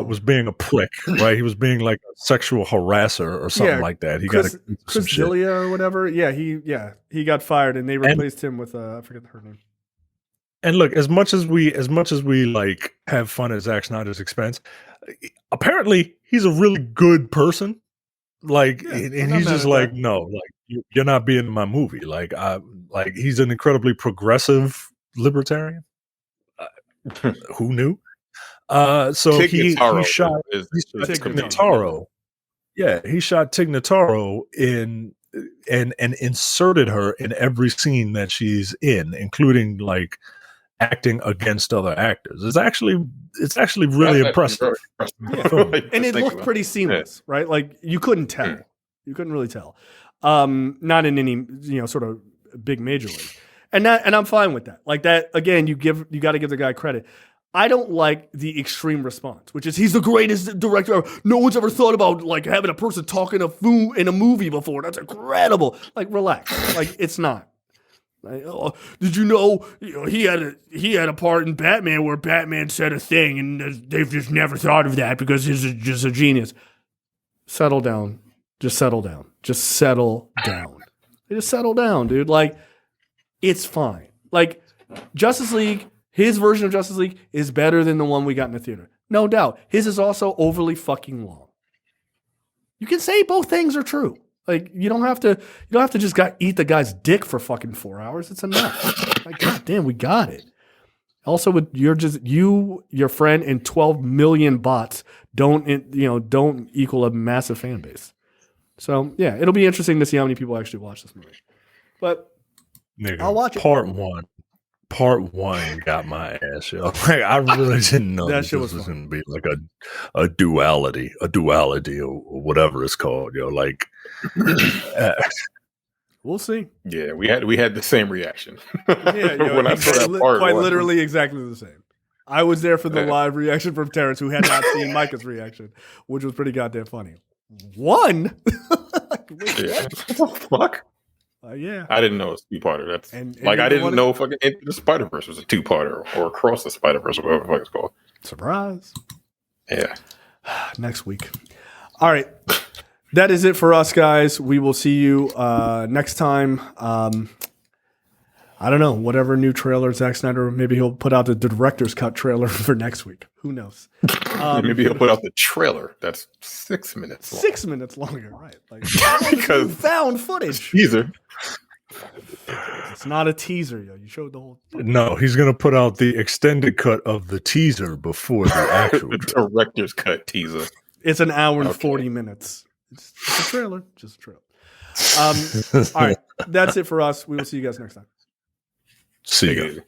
Speaker 2: was being a prick, right? He was being like a sexual harasser or something like that. He got
Speaker 1: Chris D'Elia or whatever. Yeah, he got fired and they replaced him with I forget her name.
Speaker 2: And look, as much as we like have fun at Zack Snyder's expense, apparently he's a really good person. Like, and he's just like, no, like, you're not being in my movie. Like, he's an incredibly progressive libertarian. Who knew? So he shot Tig Notaro. Yeah, he shot Tig Notaro and inserted her in every scene that she's in, including like acting against other actors. It's actually really impressive.
Speaker 1: And it looked pretty seamless, right? Like you couldn't tell. You couldn't really tell. Not in any, sort of big major league. And I'm fine with that. Like that, again, you got to give the guy credit. I don't like the extreme response, which is he's the greatest director ever. No one's ever thought about like having a person talk in a movie before. That's incredible. Like relax. Like it's not. Like, oh, did you know he had a part in Batman where Batman said a thing and they've just never thought of that because he's just a genius. Settle down. Just settle down. Just settle down. Just settle down, dude. Like it's fine. Like Justice League. His version of Justice League is better than the one we got in the theater. No doubt. His is also overly fucking long. You can say both things are true. Like you don't have to just eat the guy's dick for fucking 4 hours. It's enough. Like, God damn, we got it. Also, with your friend, and 12 million bots don't equal a massive fan base. So yeah, it'll be interesting to see how many people actually watch this movie. But I'll watch it.
Speaker 2: Part one got my ass, yo. Like, I really didn't know this was going to be like a duality or whatever it's called, yo. Like,
Speaker 1: we'll see.
Speaker 3: Yeah, we had the same reaction.
Speaker 1: Yeah, when I saw that part, quite literally exactly the same. I was there for the live reaction from Terrence, who had not seen Micah's reaction, which was pretty goddamn funny. One,
Speaker 3: what the fuck?
Speaker 1: Yeah,
Speaker 3: I didn't know it was a two-parter. That's I didn't know fucking Into the Spider-Verse was a two-parter or Across the Spider-Verse or whatever the fuck it's called.
Speaker 1: Surprise!
Speaker 3: Yeah,
Speaker 1: next week. All right, that is it for us, guys. We will see you next time. I don't know, whatever new trailer Zack Snyder, maybe he'll put out the director's cut trailer for next week. Who knows?
Speaker 3: Maybe he'll put out the trailer that's 6 minutes long.
Speaker 1: 6 minutes longer, right? Like
Speaker 3: because
Speaker 1: found footage.
Speaker 3: Teaser.
Speaker 1: It's not a teaser, yo. You showed the whole thing.
Speaker 2: No, he's going to put out the extended cut of the teaser before the actual
Speaker 3: director's cut teaser.
Speaker 1: It's an hour and 40 minutes. It's a trailer. Just a trailer. All right. That's it for us. We will see you guys next time.
Speaker 2: See you.